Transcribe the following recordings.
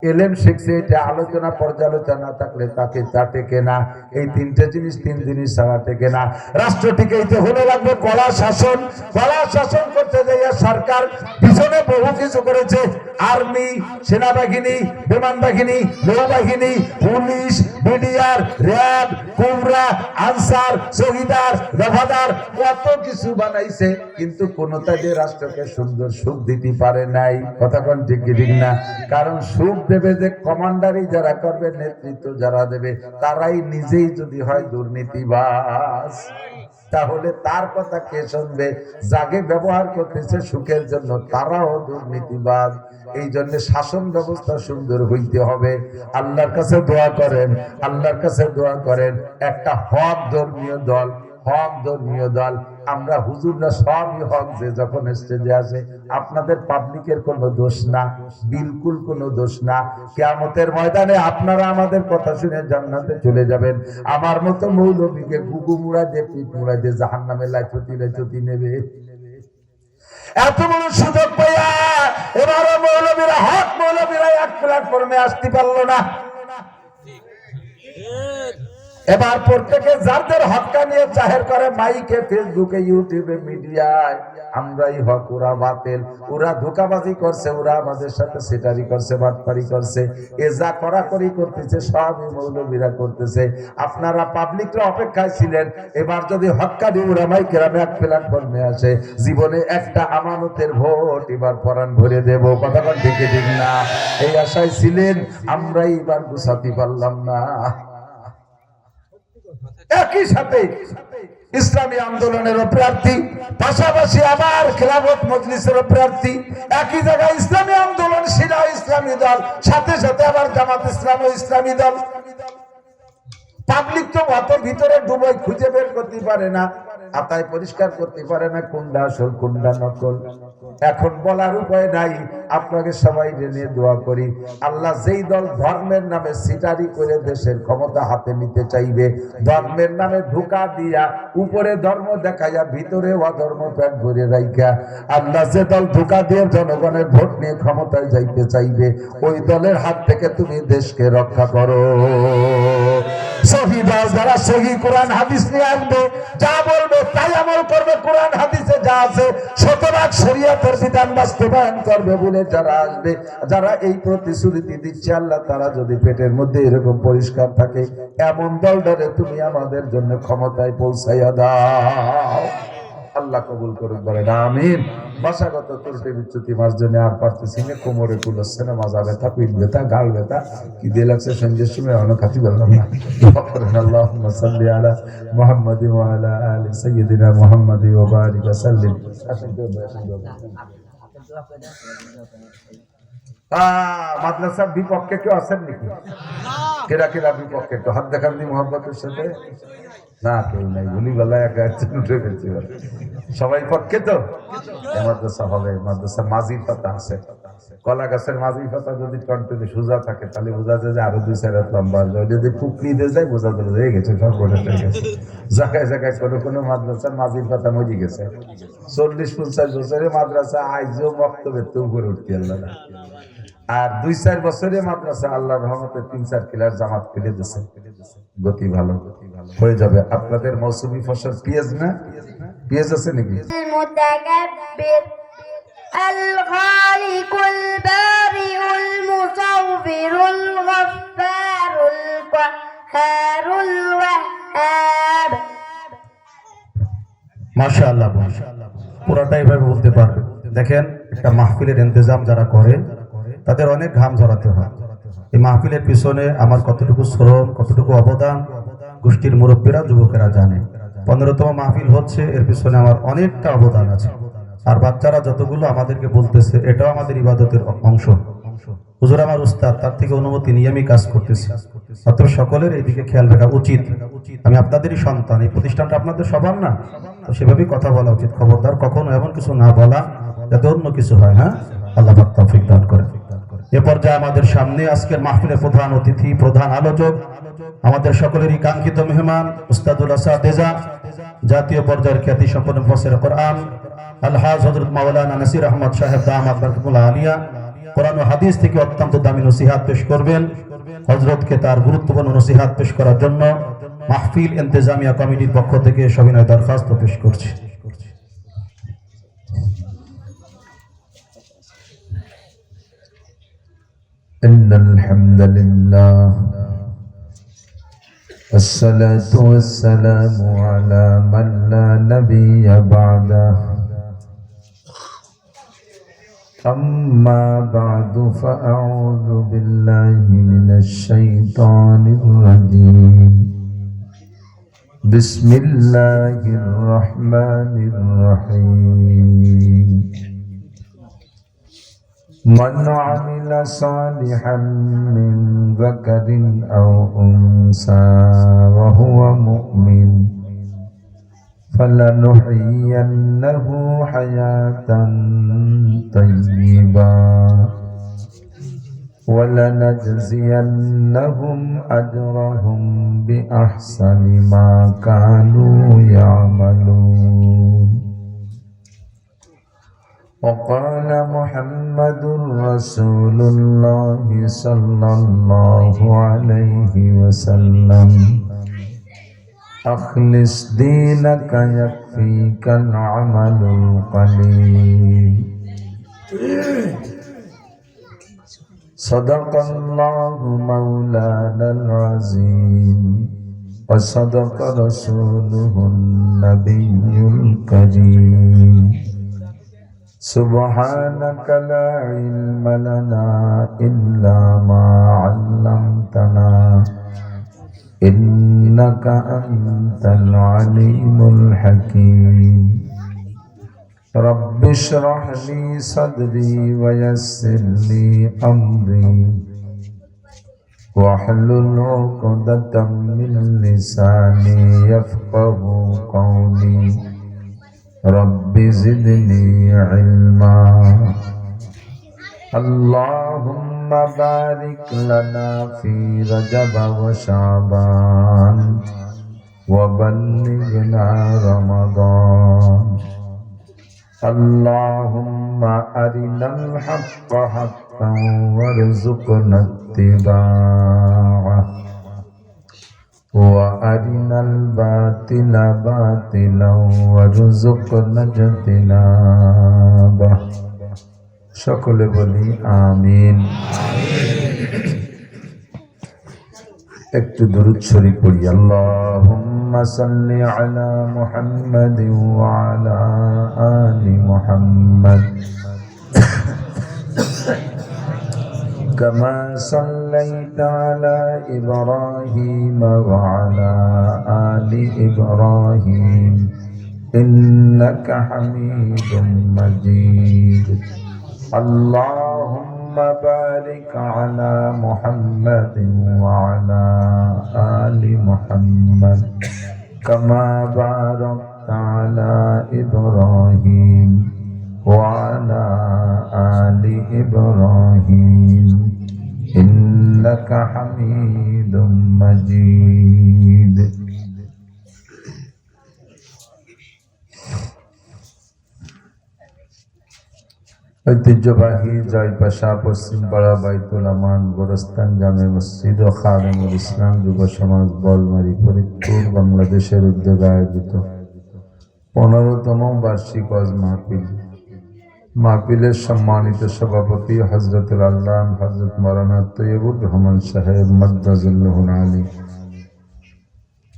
এলেম শিখছে, এটা আলোচনা পর্যালোচনা থাকলে তাকে তা টেকে না। এই তিনটে জিনিস, তিন জিনিস ছাড়া টেকে না। রাষ্ট্র টিকাইতে হলে লাগবে কড়া শাসন। কড়া শাসন করতে যাইয়া সরকার পিছনে বহু কিছু করেছে। আর্মি, সেনাবাহিনী, বিমান বাহিনী, নৌবাহিনী, পুলিশ, বিডিআর, র্যাব, কুমরা, আনসার, শহীদার, দফাদার, কত কিছু বানাইছে, কিন্তু কোনটা যে রাষ্ট্রকে সুন্দর সুখ দিতে পারে নাই। কথা কোন ঠিক কি ঠিক না? কারণ সুখ দেবে যে কমান্ডারি যারা করবে, নেতৃত্ব যারা দেবে, তারাই নিজেই যদি হয় দুর্নীতিবাজ, তাহলে তার কথা কে শুনবে? যাকে ব্যবহার করতেছে সুখের জন্য, তারাও দুর্নীতিবাজ। এই জন্য শাসন ব্যবস্থা সুন্দর হইতে হবে। আল্লাহর কাছে দোয়া করেন, আল্লাহর কাছে দোয়া করেন একটা হক ধর্মীয় দল, হক ধর্মীয় দল। আমরা হুজুররা সবই হক, যে যখন স্টেজে আসে আপনাদের পাবলিকের কোনো দোষ না, বিলকুল কোনো দোষ না। কিয়ামতের ময়দানে আপনারা আমাদের কথা শুনে জান্নাতে চলে যাবেন। আমার মতো মৌলবীকে গুগু মুড়া দিয়ে, পিঠ মুড়া দিয়ে জাহান্নামে লাইচতি নেবে। এত বড় সুযোগ পাইয়া এবারও মৌলবীরা, হক মৌলবীরা এক প্ল্যাটফর্মে আসতে পারলো না। এবার প্রত্যেকে যাদের হক্কা নিয়ে জাহের করে মাইকে, ফেসবুকে, ইউটিউবে, মিডিয়ায়, আমরাই হক ওরা বাতিল, ওরা ধোঁকাবাজি করছে, ওরা আমাদের সাথে সেটারি করছে, বাটপারি করছে। এ যা করাকরি করতেছে সবই মৌলবীরা করতেছে। আপনারা পাবলিকরা অপেক্ষায় ছিলেন, এবার যদি হক্কা দিয়ে ওরা মাইকেরামে এক প্ল্যাটফর্মে আসে, জীবনে একটা আমানতের ভোট এবার পরাণ ভরে দেব। কথা বল ঠিক ঠিক না? এই আশায় ছিলেন, আমরাই এবার গুছাতে পারলাম না। একই সাথে ইসলামী আন্দোলনের প্রার্থী, পাশাপাশি আবার খেলাফত মজলিসের প্রার্থী, একই জায়গায় ইসলামী আন্দোলন শিরা ইসলামী দল, সাথে সাথে আবার জামাত ইসলাম ও ইসলামী দল। পাবলিক তো অত ভিতরে ডুবে খুঁজে বের করতে পারে না, আতায় পরিষ্কার করতে পারে না কোনটা আসল কোনটা নকল। এখন বলার উপায় নাই। আপনাকে সবাই নিয়ে দোয়া করি, আল্লাহ যেই দল ধর্মের নামে সিটারি করে দেশের ক্ষমতা হাতে নিতে চাইবে, ধর্মের নামে ধোঁকা দিয়া উপরে ধর্ম দেখাইয়া ভিতরে অধর্ম পেট ভরে রাইখা, আল্লাহ যে দল ধোঁকা দিয়ে জনগণের ভোট নিয়ে ক্ষমতায় যাইতে চাইবে, ওই দলের হাত থেকে তুমি দেশকে রক্ষা করো। শহীদ যারা সহি কোরআন হাদিস নিয়ে আসবে, যা বলবে তাই আমল করবে, কোরআন হাদিসে যা আছে শতভাগ শরীয়তের বিধান বাস্তবায়ন করবে বলে যারা আসবে, যারা এই প্রতিশ্রুতি দিচ্ছে, আল্লাহ তারা যদি পেটের মধ্যে এরকম পরিষ্কার থাকে, এমন দলটারে তুমি আমাদের জন্য ক্ষমতায় পৌঁছাইয়া দাও। আল্লাহ কবুল করুন, বলেন আমিন। ভাষাগত ত্রুটি বিচ্যুতি মার জন্য আর পারতেছি না, কোমরে কুলছে না, মাজা ব্যথা, পিঠ ব্যথা, গাল ব্যথা, কি দিয়ে লাগছে সন্ধ্যের সময় অনেক খাতি বললাম না। আল্লাহুম্মা সাল্লি আলা মুহাম্মাদিন ওয়া আলা আলি সাইয়্যিদিনা মুহাম্মাদিন ওয়া বারিক ওয়া সাল্লিম। মাদ্রাসার বিপক্ষে কেউ আছেন নাকি? কেরা কেরা বিপক্ষে একটু হাত দেখান দি মোহাম্মতের সাথে। না কেউ নাই, গুলি বেলায় একা উঠে গেছে। সবাই পক্ষে তো মাদ্রাসা হবে। মাদ্রাসা মাঝির পাতা আছে, কলা গাছের মাঝির পাতা যদি টনটনে সোজা থাকে তাহলে বোঝা যায় যে আরো 2-4 হাত লম্বা। যদি পুকলি দিয়ে যায় বোঝা যাবে হয়ে গেছে, সব হয়ে গেছে। জায়গায় জায়গায় কোনো কোনো মাদ্রাসার মাঝির পাতা মজি গেছে। 40-50 বছরের মাদ্রাসা আইজও বক্তব্যের তো উপরে উঠতে আল্লাহ। আর 2-4 বছরের মাদ্রাসা আল্লাহর রহমতে 3-4 কিলার জামাত ফেলে দিয়েছে। গতি ভালো হয়ে যাবে। আপনাদের মৌসুমী ফসল পেঁয়াজ না? পেঁয়াজ আছে নাকি? المتكبر الخالق البارئ المصور الغفار القهار الوهاب। মাশাআল্লাহ, পুরোটাই ভাবে বলতে পারবে। দেখেন, একটা মাহফিলের ইন্তজাম যারা করে তাদের অনেক ঘাম ঝরাতে হয়। এই মাহফিলের পিছনে আমার কতটুকু শ্রম, কতটুকু অবদান গোষ্ঠীর মুরব্বীরা, যুবকেরা জানে। 15তম মাহফিল হচ্ছে, এর পিছনে আমার অনেকটা অবদান আছে। আর বাচ্চারা যতগুলো আমাদেরকে বলতেছে, এটাও আমাদের ইবাদতের অংশ। হুজুর আমার উস্তাদ, তার থেকে অনুমতি নিয়ে আমি কাজ করতেছি। অতএব সকলের এইদিকে খেয়াল রাখা উচিত। আমি আপনাদেরই সন্তান, এই প্রতিষ্ঠানটা আপনাদের সবার না, তো সেভাবেই কথা বলা উচিত। খবরদার কখনো এমন কিছু না বলা যাতে অন্য কিছু হয়। হ্যাঁ, আল্লাহ পাক তৌফিক দান করেন। এ পর্যায়ে আমাদের সামনে আজকের মাহফিলের প্রধান অতিথি, প্রধান আলোচক, আমাদের সকলেরই কাঙ্ক্ষিত মেহমান উস্তাদুল আসাদেজা, জাতীয় পর্যায়ের খ্যাতি সম্পন্ন মুফাসসির কোরআন আলহাজ হযরত মাওলানা নাসির আহমদ সাহেব দামাত বরকাতুল্লাহ আলিয়া, কোরআন ও হাদিস থেকে অত্যন্ত দামি নসিহাত পেশ করবেন। হযরতকে তার গুরুত্বপূর্ণ নসিহাত পেশ করার জন্য মাহফিল ইন্তেজামিয়া কমিটির পক্ষ থেকে সবিনয় দরখাস্ত পেশ করছি। ইন্নাল হামদুলিল্লাহ والصلاة والسلام على من لا نبي بعده أما بعد فأعوذ بالله من الشيطان الرجيم بسم الله الرحمن الرحيم من عمل صالحا من ذكر أو أنثى وهو مؤمن فلنحيينه حياة طيبة ولنجزينهم أجرهم بأحسن ما كانوا يعملون وقال محمد رسول الله صلى الله عليه وسلم أخلص دينك يكفيك العمل القليل صدق الله مولانا العظيم وصدق رسوله النبي الكريم سبحانك لا علم لنا إلا ما علمتنا إنك أنت العليم الحكيم رب اشرح لي صدري ويسر لي أمري واحلل عقدة من لساني يفقه قولي رب زدني علما اللهم بارك لنا في رجب وشعبان وبلغنا رمضان اللهم أرنا الحق حقا وارزقنا اتباعه وأرنا الباطل باطلا وارزقنا اجتنابه সকলে বলি আমিন। একটু দরুদ শরীফ পড়ি। আল্লাহুম্মা সাল্লি আলা মুহাম্মাদিন ওয়া আলা আলি মুহাম্মাদ كما صليت على إبراهيم وعلى آل إبراهيم إنك حميد مجيد اللهم بارك على محمد وعلى آل محمد كما باركت على إبراهيم وعلى آل إبراهيم إنك حميد مجيد ঐতিহ্যবাহী জয়পাশা পশ্চিমপাড়া বাইতুল আমান গোরস্তান জামে মসজিদ ও খাদেমুল ইসলাম যুব সমাজ বলমারী ফরিদপুর বাংলাদেশের উদ্যোগে আয়োজিত 15তম বার্ষিক ওয়াজ মাহফিল। মাহফিলের সম্মানিত সভাপতি হযরতুল আল্লাহ হযরত মাওলানা তৈয়বুর রহমান সাহেব মাদ্দাজিল্লাহুল আলী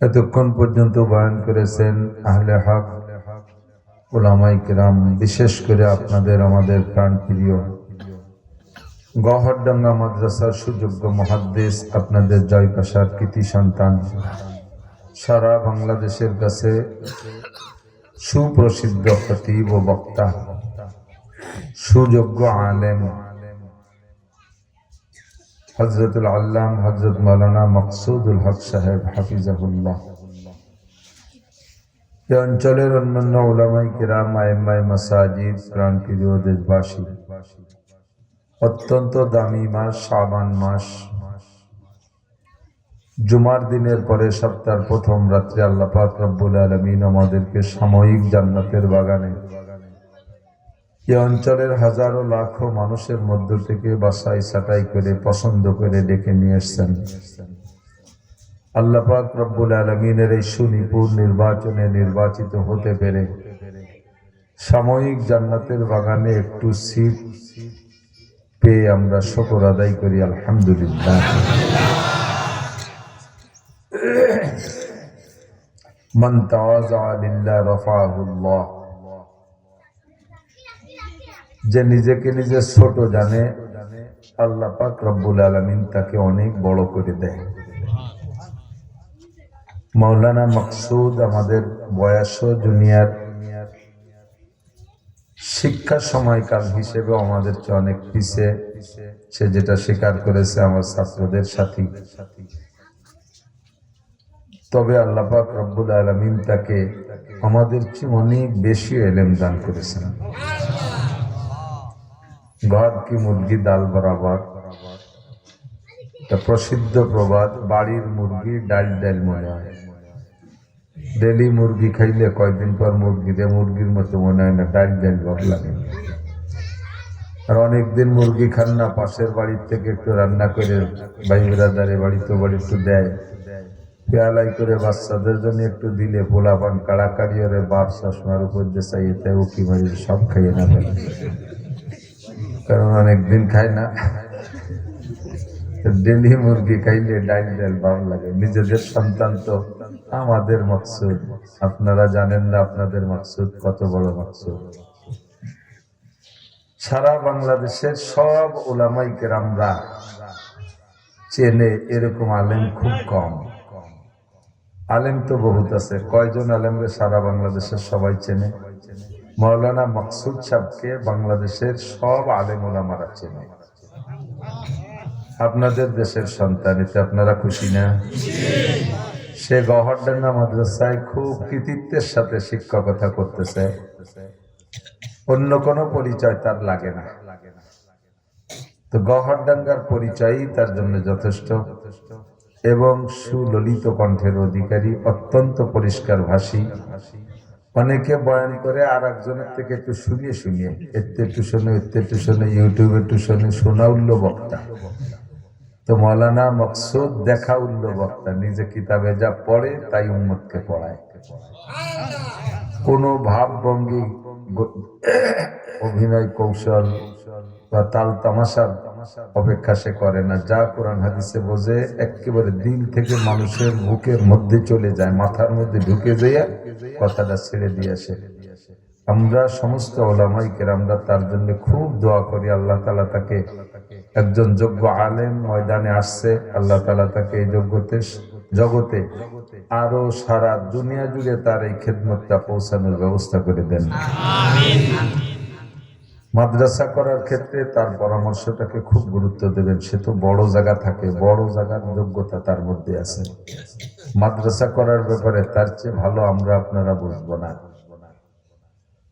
এতক্ষণ পর্যন্ত বয়ান করেছেন আহলে হক উলামায়ে কিরাম, বিশেষ করে আপনাদের আমাদের প্রাণপ্রিয় গহরডাঙ্গা মাদ্রাসার সুযোগ্য মুহাদ্দিস, আপনাদের জয়পাশার কৃতি সন্তান, সারা বাংলাদেশের কাছে সুপ্রসিদ্ধ খতীব ও বক্তা, সুযোগ্য আলেম হযরতুল আল্লাম হযরত মাওলানা মকসুদুল হক সাহেব হাফিজাহুল্লাহ, এই অঞ্চলের অন্যান্য উলামায়ে কিরাম, আইম্মায়ে মাসাজিদ, প্রাণপ্রিয় দেশবাসী, অত্যন্ত দামি মাস শাবান মাস, জুমার দিনের পরে সপ্তাহের প্রথম রাত্রে আল্লাহ পাক রব্বুল আলামিন আমাদেরকে সাময়িক জান্নাতের বাগানে এই অঞ্চলের হাজারো লাখো মানুষের মধ্য থেকে বাছাই ছাঁটাই করে পছন্দ করে ডেকে নিয়ে এসেছেন। আল্লাহ পাক রব্বুল আলামিনের এই সুনিপুণ নির্বাচনে নির্বাচিত হতে পেরে সাময়িক জান্নাতের বাগানে একটু সিট পেয়ে আমরা শুকর আদায় করি আলহামদুলিল্লাহ। মান তাওয়াযা লিল্লাহ রাফাহুল্লাহ। যে নিজেকে নিজে ছোট জানে আল্লাহ পাক রব্বুল আলামিন তাকে অনেক বড় করে দেয়। মাওলানা মকসুদ আমাদের বয়স জুনিয়র, শিক্ষা সময়কাল হিসেবে আমাদের চেয়ে অনেক পিছে, সে যেটা স্বীকার করেছে আমার ছাত্রদের সাথী। তবে আল্লাহ পাক রব্বুল আলামিন তাকে আমাদের চেয়ে অনেক বেশি ইলম দান করেছেন। ঘর কি মুরগি ডাল বরাবর, এটা প্রসিদ্ধ প্রবাদ। বাড়ির মুরগি ডাল ডাল মনে হয়। ডেলি মুরগি খাইলে কয়দিন পর মুরগির মতো মনে হয় না, ডাল ডাল ভাব লাগে। আর অনেকদিন মুরগি খান না, পাশের বাড়ির থেকে একটু রান্না করে ভাই বিরাদারে বাড়িতে একটু দেয়, পেয়ালাই করে বাচ্চাদের জন্য একটু দিলে পোলাপান কাড়াকাড়ি ওরে বাপ চশমার উপর যে চাইতে উকি মারি সব খাইয়ে না ফেলে, কারণ অনেকদিন খায় না। ডেলি মুরগি খাইলে ডাল ডাল ভাব লাগে। নিজেদের সন্তান তো আমাদের মকসুদ, আপনারা জানেন না আপনাদের মকসুদ কত বড় মকসুদ। সারা বাংলাদেশের সব উলামাই কেরামরা চেনে এরকম আলেম খুব কম। আলেম তো বহুত আছে, কয়জন আলেমরে সারা বাংলাদেশের সবাই চেনে? মাওলানা মকসুদ সাহেবকে বাংলাদেশের সব আলেম ওলামারা চেনে। আপনাদের দেশের সন্তান, এতে আপনারা খুশি না? সে গহরডাঙ্গা মাদ্রাসায় খুব কৃতিত্বের সাথে শিক্ষকতা করতেছে, অন্য কোনো পরিচয় তার লাগে না। তো গহরডাঙ্গার পরিচয়ই তার জন্য যথেষ্ট, এবং সুললিত কণ্ঠের অধিকারী, অত্যন্ত পরিষ্কার ভাষী। অনেকে বয়ান করে আর একজনের থেকে একটু শুনিয়ে শুনিয়ে, একটু শুনে ইউটিউবে একটু শোনা উল্ল বক্তা। তো মৌলানা মকসুদ দেখা উল্ল বক্তা, নিজে কিতাবে যা পড়ে তাই উম্মতকে পড়ায়। কোনো ভাবভঙ্গি, অভিনয় কৌশল বা তাল তামাশার অপেক্ষা সে করে না। যা কোরআন হাদিসে বোঝে একেবারে দিল থেকে মানুষের বুকের মধ্যে চলে যায়, মাথার মধ্যে ঢুকে যায়, কথাটা ছেড়ে দিয়ে আসে। আমরা সমস্ত ওলামাই কেরামরা তার জন্য খুব দোয়া করি। আল্লাহ তাআলা তাকে, একজন যোগ্য আলেম ময়দানে আসছে, আল্লাহ তাআলা তাকে এই জগতে আরো সারা দুনিয়া জুড়ে তার এই খেদমতটা পৌঁছানোর ব্যবস্থা করে দেন। মাদ্রাসা করার ক্ষেত্রে তার পরামর্শটাকে খুব গুরুত্ব দেবেন। সে তো বড় জায়গা থাকে, বড় জায়গার যোগ্যতা তার মধ্যে আছে। মাদ্রাসা করার ব্যাপারে তার চেয়ে ভালো আমরা আপনারা বুঝবো না।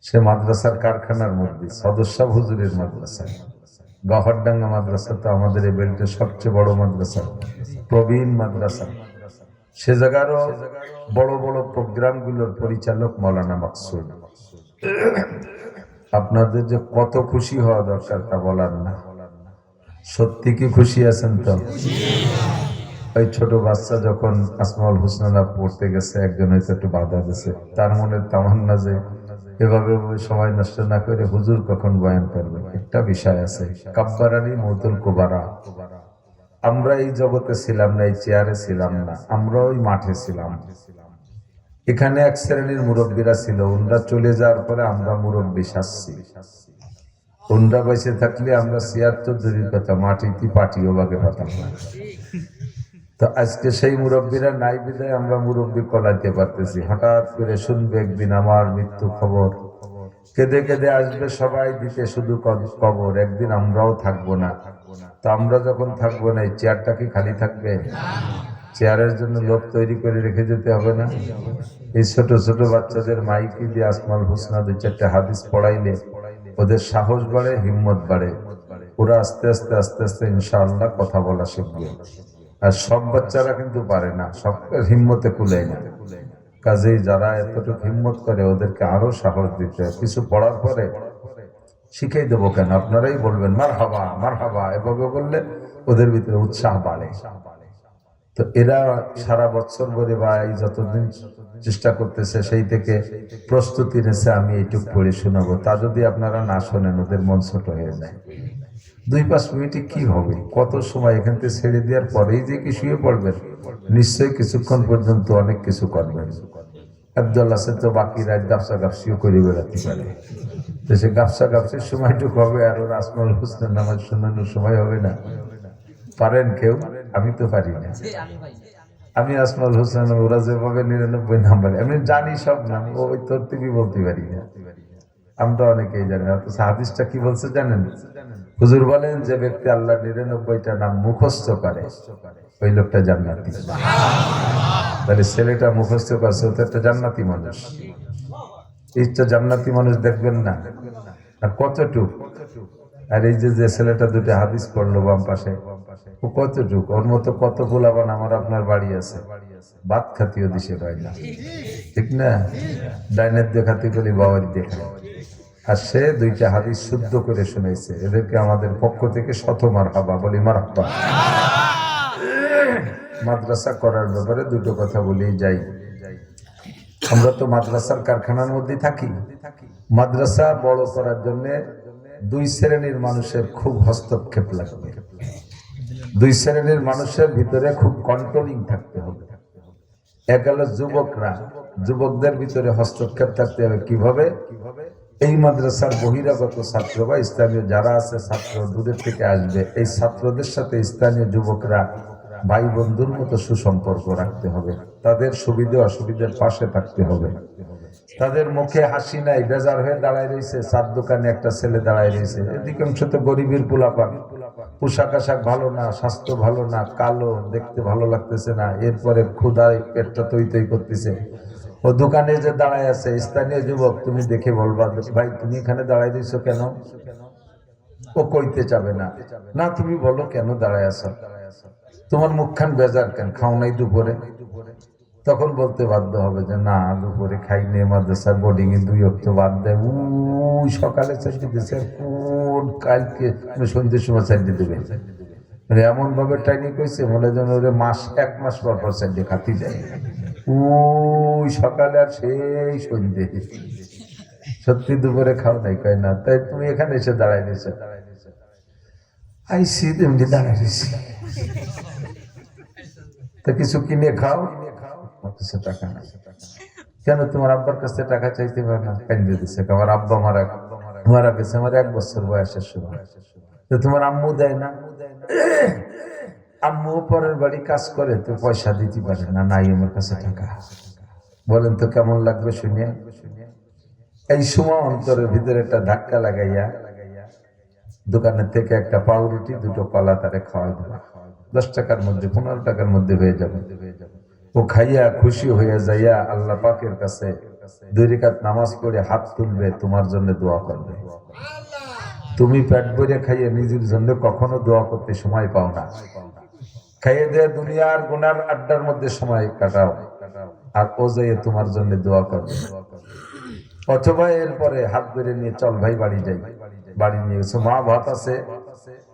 সে মাদ্রাসার কারখানার মধ্যে সদস্য হুজুরের মাদ্রাসা, গহরডাঙ্গা মাদ্রাসা তো আমাদের এই বেল্টের সবচেয়ে বড় মাদ্রাসা, প্রবীণ মাদ্রাসা। সে জায়গারও বড় বড় প্রোগ্রামগুলোর পরিচালক মাওলানা মকসুদ। আপনাদের যে কত খুশি হওয়া দরকার তা বলার না। সত্যি কি খুশি আছেন তো? ওই ছোট বাচ্চা যখন আসমাউল হুসনা পড়তে গেছে, একজন হয়তো একটু বাধা দিয়েছে, তার মনের তামান্না যে এভাবে সময় নষ্ট না করে হুজুর কখন বয়ান করবে। একটা বিষয় আছে, কাব্বারানি মৌতুল কুবারা। আমরা এই জগতে ছিলাম না, এই চেয়ারে ছিলাম না, আমরা ওই মাঠে ছিলাম। এখানে এক শ্রেণীর মুরব্বীরা ছিল, ওনরা চলে যাওয়ার পরে আমরা মুরব্বী সাজছি। ওনরা বেঁচে থাকলে আমরা ৭৬ দূরের কথা মাটিতে পাটিও বাগে পাতাম না। তো আজকে সেই মুরব্বীরা নাই বিদায় আমরা মুরব্বী কলাইতে পারতেছি। হঠাৎ করে শুনবে একদিন আমার মৃত্যু খবর, কেঁদে কেঁদে আসবে সবাই দিতে শুধু কবর। একদিন আমরাও থাকবো না। তো আমরা যখন থাকবো না, এই চেয়ারটা কি খালি থাকবে? চেয়ারের জন্য লোক তৈরি করে রেখে যেতে হবে না? এই ছোট ছোট বাচ্চাদের মাইকি দিয়ে আসমাউল হুসনা ২-৪টা হাদিস পড়াইলে ওদের সাহস বাড়ে, হিম্মত বাড়ে। ওরা আস্তে আস্তে আস্তে আস্তে ইনশাআল্লাহ কথা বলা শিখবে। আর সব বাচ্চারা কিন্তু পারে না, সব হিম্মতে কুলায় না। কাজেই যারা এতটুকু হিম্মত করে ওদেরকে আরো সাহস দিতে হয়। কিছু পড়ার পরে শিখাই দেবো কেন, আপনারাই বলবেন মারহাবা মারহাবা, এভাবে বললে ওদের ভিতরে উৎসাহ বাড়ে। তো এরা সারা বছর ধরে বা এই যতদিন চেষ্টা করতেছে সেই থেকে প্রস্তুতি নিয়েছে আমি এইটুক পড়ে শোনাবো। তা যদি আপনারা না শোনেন ওদের মন ছোট হয়ে যায়। 2-5 মিনিটে কি হবে, কত সময় এখান থেকে ছেড়ে দেওয়ার পরেই যে কি শুয়ে পড়বেন, নিশ্চয়ই কিছুক্ষণ পর্যন্ত অনেক কিছু করবেন। একদল আছে তো বাকি রাত গাপসা গাপসিও করে বেড়াতে পারে, তো সে গাপসা গাপসির সময়টুকু হবে আর ওর আসমাউল হোসেনের নামাজ শোনানোর সময় হবে না? পারেন কেউ? আমি তো পারি না। আমি আসমাউল হোসেন ওরা যেভাবে 99 নাম্বার আমি জানি সব নাম, ওই তরতিবই বলতে পারি না। আমরা অনেকেই জানি না। অথচ হাদিসটা কি বলছে জানেন? হুজুর বলেন যে ব্যক্তি আল্লাহ 99টা নাম মুখস্থ করে ওই লোকটা জান্নাতি। তাহলে ছেলেটা মুখস্থ করছে, ও তো একটা জান্নাতি মানুষ। এইটা জান্নাতি মানুষ দেখবেন না, আর কতটুক। আর এই যে ছেলেটা দুটো হাদিস পড়লো বাম পাশে, ও কতটুক, ওর মতো কত গোলাবান আমার আপনার বাড়ি আছে, ভাত খাতিও দিশে পাই না, ঠিক না? ডাইনের দেখাতে গেলে বাবার দেখা। আর সে 2টা হাদিস শুদ্ধ করে শুনেছে। এদেরকে আমাদের পক্ষ থেকে শত মারহাবা বলি, মারহাবা। মাদ্রাসা করার ব্যাপারে 2টো কথা বলেই যাই। আমরা তো মাদ্রাসার কারখানার মধ্যে থাকি। মাদ্রাসা বড় করার জন্য 2 শ্রেণীর মানুষের খুব হস্তক্ষেপ লাগবে। 2 শ্রেণীর মানুষের ভিতরে খুব কন্ট্রোলিং থাকতে হবে। এক হলো যুবকরা, যুবকদের ভিতরে হস্তক্ষেপ থাকতে হবে। কিভাবে? এই মাদ্রাসার বহিরাগত ছাত্র বা স্থানীয় যারা আছে, ছাত্র দূরের থেকে আসবে, এই ছাত্রদের সাথে স্থানীয় যুবকরা ভাই বন্ধুর মতো সুসম্পর্ক রাখতে হবে। তাদের সুবিধা অসুবিধার পাশে থাকতে হবে। তাদের মুখে হাসি নাই, বেজার হয়ে দাঁড়ায় রয়েছে। চার দোকানে একটা ছেলে দাঁড়ায় রয়েছে, অধিকাংশ তো গরিবের পোলাপান, পোশাক আশাক ভালো না, স্বাস্থ্য ভালো না, কালো, দেখতে ভালো লাগতেছে না। এরপরে ক্ষুধায় পেটটা তৈ তৈ করতেছে। ও দোকানে যে দাঁড়ায় আছে, স্থানীয় যুবক, তুমি দেখে বলবা ভাই তুমি এখানে দাঁড়ায় দিয়েছো কেন? ও কইতে যাবে না, না তুমি বলো কেন দাঁড়ায় আছো, তোমার মুখখান বেজার কেন, খাও নাই দুপুরে? তখন বলতে বাধ্য হবে যে না দুপুরে খাইনি, মাদ্রাসার বোর্ডিং এ 2 অক্ট বাদ দেয়, ওই সকালে চাইতে দিচ্ছে, কোন কালকে সন্ধ্যের সময় চাইতে দেবে। এমন ভাবে ট্রেনিং কইছে মনে যেন ওরে 1 মাস পর পর চাইতে খাতি যায়, ওই সকালে আর সেই সন্ধ্যে। সত্যি দুপুরে খাও নাই? কয় না। তাই তুমি এখানে এসে দাঁড়ায় নিয়েছো? আইসি এমনি দাঁড়ায় নিয়েছি, তা কিছু কিনে খাও, টাকা না। কেন তোমার আব্বার কাছে টাকা চাইতে পারে না? কান্দে দিচ্ছে, আমার আব্বা মারা গেছে আমার 1 বছর বয়সের সময়। তো তোমার আম্মু দেয় না? আম্মু পরের বাড়ি কাজ করে, তো পয়সা দিতে পারে না, নাই আমার কাছে টাকা। বলেন তো কেমন লাগবে শুনে? এই সময় অন্তরের ভিতরে একটা ধাক্কা লাগাইয়া দোকানের থেকে একটা পাউরুটি 2টো কলা তারে খাওয়াই দেবে। 10 টাকার মধ্যে 15 টাকার মধ্যে হয়ে যাবে। ও খাইয়া খুশি হইয়া যাইয়া আল্লাহ পাকের কাছে 2 রাকাত নামাজ পড়ে হাত তুলবে, তোমার জন্য দোয়া করবে। তুমি পেট ভরে খাইয়ে নিজের জন্য কখনো দোয়া করতে সময় পাও না। খাইয়ে দিয়ে দুনিয়ার গুনার আড্ডার মধ্যে সময় কাটাও, আর ও যাইয়ে তোমার জন্য দোয়া করবে। অথবা এরপরে হাত ধরে নিয়ে চল ভাই বাড়ি যাই, বাড়ি নিয়ে গেছো, মা ভাত আছে,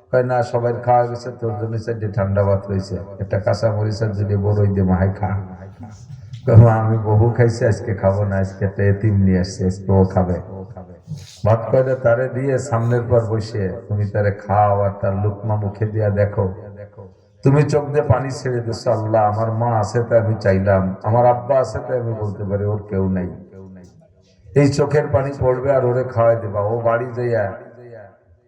কয় না সবাই খাওয়া গেছে, তোর জন্য 4টে ঠান্ডা ভাত রয়েছে, একটা কাঁচা মরিচের যদি বড়ই দিয়ে মাহাই খা। মা আমি বহু খাইছি, আজকে খাবো না, আজকে একটা এতিম নিয়ে আসছে, আজকে ও খাবে। ভাত কয়টা তারে দিয়ে সামনের পর বসে তুমি তারে খাও, আর তার লুকমা মুখে দিয়া দেখো। তুমি চোখ দিয়ে পানি ছেড়ে দিচ্ছ, আল্লাহ আমার মা আছে তাই আমি চাইলাম, আমার আব্বা আছে তাই আমি বলতে পারি, ওর কেউ নাই। এই চোখের পানি পড়বে আর ওরে খাওয়াই দেবা। ও বাড়ি যাইয়া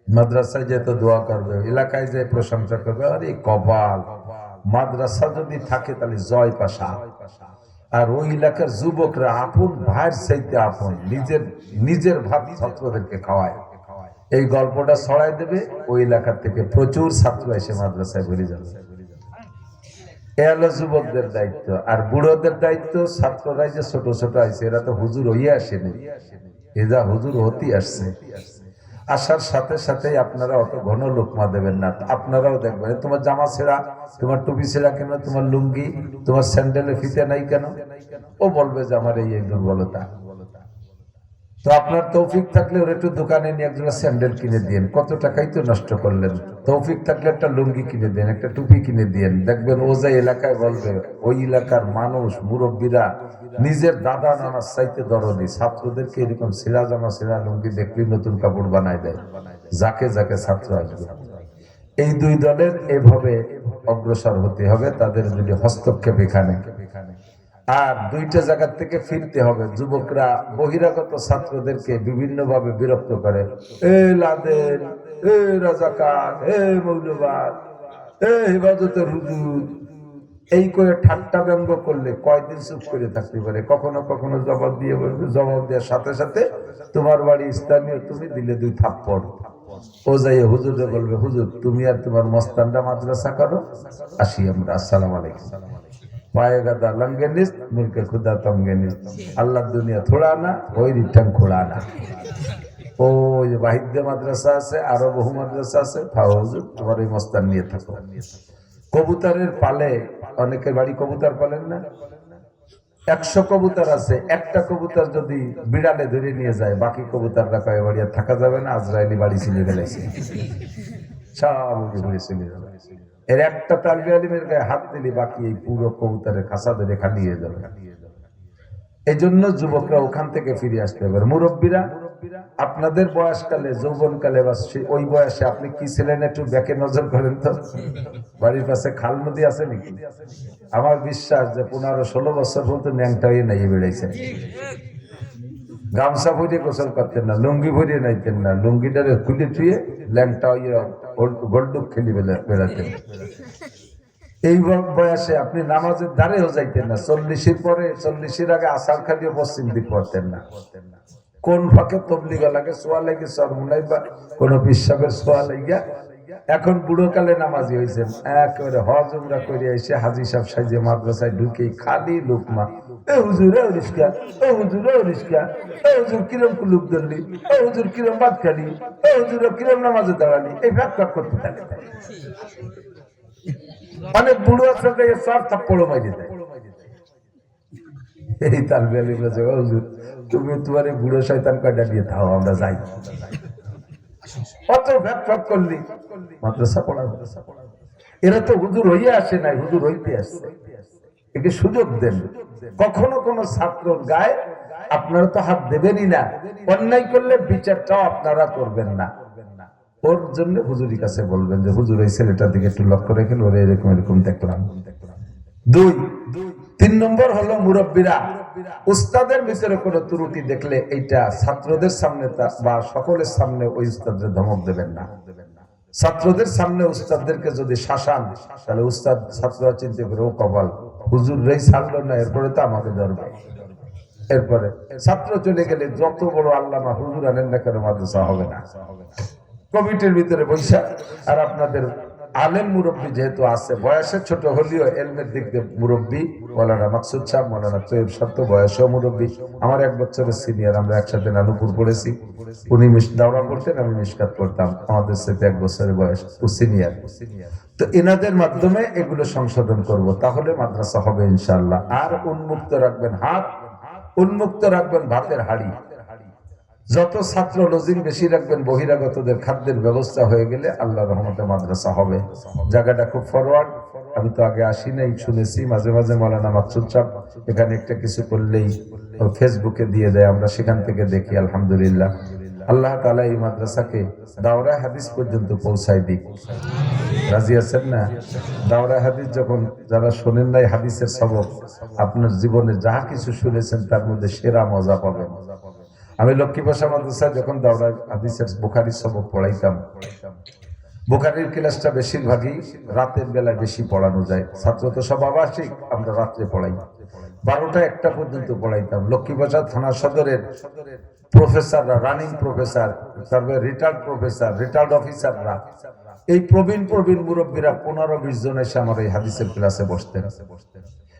মাদ্রাসায় যেত দোয়া করবে, এলাকায় যে প্রশংসা করবে, আরে কপাল, মাদ্রাসা যদি থাকে তাহলে জয় পাশা। আর ওই এলাকার যুবকরা আপন ভাইয়ের চাইতে আপন, নিজের ভাত ছাত্রদেরকে খাওয়ায়। এই গল্পটা ছড়াই দেবে, ওই এলাকার থেকে প্রচুর ছাত্র এসে মাদ্রাসায় ভরে যাবে। এ হলো যুবকদের দায়িত্ব। আর বুড়োদের দায়িত্ব, ছাত্ররাই যে ছোট ছোট আছে, এরা তো হুজুর হইয়া আসেনি, এরা হুজুর হতে আসছে। আসার সাথে সাথেই আপনারা অত ঘন লোকমা দেবেন না। আপনারাও দেখবেন তোমার জামা ছেঁড়া, তোমার টুপি ছেঁড়া কেন, তোমার লুঙ্গি, তোমার স্যান্ডেলে ফিতে নাই কেন? ও বলবে যে আমার এই দুর্বলতা। তো আপনার তৌফিক থাকলে ওর একটু দোকানে নিয়ে একজোড়া স্যান্ডেল কিনে দিয়েন, কত টাকাই তো নষ্ট করলেন। তৌফিক থাকলে একটা লুঙ্গি কিনে দেন, একটা টুপি কিনে দিয়েন, দেখবেন ও যে এলাকায় বলবে ওই এলাকার মানুষ মুরব্বীরা নিজের দাদা নানার চাইতে দরদি, ছাত্রদেরকে এরকম ছিঁড়া জামা ছিঁড়া লুঙ্গি দেখলেই নতুন কাপড় বানায় দেয়, যাকে যাকে ছাত্র আসবে। এই দুই দলের এভাবে অগ্রসর হতে হবে, তাদের যদি হস্তক্ষেপ এখানে। আর দুইটা জায়গা থেকে ফিরতে হবে। যুবকরা বহিরাগত ছাত্রদেরকে বিভিন্ন ভাবে বিরক্ত করে, এ লাদেন, এ রাজাকার, এ মৌলবাদ, এ হেফাজতের হুজুর, এই করে ঠাট্টা ব্যঙ্গ করলে কয়দিন চুপ করে থাকতে পারে, কখনো কখনো জবাব দিয়ে বলবে, জবাব দেওয়ার সাথে সাথে তোমার বাড়ি স্থানীয়, তুমি দিলে 2 থাপ্পড়। ও যাই হুজুরে বলবে, হুজুর তুমি আর তোমার মস্তানরা মাদ্রাসা করো, আসি আমরা, আসসালামু আলাইকুম। पाए गदा लंगे निस्त मिलके खुदा तमगे निस्त, अल्लाह दुनिया थोड़ा ना ওই রিটার্ন খোলা না। ও যে বাহিদ্য মাদ্রাসা আছে, আরো বহু মাদ্রাসা আছে, ফাউজুর তোমার এই মস্তান নিয়ে থাকো। কবুতরের পালে, অনেকের বাড়ি কবুতর পালেন না, 100 কবুতর আছে, একটা কবুতর যদি বিড়ালে ধরে নিয়ে যায়, বাকি কবুতররা কয়ে বাড়ি আর থাকা যাবে না, আজরাইলি বাড়ি ছিনিয়ে ফেলেছে, সব ঘুরে চলে যাবে। এর একটা তালবি আলিমের গায়ে হাত দিলে বাকি এই পুরো কবুতরের খাঁচা ধরে খালি হয়ে যাবে। এই জন্য যুবকরা ওখান থেকে ফিরে আসতে হবে। মুরব্বীরা আপনাদের বয়সকালে, যৌবনকালে বা ওই বয়সে আপনি কি ছিলেন একটু ব্যাকে নজর করেন তো। বাড়ির পাশে খাল নদী আছে নাকি? আমার বিশ্বাস যে 15-16 বছর পর্যন্ত ন্যাংটা হয়ে নাই বেড়েছেন। গামছা ভরিয়ে গোসল করতেন না, লুঙ্গি ভরিয়ে নাইতেন না, লুঙ্গিটারে খুলে টুয়ে ল্যাংটা হয়ে গোল্ডুক খেলি বেড়াতেন। এই বয়সে আপনি নামাজের ধারেও যাইতেন না। 40-এর পরে, 40-এর আগে আসার খালিও পশ্চিম দিক পড়তেন না। কোন ফাঁকে তবলিগা লাগে, সোয়া লাগে, সরমুনাই বা কোন পিসাবের সোয়া লাগিয়া এখন বুড়োকালে নামাজি হয়েছেন। একেবারে হজ উমরা করে এসে হাজি সাহেব সাইজে মাদ্রাসায় ঢুকে খালি লোকমা, এ হুজুর এ রিস্কা, ও হুজুর ও রিস্কা, এ হুজুর কিরম কুলুক ধরলি, ও হুজুর কিরম ভাত খালি, ও হুজুর কিরম নামাজে দাঁড়ালি, এই ব্যাক করতে থাকে। অনেক বুড়ো আছে সব থাপ্পড় মাইরে দেয়। এই তালবি আলিম বলেছে, ও হুজুর তুমি তোমার এই বুড়ো শয়তান কয়টা দিয়ে থাও, আমরা যাই। অত ব্যাক করলি মাদ্রাসা পড়াবে। এরা তো হুজুর হইয়া আসে নাই, হুজুর হইতে আসছে। একে সুযোগ দেন। কখনো কোন ছাত্রর গায়ে আপনারা তো হাত দেবেনই না, অন্যায় করলে বিচারটাও আপনারা করবেন না। ওর জন্য হুজুরের কাছে বলবেন যে হুজুর এই ছেলেটার দিকে একটু লক্ষ্য রেখেন, ওরে এরকম এরকম দেখলাম। 3 নম্বর হলো মুরব্বীরা উস্তাদের ভিতরে কোনো ত্রুটি দেখলে এইটা ছাত্রদের সামনে বা সকলের সামনে ওই উস্তাদের ধমক দেবেন না। ছাত্রদের সামনে উস্তাদদেরকে যদি শাসান, তাহলে উস্তাদ ছাত্ররা চিন্তা করে, ও কপাল, হুজুর রেই ছাড়লো না, এরপরে তো আমাকে ধরবে। এরপরে ছাত্র চলে গেলে যত বড় আল্লামা হুজুর আনেন না কেন, মাদ্রাসা হবে না। কমিটির ভিতরে বৈশা আর আপনাদের আলেম মুরব্বী যেহেতু আছে, বয়সে ছোট হলেও এলমের দিক দিয়ে মুরব্বী, মৌলানা মাকসুদ সাহেব, মৌলানা তৈয়ব সাহেব তো বয়সেও মুরব্বী, আমার 1 বছরের সিনিয়র, আমরা একসাথে নানুপুর পড়েছি। উনি দাওরা করতেন, আমি মিশকাত করতাম, আমাদের সাথে 1 বছরের বয়স, ও সিনিয়র। তো এনাদের মাধ্যমে এগুলো সংশোধন করব, তাহলে মাদ্রাসা হবে ইনশাআল্লাহ। আর উন্মুক্ত রাখবেন হাত, উন্মুক্ত রাখবেন ভাতের হাড়ি। যত ছাত্র লজিং বেশি রাখবেন, বহিরাগতদের খাদ্যের ব্যবস্থা হয়ে গেলে আল্লাহর রহমতে মাদ্রাসা হবে। জায়গাটা খুব ফরওয়ার্ড, আমি তো আগে আসি নাই, শুনেছি। মাঝে মাঝে মৌলানা মাকসুদ সাহেব এখানে একটা কিছু করলেই ফেসবুকে দিয়ে দেয়, আমরা সেখান থেকে দেখি। আলহামদুলিল্লাহ, আল্লাহ তাআলা এই মাদ্রাসাকে দাওরা হাদিস পর্যন্ত পৌঁছায় দিক। রাজি আছেন না? দাওরা হাদিস যখন যারা শোনেন নাই হাদিসের সবক, আপনার জীবনে যাহা কিছু শুনেছেন তার মধ্যে সেরা মজা পাবেন। আমি লক্ষ্মীপাশা মাদ্রাসায় যখন দাওরা হাদিসের বুখারীর সবক পড়াইতাম, বুখারীর ক্লাসটা বেশিরভাগই রাতের বেলায় বেশি পড়ানো যায়। ছাত্র তো সব আবাসিক, আমরা রাত্রে পড়াই, 12টা-1টা পর্যন্ত পড়াইতাম। লক্ষ্মীপাশা থানা সদরের প্রফেসররা, রানিং প্রফেসর, তারপরে রিটায়ার্ড প্রফেসর, রিটায়ার্ড অফিসাররা, এই প্রবীণ মুরব্বীরা 15-20 জন এসে আমার এই হাদিসের ক্লাসে বসতেন।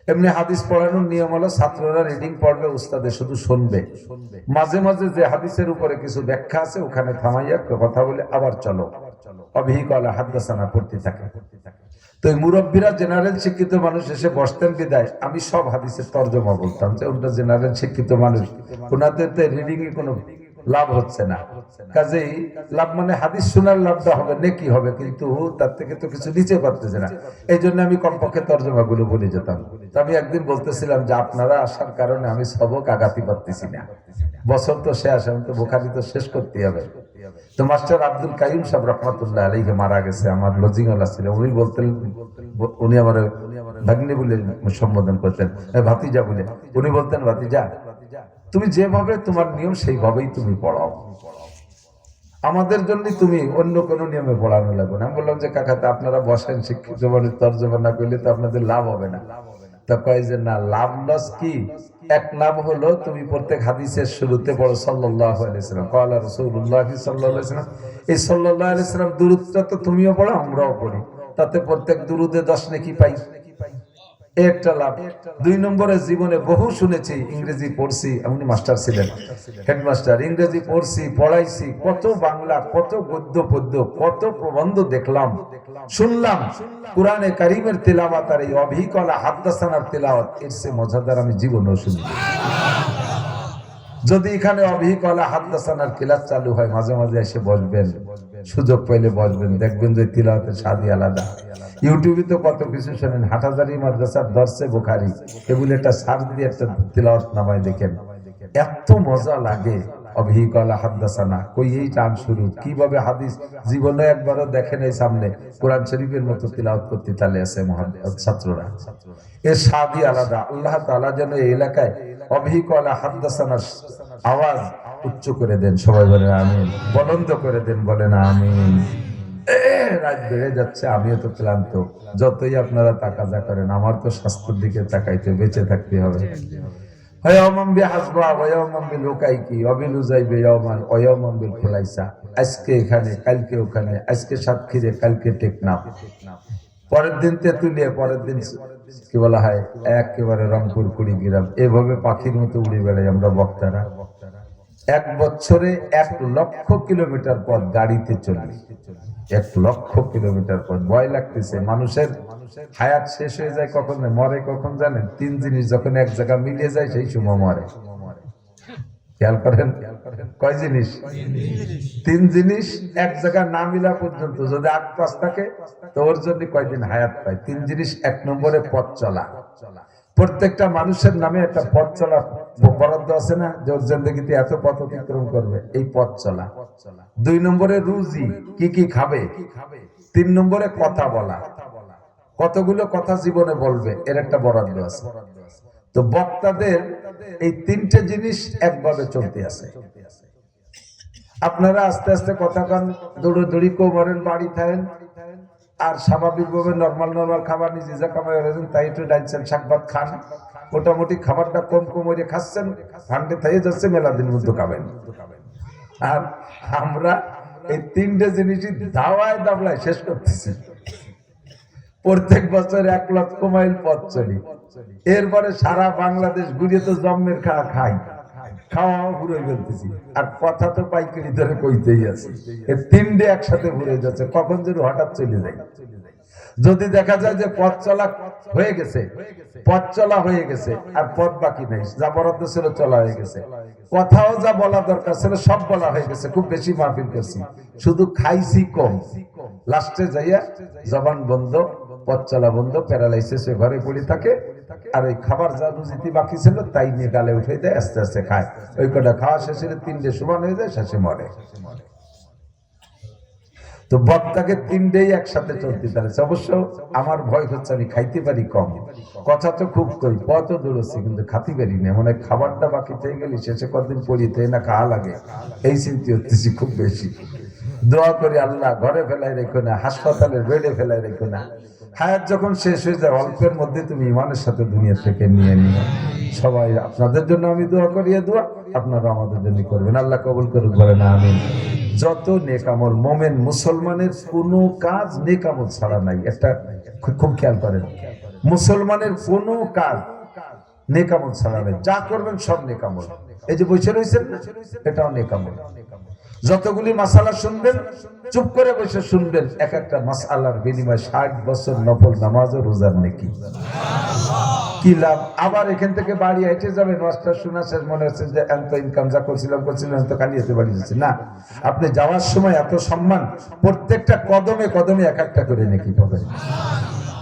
এমনি হাদিস পড়ানোর নিয়ম হলো ছাত্ররা রিডিং পড়বে, উস্তাদে শুধু শুনবে। মাঝে মাঝে যে হাদিসের উপরে কিছু ব্যাখ্যা আছে ওখানে থামাইয়া কথা বলে আবার চলো, অবিহিকালা হাদাসানা পড়তে থাকে। তো এই মুরব্বীরা জেনারেল শিক্ষিত মানুষ এসে বসতেন বিদায় আমি সব হাদিসের তর্জমা বলতাম, যে ওটা জেনারেল শিক্ষিত মানুষ, ওনাদের রিডিং এ কোনো লাভ হচ্ছে না। কাজেই লাভ মানে হাদিস শোনার লাভটা হবে, নেকি হবে, কিন্তু তার থেকে তো কিছু নিতে পারতেছে না। এই জন্য আমি কমপক্ষে তর্জমা গুলো বলে যেতাম। তো আমি একদিন বলতেছিলাম যে আপনারা আসার কারণে আমি সবক আগাতে পারতেছি না, বছর তো শেষ, আমি তো বুখারী তো শেষ করতে হবে। তো মাস্টার আব্দুল কাইয়ুম সাহেব রহমাতুল্লাহ আলাইহি মারা গেছে, আমার লজিং ওয়ালা ছিল, উনি বলতেন, উনি আমার ভাগ্নে বলে সম্বোধন করতেন, ভাতিজা বলে, উনি বলতেন ভাতিজা তুমি যেভাবে তোমার নিয়ম সেইভাবেই তুমি পড়াও, আমাদের জন্য তুমি অন্য কোনো নিয়মে পড়ানো লাগবে না। আমি বললাম যে কাকাতে আপনারা বসেন, শিক্ষিত মানুষ তর্জমা না করলে তো আপনাদের লাভ হবে না। তা কয় যে না, লাভ লস কি? এক লাভ হলো তুমি প্রত্যেক হাদিসের শুরুতে পড়ো সাল্লাল্লাহু আলাইহি ওয়াসাল্লাম, ক্বালা রাসূলুল্লাহ সাল্লাল্লাহু আলাইহি ওয়াসাল্লাম। এই সাল্লাল্লাহু আলাইহি ওয়াসাল্লাম দুরূদটা তো তুমিও পড়ো আমরাও পড়ি, তাতে প্রত্যেক দুরূদে 10 নেকি পাই, একটা লাভ। 2 নম্বরে জীবনে বহু শুনেছি, ইংরেজি পড়ছি, উনি মাস্টার ছিলেন, হেডমাস্টার, ইংরেজি পড়ছি, পড়াইছি, কত বাংলা, কত গদ্য পদ্য, কত প্রবন্ধ দেখলাম, শুনলাম। কুরআনে কারীমের তেলাওয়াত আর এই অভিকলা হাদাসানার তেলাওয়াত এর চেয়ে মজাদার আমি জীবনেও শুনি। যদি এখানে অভিকলা হাদাসানার ক্লাস চালু হয়, মাঝে মাঝে এসে বসবেন, সুযোগ পাইলে বসবেন, দেখবেন যে তিলাওয়াতের স্বাদই আলাদা। ইউটিউবে তো কত কিছু শোনেন, হাটহাজারী মাদ্রাসার দর্শে বুখারী এগুলো একটা সার্চ দিয়ে একটা তিলাওয়াত নামায় দেখেন, এত মজা লাগে। অভিকলা হাদাসানা কই এই টান শুরু, কিভাবে হাদিস জীবনে একবারও দেখেন এই সামনে কোরআন শরীফের মতো তিলাওয়াত করতে তালে আছে ছাত্ররা, এর স্বাদই আলাদা। আল্লাহ তাআলা যেন এই এলাকায় অভিকলা হাদাসানার আওয়াজ উচ্চ করে দেন, সবাই বলেন আমিন, বলন্দ করে দেন, বলেন আমিন। রাত বেড়ে যাচ্ছে, আমিও তো ক্লান্ত, যতই আপনারা তাকাজা করেন আমার তো স্বাস্থ্যের দিকে তাকাইতে, বেঁচে থাকতে হবে। আজকে এখানে, কালকে ওখানে, আজকে সাতক্ষীরে, কালকে টেকনাফ, পরের দিন তেঁতুলিয়া, পরের দিন কি বলা হয় একেবারে রংপুর, কুড়িগ্রাম, এভাবে পাখির মতো উড়ে বেড়াই আমরা বক্তারা। 1 বছরে 1 লক্ষ কিলোমিটার পথ গাড়িতে চলি, 1 লক্ষ কিলোমিটার পথ। ভয় লাগতেছে, মানুষের হায়াত শেষ হয়ে যায় কখন, মরে কখন জানেন? 3 জিনিস যখন এক জায়গা মিলে যায় সেই সময় মরে। খেয়াল করেন, কয় জিনিস? 3 জিনিস এক জায়গা না মিলা পর্যন্ত যদি 8 পাঁচ থাকে তো ওর জন্য কয়দিন হায়াত পায়। 3 জিনিস, 1 নম্বরে পথ চলা, প্রত্যেকটা মানুষের নামে একটা পথ চলা বরাদ্দ আছে না, যে ওর জিন্দেগিতে এত পথ অতিক্রম করবে, এই পথ চলা। 2 নম্বরে রুজি, কি কি খাবে। 3 নম্বরে কথা বলা, কতগুলো কথা জীবনে বলবে, এর একটা বরাদ্দ আছে। তো বক্তাদের এই 3টে জিনিস একভাবে চলতে আছে। আপনারা আস্তে আস্তে কথা কান দৌড়ি কোমরেন, বাড়ি থাকেন, আর স্বাভাবিকভাবে নরমাল খাবার নিজে যা কামাই করেছেন তাই একটু ডালছেন, শাক ভাত খান, মোটামুটি খাবারটা কম করে খাচ্ছেন, ঠান্ডে থেকে যাচ্ছে, মেলা দিন মধ্যে খাবেন। আর আমরা এই 3টে জিনিসই দাওয়ায় দাবলায় শেষ করতেছি। প্রত্যেক বছর 1 লক্ষ মাইল পথ চলি, এরপরে সারা বাংলাদেশ ঘুরিয়ে তো জম্মের খাই, খাওয়া ঘুরে ফেলতেছি, আর কথা তো পাইকারি ধরে কইতেই আছে। এই 3টে একসাথে ঘুরে যাচ্ছে, কখন যদি হঠাৎ চলে যায়। যদি দেখা যায় যে পথ চলা হয়ে গেছে, পথ চলা হয়ে গেছে, আর পথ বাকি নেই, যা বরাদ্দ ছিল চলা হয়ে গেছে, কথাও যা বলা দরকার ছিল সব বলা হয়ে গেছে, খুব বেশি মাহফিল করছি, শুধু খাইছি কম, লাস্টে যাইয়া জবান বন্ধ, পথ চলা বন্ধ, প্যারালাইসিস হয়ে ঘরে পড়ে থাকে, আর ওই খাবার যা রুজিতে বাকি ছিল তাই নিয়ে গালে উঠে দেয়, আস্তে আস্তে খায়, ওই কটা খাওয়া শেষে 3টে সমান হয়ে যায়, শেষে মরে। তো বক্তাকে 3টেই একসাথে চলতে পারেছে। অবশ্য আমার ভয় হচ্ছে আমি খাইতে পারি কম, কথা তো খুব কই, পথও দৌড়ছি, কিন্তু খাতে পারি না, মানে খাবারটা বাকি থেকে গেলে শেষে কতদিন পড়িতে না খাওয়া লাগে, এই চিন্তা হতেছি খুব বেশি। দোয়া করি আল্লাহ ঘরে ফেলাই রেখো না, হাসপাতালের বেডে ফেলাই রেখো না, হায়াত যখন শেষ হয়ে যায় অল্পের মধ্যে তুমি ইমানের সাথে দুনিয়া থেকে নিয়ে নিও। সবাই আপনাদের জন্য আমি দোয়া করিয়ে, দোয়া আপনারা আমাদের জন্য করবেন, আল্লাহ কবুল করুক, বলেন আমিন। যত নেক আমল, মোমেন মুসলমানের কোনো কাজ নেক আমল ছাড়া নাই, একটা খুব খেয়াল করেন, মুসলমানের কোনো কাজ নেক আমল ছাড়া নাই, যা করবেন সব নেক আমল। এই যে বসে রয়েছেন না, এটাও নেক আমল। যতগুলি মাসালা শুনবেন চুপ করে বসে শুনবেন, এক একটা মাসালার বিনিময়ে 60 বছর নফল নামাজ ও রোজার নেকি। কি লাভ? আবার এখান থেকে বাড়ি হেঁটে যাবেন, ওয়াজটা শোনা শেষ মনে হচ্ছে যে এত ইনকাম যা করছিলাম তো খালি হতে বাড়ি যাচ্ছে না। আপনি যাওয়ার সময় এত সম্মান, প্রত্যেকটা কদমে কদমে এক একটা করে নেকি পাবেন,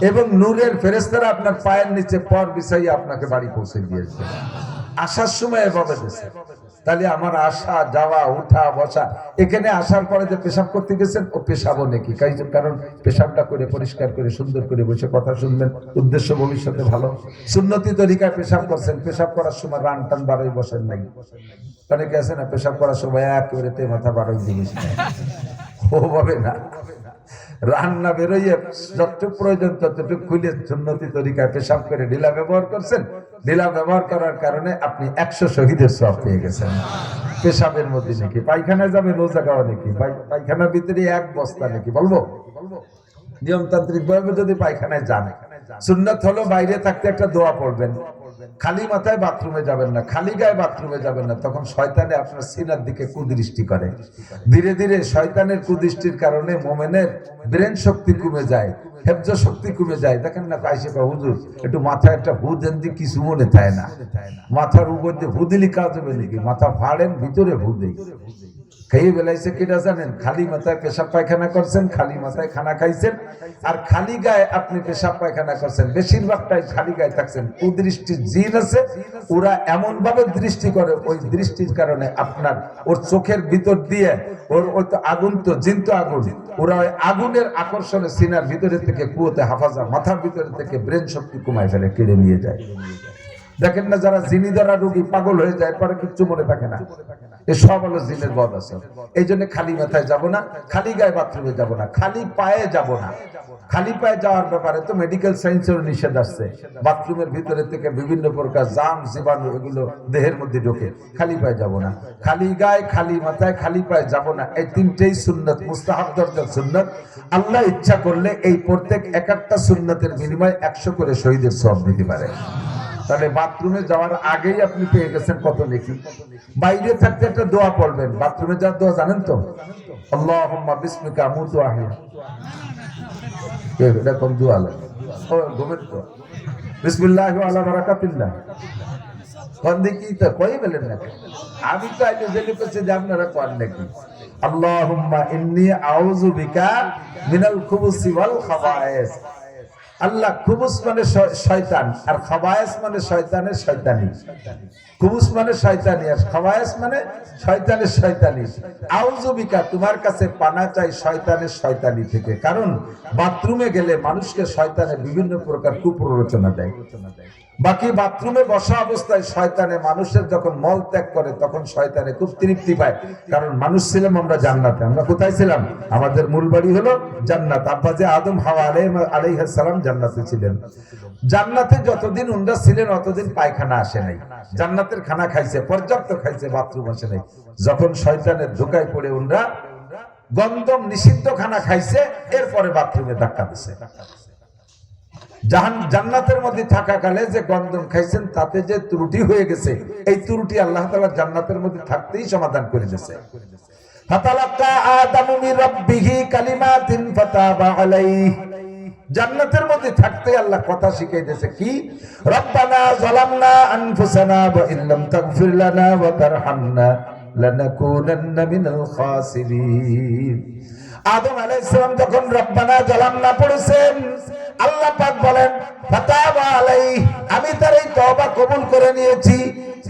এবং নূরের ফেরেশতারা আপনার পায়ের নিচে পর বিছাইয়ে আপনাকে বাড়ি পৌঁছে দিয়েছে। আসার সময় এভাবে দিয়েছে। তাহলে আমার আসা যাওয়া উঠা বসা, এখানে আসার পরে যে পেশাব করতে গেছেন ও পেশাবও নাকি, কারণ পেশাবটা করে পরিষ্কার করে সুন্দর করে বসে কথা শুনবেন, উদ্দেশ্য ভবিষ্যতে ভালো। সুন্নতি তরিকায় পেশাব করছেন, পেশাব করার সময় রান টান বাড়াই বসেন নাই। অনেকে আছে না পেশাব করার সময় একেবারে তে মাথা বাড়াই দিয়ে ওভাবে না, রান্না বেরোইয়ে যতটুকু প্রয়োজন ততটুকু খুলে সুন্নতি তরিকায় পেশাব করে ঢিলা ব্যবহার করছেন। ঢিলা ব্যবহার করার কারণে আপনি 100 শহীদের সওয়াব পেয়ে গেছেন। পেশাবের মধ্যে নাকি পায়খানায় যাবে, ও জায়গাও নাকি, পায়খানার ভিতরে এক বস্তা নাকি, বলবো নিয়মতান্ত্রিক ভাবে যদি পায়খানায় যান, সুন্নাত হলো বাইরে থাকতে একটা দোয়া পড়বেন, খালি মাথায় বাথরুমে যাবেন না, খালি গায়ে বাথরুমে যাবেন না, তখন শয়তানে আপনার সিনার দিকে কুদৃষ্টি করে। ধীরে ধীরে শয়তানের কুদৃষ্টির কারণে মোমেনের ব্রেন শক্তি কমে যায়, হেফজ শক্তি কমে যায়। দেখেন না কাইসে হুজুর একটু মাথায় একটা হু দেন দি, কিছু মনে থাকে না, মাথার উপর দিয়ে হু দিলি কাজ হবে নাকি, মাথা ফাড়েন ভিতরে হু দেই। খেয়ে বেলাইছে কিনা জানেন, খালি মাথায় পেশাব পায়খানা করছেন, খালি মাথায় খানা খাইছেন, আর খালি গায়ে আপনি পেশাব পায়খানা করছেন, বেশিরভাগটাই খালি গায়ে থাকছেন। কুদৃষ্টির জিন আছে, ওরা এমন ভাবে দৃষ্টি করে, ওই দৃষ্টির কারণে আপনার ওর চোখের ভিতর দিয়ে ওর তো আগুন, তো জিন তো আগুন, ওরা ওই আগুনের আকর্ষণে সিনার ভিতরে থেকে কুয়োতে হাফাজা, মাথার ভিতরে থেকে ব্রেন শক্তি কমায় ফেলে, কেড়ে নিয়ে যায়। দেখেন না যারা জিনি ধরা রোগী পাগল হয়ে যায়, পরে কিচ্ছু মনে থাকে না, এসব হলো জিনের বদ আসর। এই জন্য খালি মাথায় যাব না, খালি গায়ে বাথরুমে যাব না, খালি পায়ে যাব না। খালি পায়ে যাওয়ার ব্যাপারে তো মেডিকেল সায়েন্সের নিষেধ আসছে, বাথরুমের ভিতরে থেকে বিভিন্ন প্রকার জাম জীবাণু এগুলো দেহের মধ্যে ঢোকে। খালি পায়ে যাব না, খালি গায়ে খালি মাথায় খালি পায়ে যাব না। এই তিনটেই সুন্নাত, মুস্তাহাব দরজার সুন্নাত। আল্লাহ ইচ্ছা করলে এই প্রত্যেক এক একটা সুন্নাতের বিনিময়ে 100 করে শহীদের সওয়াব দিতে পারে। তাহলে বাথরুমে যাওয়ার আগেই আপনি পেয়ে গেছেন কত নেকি। বাইরে থাকতে একটা দোয়া পড়বেন, বাথরুমে যাওয়ার দোয়া জানেন তো, আল্লাহুম্মা বিসমিকা আমুতু ওয়া আহইয়া, এরকম দোয়া লাগে। ও ঘুমের তো বিসমিল্লাহি ওয়া আলা বারাকাতিল্লাহ, কোন দিকে তো কই বলেন না, আমি তো আইলে জেনে পেছি যে আপনারা কোন নাকি। আল্লাহুম্মা ইন্নী আউযু বিকা মিনাল খুবুসি ওয়াল খাবায়েস। আল্লাহ, খুবুস মানে শয়তান, আর খাবায়েস মানে শয়তানের শয়তানি। খুবুস মানে শয়তানি, আর খাবায়েস মানে শয়তানের শয়তানি। আউযু বিকা, তোমার কাছে পানা চাই শয়তানের শয়তানি থেকে। কারণ বাথরুমে গেলে মানুষকে শয়তানে বিভিন্ন প্রকার কুপ্ররোচনা দেয়। বাকি বাথরুমে বসা অবস্থায় শয়তানে মানুষের যখন মল ত্যাগ করে তখন শয়তানে খুব তৃপ্তি পায়। কারণ মানুষ ছিলাম আমরা জান্নাতে, আমরা কোথায় ছিলাম? আমাদের মূল বাড়ি হলো জান্নাত। আব্বাজে আদম হাওয়া আলাইহিস সালাম জান্নাতে ছিলেন। জান্নাতে যতদিন উনরা ছিলেন অতদিন পায়খানা আসে নাই, জান্নাতের খানা খাইছে, পর্যাপ্ত খাইছে, বাথরুম আসে নাই। যখন শয়তানের ধোঁকায় পড়ে উনরা গন্ধম নিষিদ্ধ খানা খাইছে, এরপরে বাথরুমে ধাক্কা দিছে। জান্নাতের মধ্যে থাকাকালে যে গন্ধম খাইছেন তাতে যে ত্রুটি হয়ে গেছে, এই ত্রুটি আল্লাহ তাআলা জান্নাতের মধ্যে থাকতেই সমাধান করে দিয়েছে। ফাতালাক্কা আদামু মির রাব্বিহি কালিমাতিন ফাতাবা আলাইহি, জান্নাতের মধ্যে থাকতে আল্লাহ কথা শিখিয়ে দিয়েছে কি, রব্বানা যালামনা আনফুসানা ওয়া ইল্লাম তাগফির লানা ওয়া তারহামনা লানাকুনান্না মিনাল খাসিরিন। আদম আলাইহিস সালাম যখন রব্বানা যালামনা পড়েছেন, আল্লাহ পাক বলেন ফাতাবা আলাইহি, আমি তার এই তওবা কবুল করে নিয়েছি।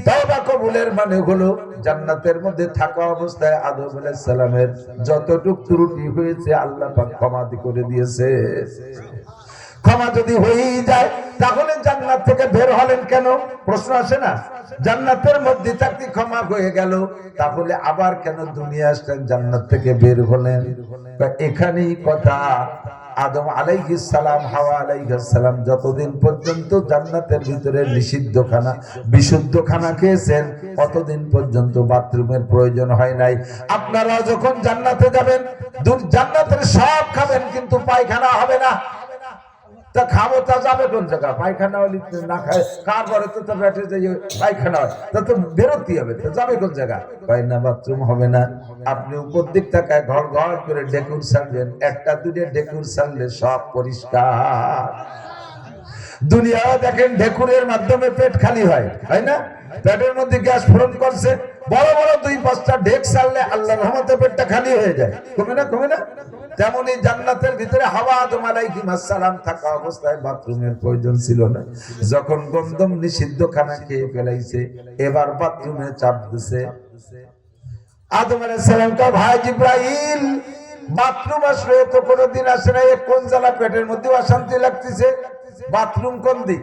তওবা কবুলের মানে হলো জান্নাতের মধ্যে থাকা অবস্থায় আদম আলাইহিস সালামের যতটুকু ত্রুটি হয়েছে আল্লাহ পাক ক্ষমা করে দিয়েছে। ক্ষমা যদি হয়েই যায় তাহলে জান্নাত থেকে বের হলেন কেন? প্রশ্ন আসে না? জান্নাতের মধ্যে থাকতে ক্ষমা হয়ে গেল, তাহলে আবার কেন দুনিয়া আসলেন, জান্নাত থেকে বের হলেন? এখানেই কথা। আদম আলাইহিস সালাম, হাওয়া আলাইহিস সালাম যতদিন পর্যন্ত জান্নাতের ভিতরে নিষিদ্ধ খানা, বিশুদ্ধ খানা খেয়েছেন, ততদিন পর্যন্ত বাথরুমের প্রয়োজন হয় নাই। আপনারা যখন জান্নাতে যাবেন, জান্নাতের সব খাবেন কিন্তু পায়খানা হবে না। তা খাবো তা যাবে কোন জায়গা? পায়খানা হলে না খায়, কার ঘরে তো পেটে যাই পায়খানা হয়, তা তো বেরোতে হবে, তো যাবে কোন জায়গা? হয় না, বাথরুম হবে না। আপনি উপর দিক তাকায় ঘর ঘর করে ডেকুর ছাড়বেন, একটা দুটো ডেকুর ছাড়লে সব পরিষ্কার। দুনিয়াও দেখেন ঢেকুরের মাধ্যমে পেট খালি হয়, হয় না? পেটের মধ্যে গ্যাস ফোরন করছে, বড় বড় 2-5টা ঢেক ছাড়লে আল্লাহর রহমতে পেটটা খালি হয়ে যায়, কমে না কমে না? তেমনি জান্নাতের ভিতরে হাওয়া আদম আলাইহিস সালাম থাকা অবস্থায় বাথরুমের প্রয়োজন ছিল না। যখন গন্ধম নিষিদ্ধ খানা খেয়ে ফেলাইছে, এবার বাথরুমে চাপ দিছে। আদম আলাইহিস সালাম কা ভাই জিব্রাইল, বাথরুম আসলে তো কোনদিন আসে না, কোন জ্বালা পেটের মধ্যে অশান্তি লাগতেছে, বাথরুম কোন দিক?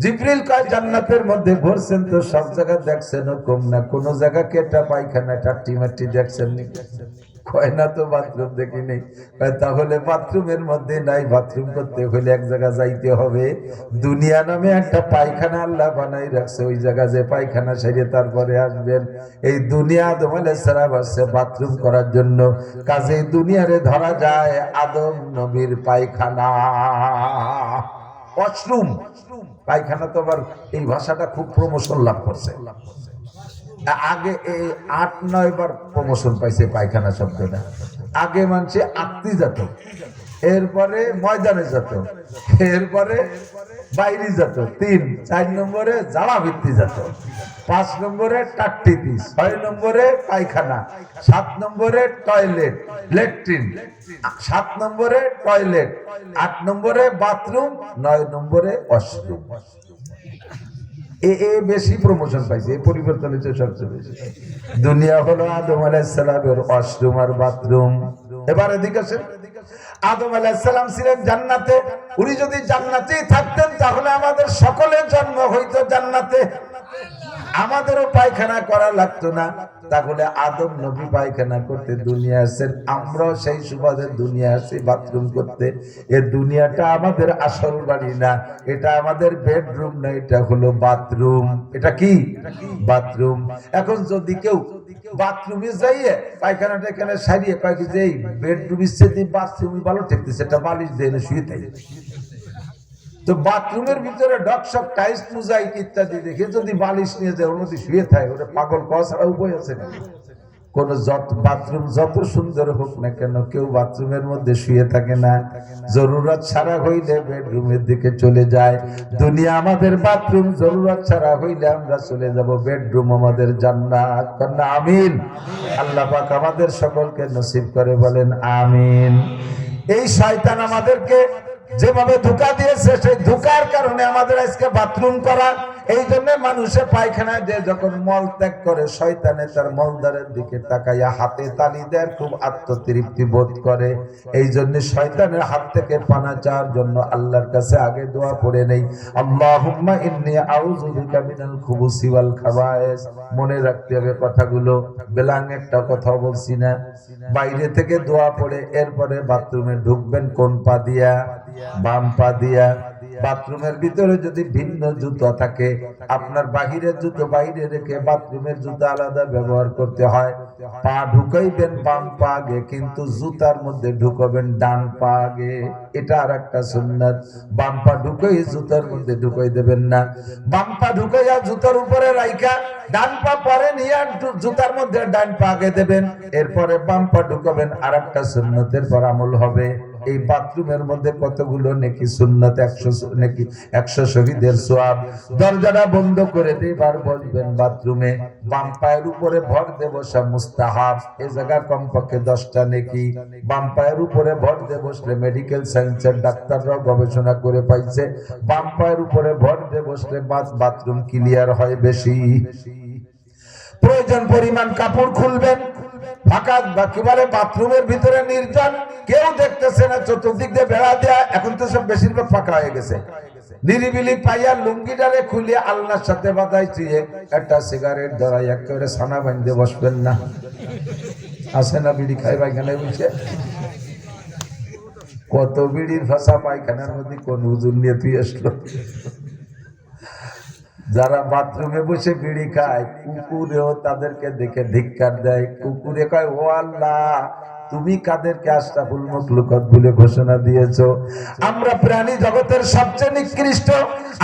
জিব্রিল কয় জান্নাতের মধ্যে ঘুরছেন তো সব জায়গা দেখছেন, কম না কোন জায়গা কেটা পায়খানা টাট্টি মাটি দেখছেন নি? কয় না তো বাথরুম দেখি নেই। তাহলে বাথরুমের মধ্যে নাই, বাথরুম করতে হলে এক জায়গা যাইতে হবে। দুনিয়া নামে একটা পায়খানা আল্লাহ বানাই রাখছে, ওই জায়গা যে পায়খানা সেরে তারপরে আসবেন। এই দুনিয়া আদম আলাইহিস সালাম আসছে বাথরুম করার জন্য, কাজে দুনিয়ারে ধরা যায় আদম নবীর পায়খানা, ওয়াশরুম। পায়খানা তো আবার এই ভাষাটা খুব প্রমোশন লাভ করছে, আগে এই 8-9 বার প্রমোশন পাইছে পায়খানা শব্দটা। আগে মানুষে আত্মি যেত, এরপরে ময়দানে যেত, এরপরে বাইরে যেত, 3-4 নম্বরে জ্বালা ভিত্তি যেত, 5 নম্বরে টাট্টিতি, 6 নম্বরে পায়খানা, 7 নম্বরে টয়লেট ল্যাট্রিন, 7 নম্বরে টয়লেট, 8 নম্বরে বাথরুম, 9 নম্বরে ওয়াশরুম। বেশি প্রমোশন পাইছে, এই পরিবর্তন হচ্ছে সবচেয়ে বেশি। দুনিয়া হলো আদম আলাইহিস সালামের ওয়াশরুম আর বাথরুম। এবার এদিকে আসেন, আদম আলাইহিস সালাম ছিলেন জান্নাতে, উনি যদি জান্নাতেই থাকতেন তাহলে আমাদের সকলের জন্ম হইতো জান্নাতে, আমাদেরও পায়খানা করা লাগতো না। তাহলে আদম নবী পায়খানা করতে দুনিয়া আসছেন, আমরাও সেই সুবাদে দুনিয়া আসছি বাথরুম করতে। এ দুনিয়াটা আমাদের আসল বাড়ি না, এটা আমাদের বেডরুম না, এটা হলো বাথরুম। এটা কি? বাথরুম। এখন যদি কেউ বাথরুমে যাইয়ে পায়খানাটা এখানে সারিয়ে কয়েক যে এই বেডরুমের চেয়ে বাথরুমে ভালো ঠেকতেছে, একটা বালিশ দিয়ে শুয়ে থাকি। তো বাথরুমের ভিতরে ডকশক টাইলস মোজাইক ইত্যাদি দেখে যদি বালিশ নিয়ে যায় ওর মধ্যে শুয়ে থাকে, ওটা পাগল পাওয়া ছাড়া উপায় আছে না। কোন বাথরুম যত সুন্দর হোক না কেন, কেউ বাথরুমের মধ্যে শুয়ে থাকে না, জরুরত ছাড়া হইলে বেডরুমের দিকে চলে যায়। দুনিয়া আমাদের বাথরুম, জরুরত ছাড়া হইলে আমরা চলে যাব বেডরুম আমাদের জান্নাত। কন্যা আমিন। আল্লাহ পাক আমাদের সকলকে নসিব করে বলেন আমিন। এই শয়তান আমাদেরকে যেভাবে ধোঁকা দিয়েছে, সেই ধোঁকার কারণে আমাদের আজকে বাথরুম করা। এই জন্য মানুষে পায়খানায় যে যখন মল ত্যাগ করে, শয়তানে তার মলদারের দিকে তাকাইয়া হাতে তালি দেয়, খুব আত্মতৃপ্তি বোধ করে। এই জন্য শয়তানের হাত থেকে পানা চাওয়ার জন্য আল্লাহর কাছে আগে দোয়া পড়ে নেই, আল্লাহুম্মা ইন্নী আউযু বিকা মিনাল খুবুসি ওয়াল খাবায়েস। মনে রাখতে হবে কথাগুলো, বেলাং একটা কথা বলছি না। বাইরে থেকে দোয়া পড়ে এরপরে বাথরুমে ঢুকবেন কোন পা দিয়া? বাম পা দিয়া। বাথরুমের ভিতরে যদি ভিন্ন জুতো থাকে, আপনার বাহিরের জুতো বাইরে রেখে বাথরুমের জুতো আলাদা ব্যবহার করতে হয়। পা ঢুকাইবেন বাম পা আগে, কিন্তু জুতার মধ্যে ঢুকাবেন ডান পা আগে, এটা আর একটা সুন্নাত। বাম পা ঢুকাই জুতার মধ্যে ঢুকাই দেবেন না, বাম পা ঢুকাইয়া জুতার উপরে রাইখা ডান পা পরে নিয়ে জুতার মধ্যে ডান পা আগে দেবেন, এরপরে বাম পা ঢুকাবেন, আর একটা সুন্নতের পর আমল হবে। এই বাথরুমের মধ্যে কতগুলো নেকি সুন্নাত, 100 নেকি, 100 শহীদের সওয়াব। দরজাটা বন্ধ করে দিবার বলবেন বাথরুমে, বাম পায়ের উপরে ভর দিয়ে বসা মুস্তাহাব, এই জায়গা কমপক্ষে 10টা নেকি। বাম পায়ের উপরে ভর দিয়ে বসলে মেডিকেল সায়েন্সের ডাক্তাররাও গবেষণা করে পাইছে, বাম পায়ের উপরে ভর দিয়ে বসলে বাথরুম ক্লিয়ার হয় বেশি। প্রয়োজন পরিমাণ কাপড় খুলবেন, ফাঁকা একেবারে বাথরুমের ভিতরে নির্জন, কেউ দেখতেছে না, চতুর্দিক দিয়ে বেড়া দেয়া, এখন তো সব বেশিরভাগ ফাঁকা হয়ে গেছে। নিরিবিলি পাইয়া লুঙ্গিটারে খুলে আল্লাহর সাথে বাধাই চুয়ে একটা সিগারেট ধরাই একেবারে ছানা বাঁধতে বসবেন না। আসে না বিড়ি খাই পায়খানায় বসে, কত বিড়ির ফাঁসা পায়খানার মধ্যে কোন হুজুর নিয়ে তুই আসলো। যারা বাথরুমে বসে বিড়ি খায়, কুকুরেও তাদেরকে দেখে ধিক্কার দেয়। কুকুরে কয়, ও আল্লাহ, তুমি কাদেরকে আশরাফুল মাখলুকাত বলে ঘোষণা দিয়েছো? আমরা প্রাণী জগতের সবচেয়ে নিকৃষ্ট।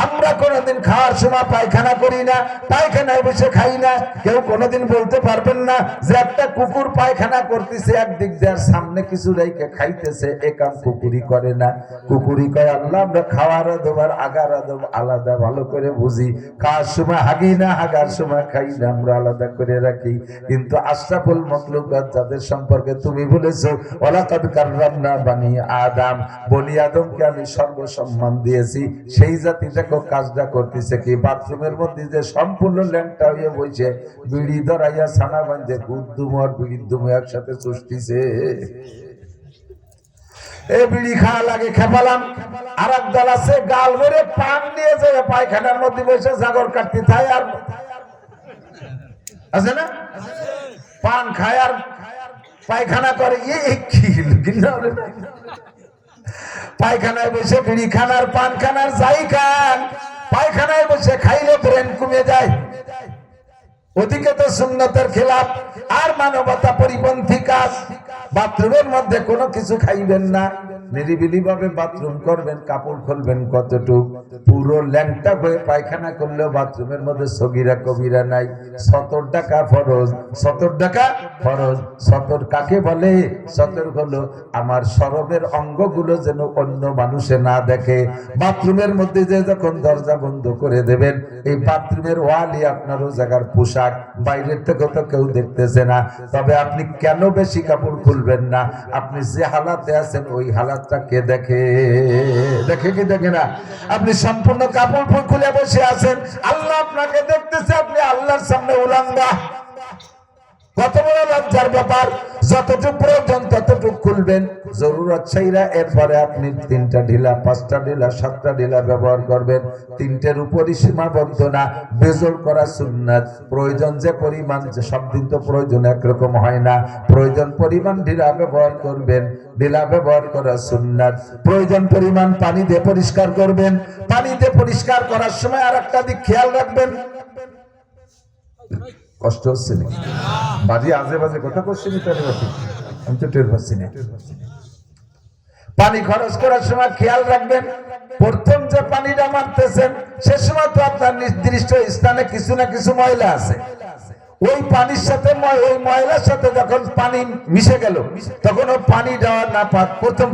আমরা কোনোদিন খাওয়ার সময় পায়খানা করি না, পায়খানায় বসে খাই না। কেউ কোনোদিন বলতে পারবেন না যে একটা কুকুর পায়খানা করতেছে একদিক দিয়ে সামনে কিছু রেখে খাইতেছে, এ কাম কুকুরি করে না। কুকুরি কয় আল্লাহ আমরা খাওয়ার আদব আগার আদব আলাদা ভালো করে বুঝি। খাওয়ার সময় হাগি না, হাগার সময় খাই না, আমরা আলাদা করে রাখি। কিন্তু আশরাফুল মাখলুকাত যাদের সম্পর্কে তুমি বলেছো ওয়ালাকাদ কাররামনা বানি আদম, বনি আদমকে আমি সর্বসম্মান দিয়েছি, সেই জাতিটাকে কাজটা করতেছে কি? বাথরুমের মধ্যে যে সম্পূর্ণ ল্যাংটা হয়ে বসে বিড়ি ধরাইয়া ছানা বাঁধে গুদ্দুম আর বিড়ির দুম একসাথে চুষতিছে। এ বিড়ি খাওয়া লাগে খেপালাম। আর এক দল আছে গাল ভরে পান নিয়ে যাবে পায়খানার মধ্যে বসে জাগর কাটতে থাকে, আর আছে না পান খায় আর পায়খানা করে। পায়খানায় বসে বিড়ি খান আর পান খান আর যাই খান, পায়খানায় বসে খাইলে ব্রেন কমে যায়। ওদিকে তো সুন্নতের খেলাফ আর মানবতা পরিপন্থী কাজ। বাথরুমের মধ্যে কোনো কিছু খাইবেন না, নিরিবিলি ভাবে বাথরুম করবেন, কাপড় খুলবেন কতটুক। পুরো ল্যাংটা হয়ে পায়খানা করলেও বাথরুমের মধ্যে সগিরা কবিরা নাই। 70 টাকা ফরজ, 70 টাকা ফরজ। 70 কাকে বলে? 70 হলো আমার শরমের অঙ্গগুলো যেন অন্য মানুষে না দেখে। বাথরুমের মধ্যে যে যখন দরজা বন্ধ করে দেবেন, এই বাথরুমের ওয়ালই আপনার ও জায়গার পোশাক, বাইরের থেকে তো কেউ দেখতেছে না। তবে আপনি কেন বেশি কাপড় খুলবেন না? আপনি যে হালাতে আছেন ওই হালাতটা কে দেখে? দেখে কি দেখে না? আপনি সম্পূর্ণ কাপড় খুলে বসে আছেন, আল্লাহ আপনাকে দেখতেছে, আপনি আল্লাহর সামনে উলাঙ্গা। কত বড় লজ্জার ব্যাপার! যতটুকু প্রয়োজন ততটুকু খুলবেন, জরুরত ছাইরা। এরপরে আপনি 3টা ঢিলা, 5টা ঢিলা, 7টা ঢিলা ব্যবহার করবেন। 3টের উপরই সীমাবদ্ধ না, বেজোড় করা সুন্নাত। প্রয়োজন যে পরিমাণ, যে সব দিন তো প্রয়োজন একরকম হয় না, প্রয়োজন পরিমাণ ঢিলা ব্যবহার করবেন। ঢিলা ব্যবহার করা সুন্নাত। প্রয়োজন পরিমাণ পানি দিয়ে পরিষ্কার করবেন। পানি দিয়ে পরিষ্কার করার সময় আর একটা দিক খেয়াল রাখবেন। কষ্ট হচ্ছে না? বাজে আজে বাজে কথা করছি, আমি তো টের পাচ্ছি না। পানি খরচ করার সময় খেয়াল রাখবেন, প্রথম যে পানিটা মারতেছেন সে সময় তো আপনার নির্দিষ্ট স্থানে কিছু না কিছু ময়লা আছে। ওই পানির সাথে ওই ময়লার সাথে যখন পানি মিশে গেল, তখন ওই পানি দেওয়া না পাক। প্রথম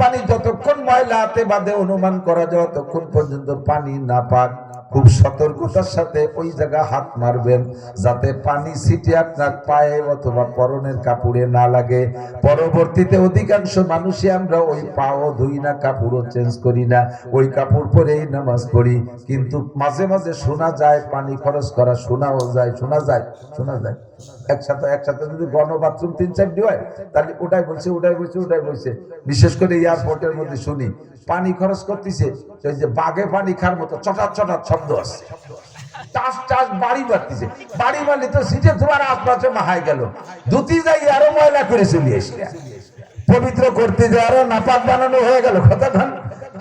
পানি যতক্ষণ ময়লা হাতে বাঁধে অনুমান করা যায় ততক্ষণ পর্যন্ত পানি না পাক। খুব সতর্কতার সাথে ওই জায়গা হাত মারবেন, যাতে পানি ছিটে আপনার পায়ে অথবা পরনের কাপড়ে না লাগে। পরবর্তীতে অধিকাংশ মানুষই আমরা ওই পাও ধুই না, কাপড়ও চেঞ্জ করি না, ওই কাপড় পরেই নামাজ পড়ি। কিন্তু মাঝে মাঝে শোনা যায় পানি খরচ করা, শোনা যায়। একসাথে যদি গণ বাথরুম 3-4টি হয়, তাহলে ওটাই বলছে। বিশেষ করে এয়ারপোর্টের মধ্যে শুনি পানি খরচ করতেছে, ওই যে বাঘে পানি খার মতো চটাত শব্দ আসছে। টাস বাড়ি মারতেছে, বাড়ি মারলে তো সিটে ধোয়ার আশপাশে মাহাই গেল, ধুতি যাই আরো ময়লা করে চলে এসে পবিত্র করতে যায়, আরো নাপাক বানানো হয়ে গেল। কতক্ষণ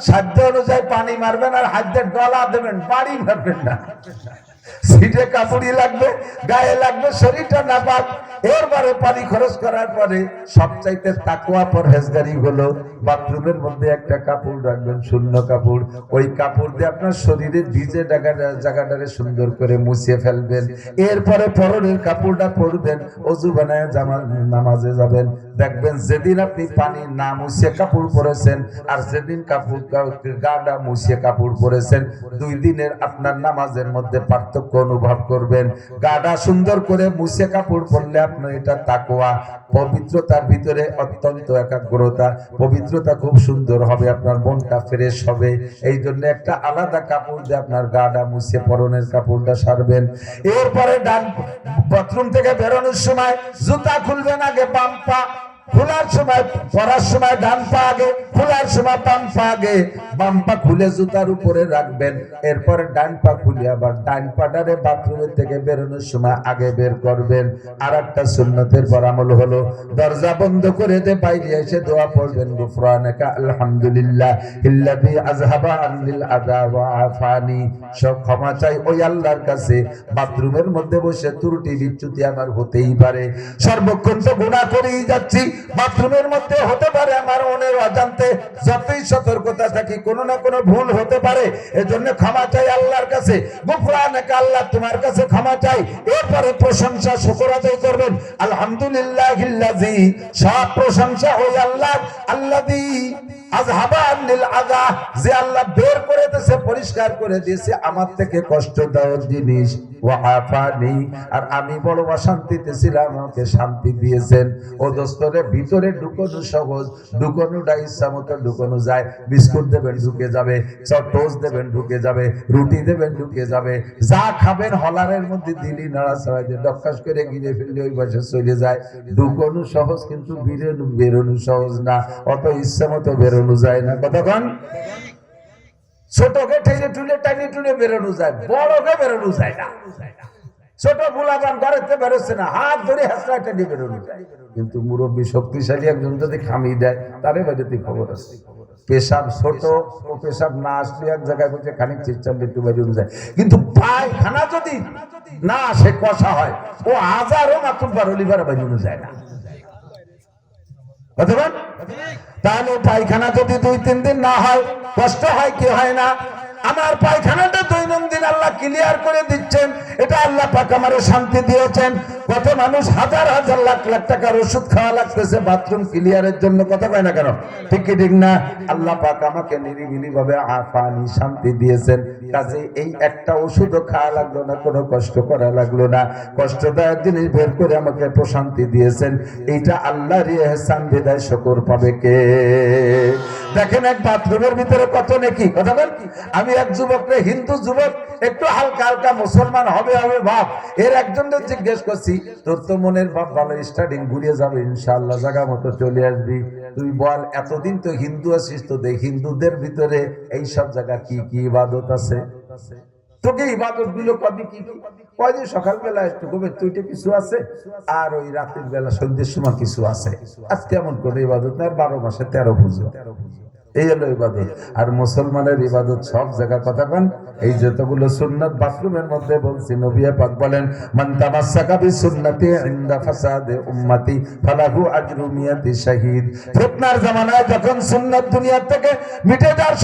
সাধ্য অনুযায়ী পানি মারবেন আর হাতের ডলা দেবেন, বাড়ি মারবেন না। সিটে কাপড়ই লাগবে, গায়ে লাগবে, শরীরটা নাপাক। এরপরে পানি খরচ করার পরে সবচাইতে তাকওয়া পরহেজগারি হলো বাথরুমের মধ্যে একটা কাপড় রাখবেন, শূন্য কাপড়। ওই কাপড় দিয়ে আপনার শরীরে ভিজে জায়গাটারে সুন্দর করে মুছিয়ে ফেলবেন। এরপরে পরনের কাপড়টা পরবেন, অজু বানায় নামাজে যাবেন। দেখবেন যেদিন আপনি পানি না মুছিয়ে কাপড় পরেছেন আর যেদিন গাটা মুছিয়ে কাপড় পরেছেন, 2 দিনের আপনার নামাজের মধ্যে পার্থক্য অনুভব করবেন। গাটা সুন্দর করে মুছিয়ে কাপড় পরলে আপনার এটা তাকওয়া, পবিত্রতার ভিতরে অত্যন্ত একাগ্রতা, পবিত্রতা খুব সুন্দর হবে, আপনার মনটা ফ্রেশ হবে। এই জন্য একটা আলাদা কাপড় দিয়ে আপনার গাটা মুছিয়ে পরনের কাপড়টা সারবেন। এরপরে বাথরুম থেকে বেরোনোর সময় জুতা খুলবেন আগে বাম পা, খোলার সময়, পরার সময় ডান পা আগে, খোলার সময় বাম পা আগে। বাম পা খুলে জুতার উপরে রাখবেন, এরপরে ডান পা খুলে আবার ডান পাটারে বাথরুমের থেকে বেরোনোর সময় আগে বের করবেন। আর একটা সুন্নতের পরামল হলো দরজা বন্ধ করে দিয়ে বাইরে এসে দোয়া পড়বেন, গুফরানাকা আলহামদুলিল্লাহ ইল্লাযী আযহাবা আনিল আযা ওয়া আফানি। সব ক্ষমা চাই ওই আল্লাহর কাছে। বাথরুমের মধ্যে বসে ত্রুটি বিচ্যুতি আমার হতেই পারে, সর্বক্ষণ তো গুনাহ করেই যাচ্ছি, বাথরুমের মধ্যে হতে পারে আমার মনের অজান্তে, যতই সতর্কতা থাকি কোনো না কোনো ভুল হতে পারে। এজন্য ক্ষমা চাই আল্লাহর কাছে, গুফরানাকা আল্লাহ তোমার কাছে ক্ষমা চাই। এরপরে প্রশংসা শুকর আদায় করবেন, আলহামদুলিল্লাহিল্লাযী, সব প্রশংসা ওই আল্লাহ, আল্লাযী আযহাবা আনিল আযা, যে আল্লাহ বের করে দিয়েছে, পরিষ্কার করে দিয়েছে আমার থেকে কষ্ট দেওয়ার জিনিস, ওয়া আফানি, আর আমি বড় অশান্তিতে ছিলাম, আমাকে শান্তি দিয়েছেন। ও দোস্তরে ভিতরে ঢুকানো সহজ, ঢুকানোটা ইচ্ছা মতো ঢুকানো যায়। বিস্কুট দেবেন ঢুকে যাবে, টোস্ট দেবেন ঢুকে যাবে, রুটি দেবেন ঢুকে যাবে, যা খাবেন হলারের মধ্যে দিলি নাড়াচাড়া দিয়ে ডক্কাস করে গিলে ফেললে ওই পাশে চলে যায়। ঢুকানো সহজ কিন্তু বেরোনো সহজ না, অত ইচ্ছা মতো বেরোনো যায় না। কতক্ষণ ছোটকে ঠেলে টুলে টানি টুলে বেরোনো যায়, বড়কে বেরোনো যায় না। ছোট বুলাবান ঘরেতে বেরোচ্ছে না, হাত ধরে হাসলা টেনে বেরোনো যায়। কিন্তু মুরব্বী শক্তিশালী একজন যদি খামিয়ে দেয়, তারে বাড়িতে খবর আছে। পেশাব ছোট, ও পেশাব না আসলে এক জায়গায় বসে খানিক চিৎচালে একটু বেরোনো যায়। কিন্তু পায়খানা যদি না আসে, কষা হয়, ও হাজারও মাতুম বারলিবার বেরোনো যায় না। তাহলে পায়খানা যদি 2-3 দিন না হয়, কষ্ট হয় কি হয় না? আমার পায়খানাটা দৈনন্দিন আল্লাহ ক্লিয়ার করে দিচ্ছেন, এটা আল্লাহ পাক আমারে শান্তি দিয়েছেন। কত মানুষ হাজার হাজার লাখ লাখ টাকার ওষুধ খাওয়া লাগতেছে বাথরুম ক্লিয়ারের জন্য, কথা কয় না কেন? ঠিক কি ঠিক না? আল্লাহ পাক আমাকে নিরিবিলি ভাবে আফানি, শান্তি দিয়েছেন। কাজে এই একটা ওষুধও খাওয়া লাগলো না, কোনো কষ্ট করা লাগলো না, কষ্টদায়ক জিনিস বের করে আমাকে প্রশান্তি দিয়েছেন। এইটা আল্লাহর ইহসান, বিদায় শুকর পাবে কে? দেখেন এক বাথরুমের ভিতরে কত নেকি, কথা বল। আমি এক যুবকরে, হিন্দু যুবক, একটু হালকা হালকা মুসলমান হবে হবে ভাব, এর একজনকে জিজ্ঞেস করছি, তোর তো মনের ভাব ভালো, স্টার্টিং ঘুরিয়ে যাবে ইনশাআল্লাহ, জায়গা মতো চলে আসবি, তুই বল এতদিন তো হিন্দু আছিস, তো দেখ হিন্দুদের ভিতরে এই সব জায়গা কি কি ইবাদত আছে, তোকে ইবাদত গুলো কবি কি কি? কয়দিন সকালবেলা একটু কবে তুইটা কিছু আছে, আর ওই রাতের বেলা সন্ধ্যের সময় কিছু আছে। আজকে এমন কোনো ইবাদত না, 12 মাসে 13 পুজো, এই হলো ইবাদত। আর মুসলমানের ইবাদত সব জায়গা, কথা বলেন। এই যতগুলো সুন্নাত বাথরুমের মধ্যে বলছি, নবী পাক বলেন, মান তামাসসাকা বিসুন্নতি ইনদা ফাসাদে উম্মতি ফালাহু আজরু মিয়াতি শাহীদ। ফিতনার জামানায় যখন সুন্নাত দুনিয়া থেকে মিটে যাওয়ার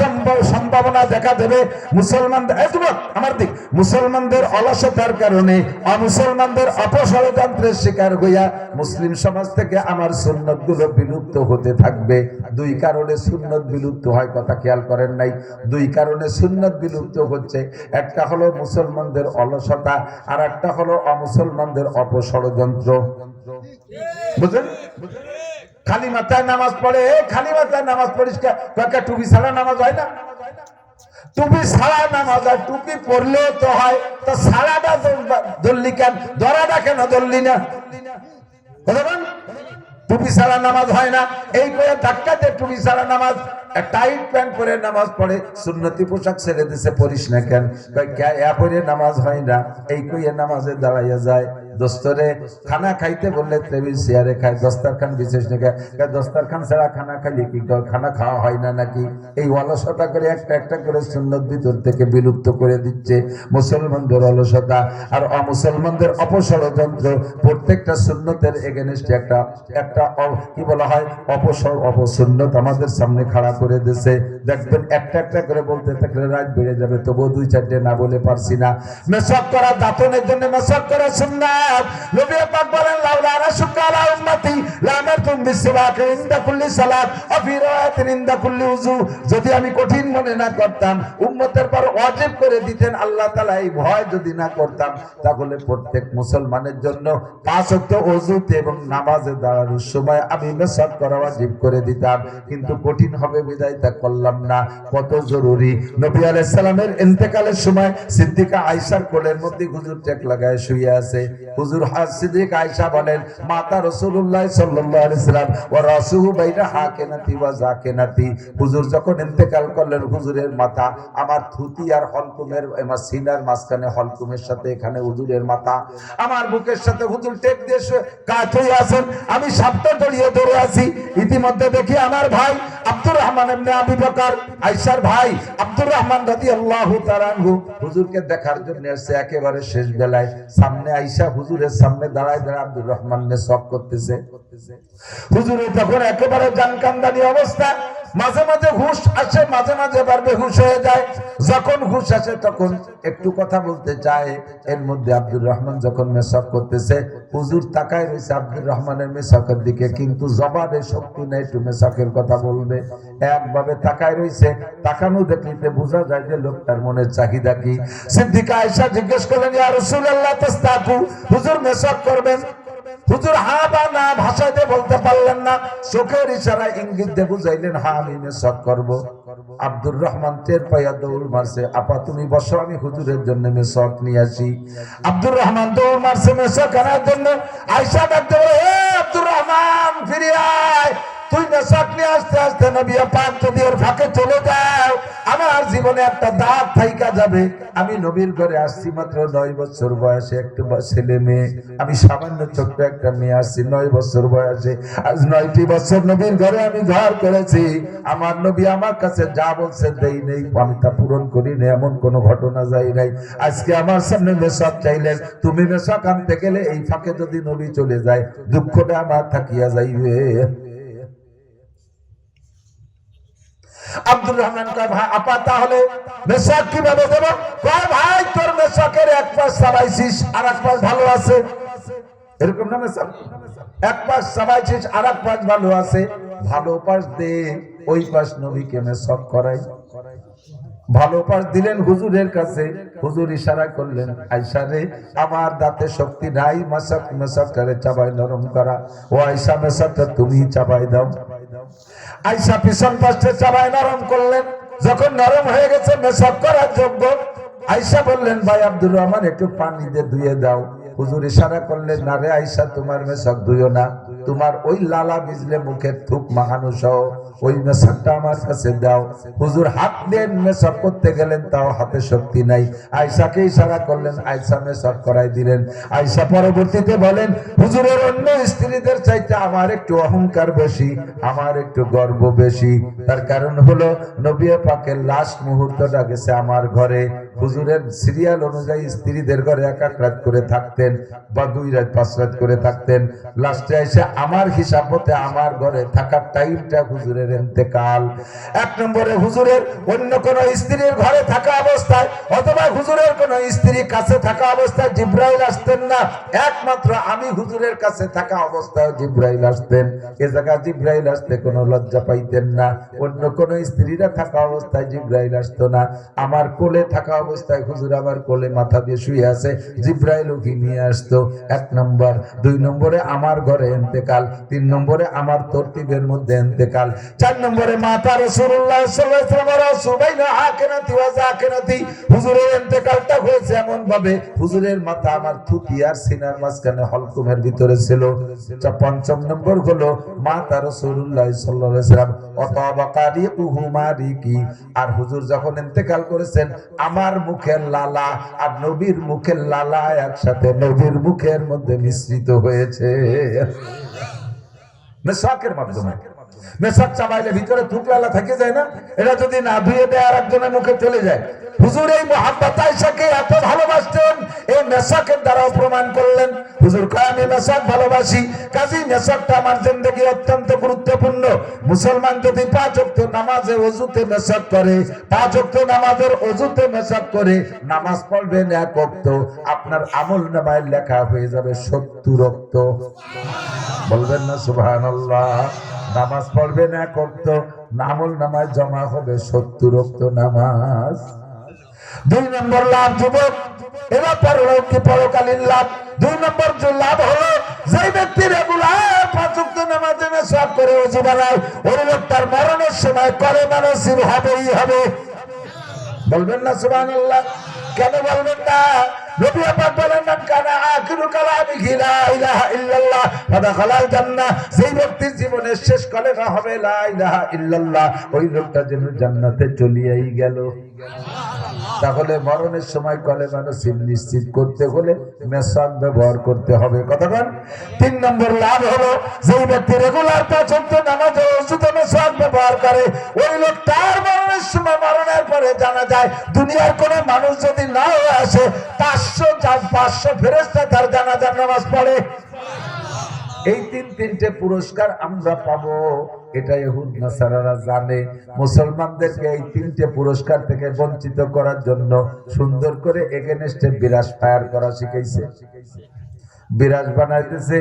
সম্ভাবনা দেখা দেবে, মুসলমানদের, এই যুবক আমার দিক, মুসলমানদের অলসতার কারণে, অমুসলমানদের অপষড়যন্ত্রের শিকার হইয়া মুসলিম সমাজ থেকে আমার সুন্নতগুলো বিলুপ্ত হতে থাকবে। 2 কারণে সুন্নত বিলুপ্ত হয়, কথা খেয়াল করেন নাই? 2 কারণে সুন্নত বিলুপ্ত হচ্ছে। একটা হলো মুসলমানদের অলসতা, আর একটা হলো অমুসলমানদের অপষড়যন্ত্র। বুঝলেন? খালি মাথায় নামাজ পড়ে, খালি মাথায় নামাজ পড়িস, টুপি ছাড়া নামাজ হয় না? টুপি ছাড়া নামাজ হয়, টুপি পড়লেও তো হয়, তো ছাড়াটা ধরলি কেন, ধরাটা কেন ধরলি না? টুপি ছাড়া নামাজ হয় না, এই করে ধাক্কাতে টুপি ছাড়া নামাজ, টাইট প্যান্ট পরে নামাজ পড়ে, সুন্নতি পোশাক ছেড়ে দিছে, পড়িস না কেন? পরে নামাজ হয় না, এই কইয়ে নামাজে দাঁড়াইয়া যায়। দোস্তরে খানা খাইতে বললে টেবিল চেয়ারে খায়, দস্তারখান বিশেষ না খায়, দস্তারখান ছাড়া খানা খাইলে কি খানা খাওয়া হয় না নাকি? এই অলসতা করে একটা একটা করে সুন্নত ভিতর থেকে বিলুপ্ত করে দিচ্ছে মুসলমানদের অলসতা আর অমুসলমানদের অপষড়যন্ত্র। প্রত্যেকটা সুন্নতের এগেনস্টে একটা একটা কি বলা হয়, অপসুন্নত আমাদের সামনে খাড়া করে দিয়েছে। দেখবেন একটা একটা করে বলতে থাকলে রাত বেড়ে যাবে, তবুও 2-4টে না বলে পারছি না। মেসাক করা, দাঁতনের জন্য মেসাক করা সুন্নাত। নবী পাক বলেন, লাউলা রাশুকা আলা উম্মতি লামারতুম বিসওয়াক ইনদা কুল্লি সালাত ওয়া ফি রাওয়াতিন ইনদা কুল্লি উযু। যদি আমি কঠিন মনে না করতাম, উম্মতের পর ওয়াজিব করে দিতেন আল্লাহ তাআলা, এই ভয় যদি না করতাম, তাহলে প্রত্যেক মুসলমানের জন্য 5 ওয়াক্ত ওযুতে এবং নামাজে দাঁড়ানোর সময় আমি মেসাক করা ওয়াজিব করে দিতাম। কিন্তু কঠিন হবে বিদায় তা করলাম না। কত জরুরি। নবী আলাইহিস সালামের ইন্তেকালের সময় সিদ্দিকা আয়েশার কোলের মধ্যে হুজুর টেক লাগায় শুয়ে আছে। হুজুর সিদ্দিক আয়েশা বলেন মাতা রাসূলুল্লাহ সাল্লাল্লাহু আলাইহি সাল্লাম ওয়া রাসূহু বাইনা হাকিনাতি ওয়া জাকিনাতি, হুজুর যখন ইন্তেকাল করলেন হুজুরের মাথা আমার থুতি আর হলকুমের আমার সিনার মাঝখানে, হলকুমের সাথে এখানে হুজুরের মাথা, আমার বুকের সাথে হুজুর টেক দিয়ে কাত হয়ে আছেন, আমি সাপটা জড়িয়ে ধরে আছি। ইতিমধ্যে দেখি আমার ভাই আব্দুর রহমান ইবনে আবি বকর, আয়েশার ভাই আব্দুর রহমান রাদিয়াল্লাহু তাআলা আনহু হুজুরকে দেখার জন্য এসে একেবারে শেষ বেলায় সামনে আয়েশা হুজুরের সামনে দাঁড়ায় আব্দুর রহমান নেশাব করতেছে। হুজুরের তখন একেবারে জানকান্দানি অবস্থা, মাঝে মাঝে হুশ আসে, মাঝে মাঝে আবার বেহুশ হয়ে যায়। যখন হুশ আসে তখন একটু কথা বলতে চায়, এর মধ্যে আব্দুর রহমান যখন মেসাক করতেছে হুজুর তাকায় রয়েছে আব্দুর রহমানের মেসাকের দিকে, কিন্তু জবানে শক্তি নেই একটু মেসাকের কথা বলবে, একভাবে তাকায় রয়েছে। তাকানো দেখলিতে বোঝা যায় যে লোকটার মনের চাহিদা কি। সিদ্দিকা আয়েশা জিজ্ঞেস করলেন ইয়া রাসূলুল্লাহ তাস্তাকু, হুজুর মেসাক করবেন? হুজুর হা বা না ভাষা দিয়ে বলতে পারলেন না, চোখের ইশারা ইঙ্গিত দিয়ে বুঝাইলেন হ্যাঁ আমি মেসাক করব। আব্দুর রহমান টের পাইয়া দৌড় মারছে, আপা তুমি বসো আমি হুজুরের জন্য মেসাক নিয়ে আসি। আব্দুর রহমান দৌড় মারছে মেসাক আনার জন্য। আয়েশা ডাকতে বলে হে আব্দুর রহমান ফিরে আয়, তুই মেসাক নিয়ে আসতে আসতে নবী পাক যদি ওর ফাঁকে চলে যাও আমার জীবনে একটা দাগ থাইকা যাবে। আমি নবীর ঘরে আসছি মাত্র 9 বছর বয়সে একটা ছেলে মেয়ে, আমি সামান্য ছোট্ট একটা মেয়ে আসছি 9 বছর বয়সে। আজ 9টি বছর নবীর ঘরে আমি ঘর করেছি, আমার নবী আমার কাছে যা বলছে দেই নেই, আমি তা পূরণ করি না, এমন কোনো ঘটনা যাই নাই। আজকে আমার সামনে মেসাক চাইলেন, তুমি মেসাক আনতে গেলে এই ফাঁকে যদি নবী চলে যায় দুঃখটা আমার থাকিয়া যাইবে। আব্দুর রহমান কয় ভাই আপা তাহলে মেসাক কিভাবে দেব? কয় ভাই তোর মেসাকের এক পাশ সাবাইছিস আর এক পাশ ভালো আছে, এরকম না মেসাক, এক পাশ সাবাইছিস আর এক পাশ ভালো আছে, ভালো পাশ দে, ওই পাশ নবীকে মেসাক করাই। ভালো পাশ দিলেন হুজুরের কাছে, হুজুর ইশারা করলেন আয়েশা রে আমার দাঁতে শক্তি নাই মেসাকটারে চাবাই নরম করা, ও আয়েশা মেসাকটা তুমি চাবাই দাও। আয়েশা পিছন পাশে চাবাই নরম করলেন, যখন নরম হয়ে গেছে মেসাক করার যোগ্য, আয়েশা বললেন ভাই আব্দুর রহমান একটু পানি দিয়ে ধুয়ে দাও। হুজুর ইশারা করলেন না রে আয়েশা তোমার মেসাক ধুইও না, তোমার ওই লালা বিজলে মুখের থুক মাখানো সহ ওই মেসাকটা আমার কাছে দাও। হুজুর হাত দিয়ে মেসাক করতে গেলেন, তাও হাতে শক্তি নাই। আয়েশাকে ইশারা করলেন, আয়েশা মেসাক করাই দিলেন। আয়েশা পরবর্তীতে বলেন হুজুরের অন্য স্ত্রীদের চাইতে আমার একটু অহংকার বেশি, আমার একটু গর্ব বেশি, তার কারণ হলো নবী পাকের লাস্ট মুহূর্তটা গেছে আমার ঘরে। হুজুরের সিরিয়াল অনুযায়ী স্ত্রীদের ঘরে 1 রাত করে থাকতেন বা 2 রাত 5 রাত করে থাকতেন, লাস্টে এসে আমার হিসাব মতে আমার ঘরে থাকার টাইমটা হুজুরের ইন্তেকাল। 1 নম্বরে হুজুরের অন্য কোন স্ত্রীর ঘরে থাকা অবস্থায় অথবা হুজুরের কোন স্ত্রী কাছে থাকা অবস্থায় জিবরাইল আসতেন না, একমাত্র আমি হুজুরের কাছে থাকা অবস্থায় জিবরাইল আসতেন। এ জায়গা জিবরাইল আসতে কোনো লজ্জা পাইতেন না, অন্য কোন স্ত্রীরা থাকা অবস্থায় জিবরাইল আসতো না। আমার কোলে থাকা অবস্থায় হুজুর আমার কোলে মাথা দিয়ে শুয়ে আছে, জিবরাইল ওকে নিয়ে আসতো। 1 নম্বর। 2 নম্বরে আমার ঘরে ইন্তেকাল। 3 নম্বরে আমার তরতিবের মধ্যে ইন্তেকাল। 4 নম্বরে মাতা রাসূলুল্লাহ সাল্লাল্লাহু আলাইহি ওয়াসাল্লাম হাকিনাতি ওয়া জাকিনাতি, হুজুরের ইন্তেকালটা হয়েছে এমন ভাবে হুজুরের মাথা আমার থুতি আর সিনার মাঝখানে হলকুমের ভিতরে ছিল। 5 নম্বর হলো মাতা রাসূলুল্লাহ সাল্লাল্লাহু আলাইহি ওয়াসাল্লাম অতাবাকারিকুহু মারিকি, আর হুজুর যখন ইন্তেকাল করেছেন আমার মুখের লালা আর নবীর মুখের লালা একসাথে নবীর মুখের মধ্যে মিশ্রিত হয়েছে মেসাকের মাধ্যমে। মেসাক চাবাইলে ভিতরে থুক লালা থেকে যায় না, এটা যদি না ধুয়ে দেয় আর একজনের মুখে চলে যায়। হুজুর এই মুহাব্বত আয়েশাকে এত ভালোবাসতেন, এই মেসাকের দ্বারা প্রমাণ করলেন। হুজুর কয় আমি মেসাক ভালোবাসি, কাজী মেসাকটা আমার জিন্দেগি অত্যন্ত গুরুত্বপূর্ণ। মুসলমান যদি 5 ওয়াক্ত নামাজে ওযুতে মেসাক করে, 5 ওয়াক্ত নামাজের ওযুতে মেসাক করে নামাজ পড়বেন 1 ওয়াক্ত, আপনার আমলনামায় লেখা হয়ে যাবে 70 ওয়াক্ত। বলবেন না সুবহানাল্লাহ? নামাজ পড়বেন 1 ওয়াক্ত, আমলনামায় জমা হবে 70 ওয়াক্ত নামাজ। 2 নম্বর লাভ যুবক, এবার পরলোকে পরকালীন লাভ। 2 নম্বর যে লাভ হলো যে ব্যক্তি রেগুলার 5 ওয়াক্ত নামাজে মেসাক করে ওযু বানায়, ওই লোকটার মরণের সময় করে মানসিব হবেই হবে। বলবেন না সুবহানাল্লাহ? কেন বলবেন না? নবী পাক বলেন মান কানা আখিরু কালামিহি লা ইলাহা ইল্লাল্লাহ ফাদাখালাল জান্নাহ। যেই ব্যক্তির জীবনের শেষ কালেমা হবে লা ইলাহা ইল্লাল্লাহ, ওই লোকটা যেন জান্নাতে চলিয়াই গেল। তাহলে মরণের সময় কলেমা নসিব নিশ্চিত করতে হলে মেসাক ব্যবহার করতে হবে। কতক্ষণ? 3 নম্বর লাভ হলো, যেই ব্যক্তি রেগুলার 5 ওয়াক্ত নামাজে ওযুতে মেসাক ব্যবহার করে, ওই লোক তার মরণের সময়, মরণের পরে জানা যায় দুনিয়ার কোনো মানুষ যদি নাও আসে 500 ফেরেশতা তার জানাজার নামাজ পড়ে। এই তিনটে পুরস্কার আমরা পাবো, এটা ইহুদ নাসারারা জানে। মুসলমানদেরকে এই 3টে পুরস্কার থেকে বঞ্চিত করার জন্য সুন্দর করে এগেনস্টে বিরাজ ফায়ার করা শিখাইছে। বিরাজ বানাইতেছে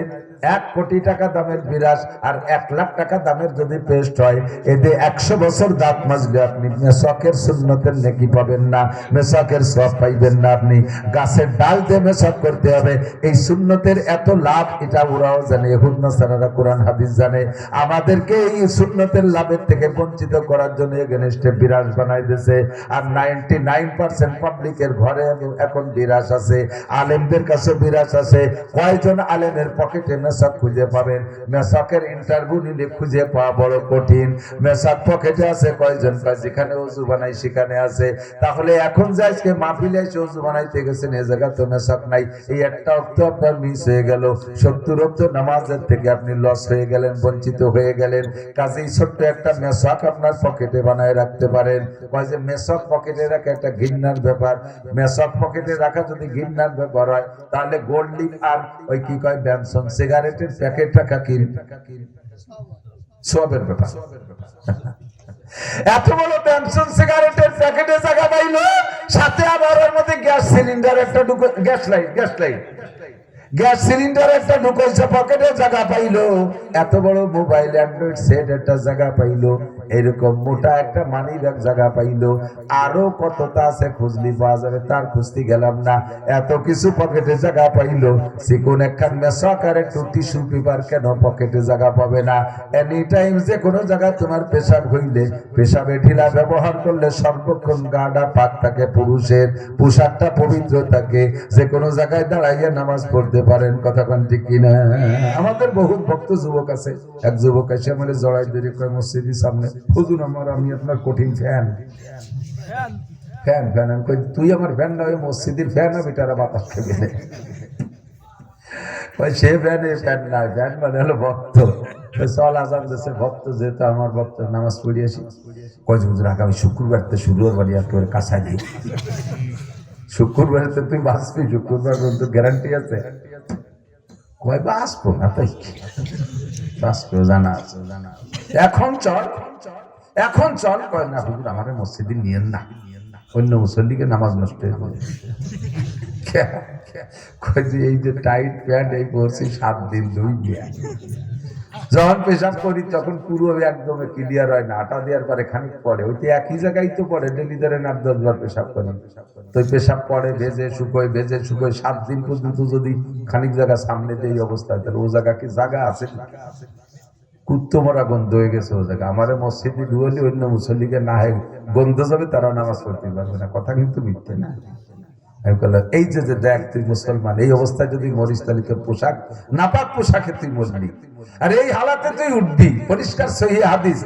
1 কোটি টাকা দামের বিরাজ, আর 1 লাখ টাকা দামের যদি পেস্ট হয়, এতে 100 বছর দাঁত মাজলে আপনি মেসাকের সুন্নতের নেকি পাবেন না, মেসাকের সওয়াব পাইবেন না। আপনি গাছের ডাল দিয়ে মেসাক করতে হবে। এই সুন্নতের এত লাভ, এটা ওরাও জানে, ইহুদ নাসারারা কোরআন হাদিস জানে। আমাদেরকে এই সুন্নতের লাভের থেকে বঞ্চিত করার জন্য এগেনস্টে বিরাজ বানাইতেছে। আর 99% পাবলিকের ঘরে এখন বিরাজ আছে, আলেমদের কাছে বিরাজ আছে। কয়জন আলেমের পকেটে মেসাক খুঁজে পাবেন? মেসাকের ইন্টারভিউ নিলে খুঁজে পাওয়া বড় কঠিন। মেসাক পকেটে আছে কয়জন? যেখানে ওযু বানাই সেখানে আছে। তাহলে এখন যে আজকে মাহফিলে এসে ওযু বানাইতে গেছেন, এই জায়গা তো মেসাক নাই, এই একটা ওয়াক্ত আপনার মিস হয়ে গেল। 70 ওয়াক্ত নামাজের থেকে আপনি লস হয়ে গেলেন, বঞ্চিত হয়ে গেলেন। কাজেই ছোট্ট একটা মেসাক আপনার পকেটে বানায় রাখতে পারেন। কয় যে মেসাক পকেটে রাখা একটা ঘৃণার ব্যাপার। মেসাক পকেটে রাখা যদি ঘৃণার ব্যাপার হয়, তাহলে গোল্ড লিপ আর ওই কি কয় ব্যানসন সিগারেটের প্যাকেট রাখা কি সওয়াবের ব্যাপার? এত বড় ব্যানসন সিগারেটের প্যাকেটে জায়গা পাইলো, সাথে আবার ওর মধ্যে গ্যাস সিলিন্ডার একটা গ্যাস সিলিন্ডার একটা ঢুকাইছে, পকেটে জায়গা পাইলো। এত বড় মোবাইল অ্যান্ড্রয়েড সেট একটা জায়গা পাইলো, এরকম মোটা একটা মানি ব্যাগ জায়গা পাইলো। আরো কতটা আছে খুঁজলি পাওয়া যাবে, তার খুঁজতে গেলাম না। এত কিছু পকেটে জায়গা পাইলো, চিকন একখান মেসাক আর একটু টিস্যু পেপার কেন পকেটে জায়গা পাবে না? এনি টাইম যে কোনো জায়গায় তোমার পেশাব হইলে, পেশাবে ঢিলা ব্যবহার করলে সর্বক্ষণ গাটা পাক থাকে, পুরুষের পোশাকটা পবিত্র থাকে, যে কোনো জায়গায় দাঁড়াইয়া নামাজ পড়তে পারেন। কথা কোন ঠিক কিনা? আমাদের বহু ভক্ত যুবক আছে। এক যুবক এসে আমার জড়াই ধরে কয়, মসজিদের সামনে হুজুর আমি আপনার কঠিন ফ্যান। আমি কই, তুই আমার ফ্যান না, ওই মসজিদের ফ্যান হবে, তারা বাতাস থেকে দেয়। সে ফ্যান, এ ফ্যান না, ফ্যান মানে হলো ভক্ত। চল আজান দেশে ভক্ত, যেহেতু আমার ভক্ত, নামাজ পড়ে আসি। কয় হুজুর আগামী শুক্রবার তো শুক্রবার বাড়ি একেবারে কাছাই দিই, শুক্রবার তো তুই বাঁচবি, শুক্রবার তো গ্যারান্টি আছে। কয় বাঁচবো না, তাই বাঁচবো জানা আছে। এখন চল কয় না হুজুর আমার মসজিদে নিয়েন না, অন্য মুসল্লিকে নামাজ নষ্ট হয়ে যাবে। এই যে টাইট প্যান্ট এই পরছি 7 দিন 2 দিন, যখন পেশাব করি তখন পুরো একদম ক্লিয়ার হয় না, আটা দেওয়ার পরে খানিক পরে, ওই তো একই জায়গায় তো পড়ে, ডেলি ধরে 8-10 বার পেশাব করি, তো পেশাব পড়ে, ভেজে শুকোয় 7 দিন পর্যন্ত যদি খানিক জায়গা সামনে দিয়ে অবস্থায়, তাহলে ও জায়গা কি জায়গা আছে? কুত্তো মরা গন্ধ হয়ে গেছে ও জায়গা। আমার মসজিদে ঢুকলে অন্য মুসল্লিকে না হয় গন্ধ যাবে, তারা নামাজ পড়তে পারবে না। কথা কিন্তু মিথ্যে না। এই যে দেখ তুই মুসলমান, এই অবস্থায় যদি মরিস তাহলে তোর পোশাক নাপাক পোশাকে তুই মরবি, আর এই হালাতে তুই উঠবি। পরিষ্কার সহিহ হাদিস,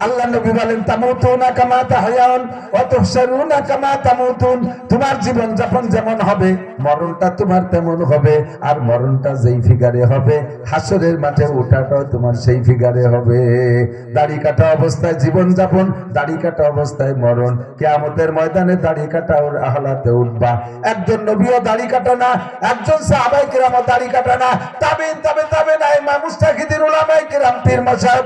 আল্লাহ নবী বলেন, তামুতুনা কামা তাহয়াউন ওয়া তুহশারুনা কামা তামুতুন। তোমার জীবন যাপন যেমন হবে, মরণটা তোমার তেমন হবে। আর মরণটা যেই ফিগারে হবে, হাসরের মাঠে ওঠাটাও তোমার সেই ফিগারে হবে। দাড়ি কাটা অবস্থায় জীবন যাপন, দাড়ি কাটা অবস্থায় মরণ। কিয়ামতের ময়দানে দাড়ি কাটা ওর হালাতে উঠবা। একজন নবীও দাড়ি কাটা না, একজন সাহাবায়ে কিরামও দাড়ি কাটা না, তাবেঈন না, ইমাম মুস্তাহিদিন উলামায়ে কিরাম, পীর মাশায়েখ,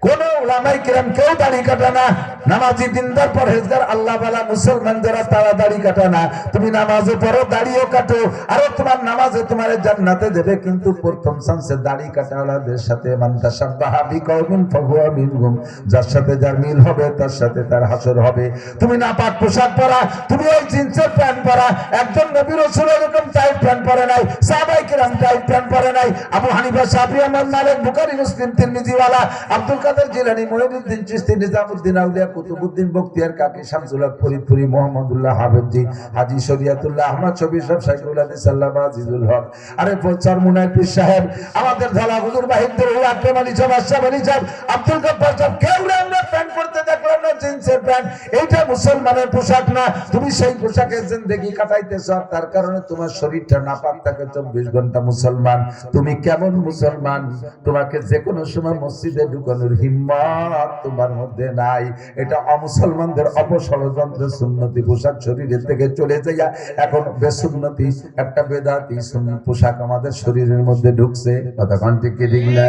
কোন উলামায়ে কিরাম কেউ দাড়ি কাটা না। নামাজি দিনদার পরহেজগার আল্লাহ ওয়ালা মুসলমান যারা, তারা দাড়ি কাটা না। তুমি নামাজে পড়ো, দাড়িও কাটো, আর তোমার নামাজে তোমার জান্নাতে দেবে। কিন্তু প্রথম চান্সে দাড়ি কাটাওয়ালাদের সাথে, মান তাশাব্বাহা বিকাউমিন ফাহুয়া মিনহুম, যার সাথে যার মিল হবে তার সাথে তার হাসর হবে। তুমি নাপাক পোশাক পরা, তুমি ওই জিন্সের প্যান্ট পরা, একজন নবী রাসূল এরকম টাইট প্যান্ট পরে নাই, সাহাবায়ে কিরাম টাইট প্যান্ট পরে নাই। আবু হানিফা, শাফিঈ, ইমাম মালিক, বুখারী, মুসলিম, তিরমিজি ওয়ালা, আব্দুল কাদের জিলানী, মঈনুদ্দিন চিশতি, নিজামুদ্দিন আউলিয়া, কুতুবুদ্দিন বখতিয়ার কাকি, শামসুল হক ফরিদপুরি, মোহাম্মদুল্লাহ হাফেজি, হাজী শরিয়াতুল্লাহ আহমদ শফি সাহেব, শাইখুল হাদিস আল্লামা আজিজুল হক, আরে চরমুনাই পীর সাহেব, আমাদের ঢালা হুজুর বাহিদুর আকরাম আলী সাহেব, আশরাফ আলী সাহেব, আব্দুল গফফার সাহেব, কেউ আমরা প্যান্ট পরতে দেখলাম না, জিন্সের প্যান্ট। এইটা মুসলমানের পোশাক না। তুমি সেই পোশাকের জিন্দেগি কাটাইতেছ, আর তার কারণে তোমার শরীরটা নাপাক থাকে 24 ঘন্টা। মুসলমান তুমি কেমন মুসলমান? তোমাকে যে কোনো সময় মসজিদে ঢুকানোর হিম্মত তোমার মধ্যে নাই। এটা অমুসলমানদের অপষড়যন্ত্র। সুন্নতি পোশাক শরীরের থেকে চলে যাইয়া এখন বেসুন্নতি একটা বেদাতি পোশাক আমাদের শরীরের মধ্যে ঢুকছে। কতক্ষণ ঠিক ঠিক না?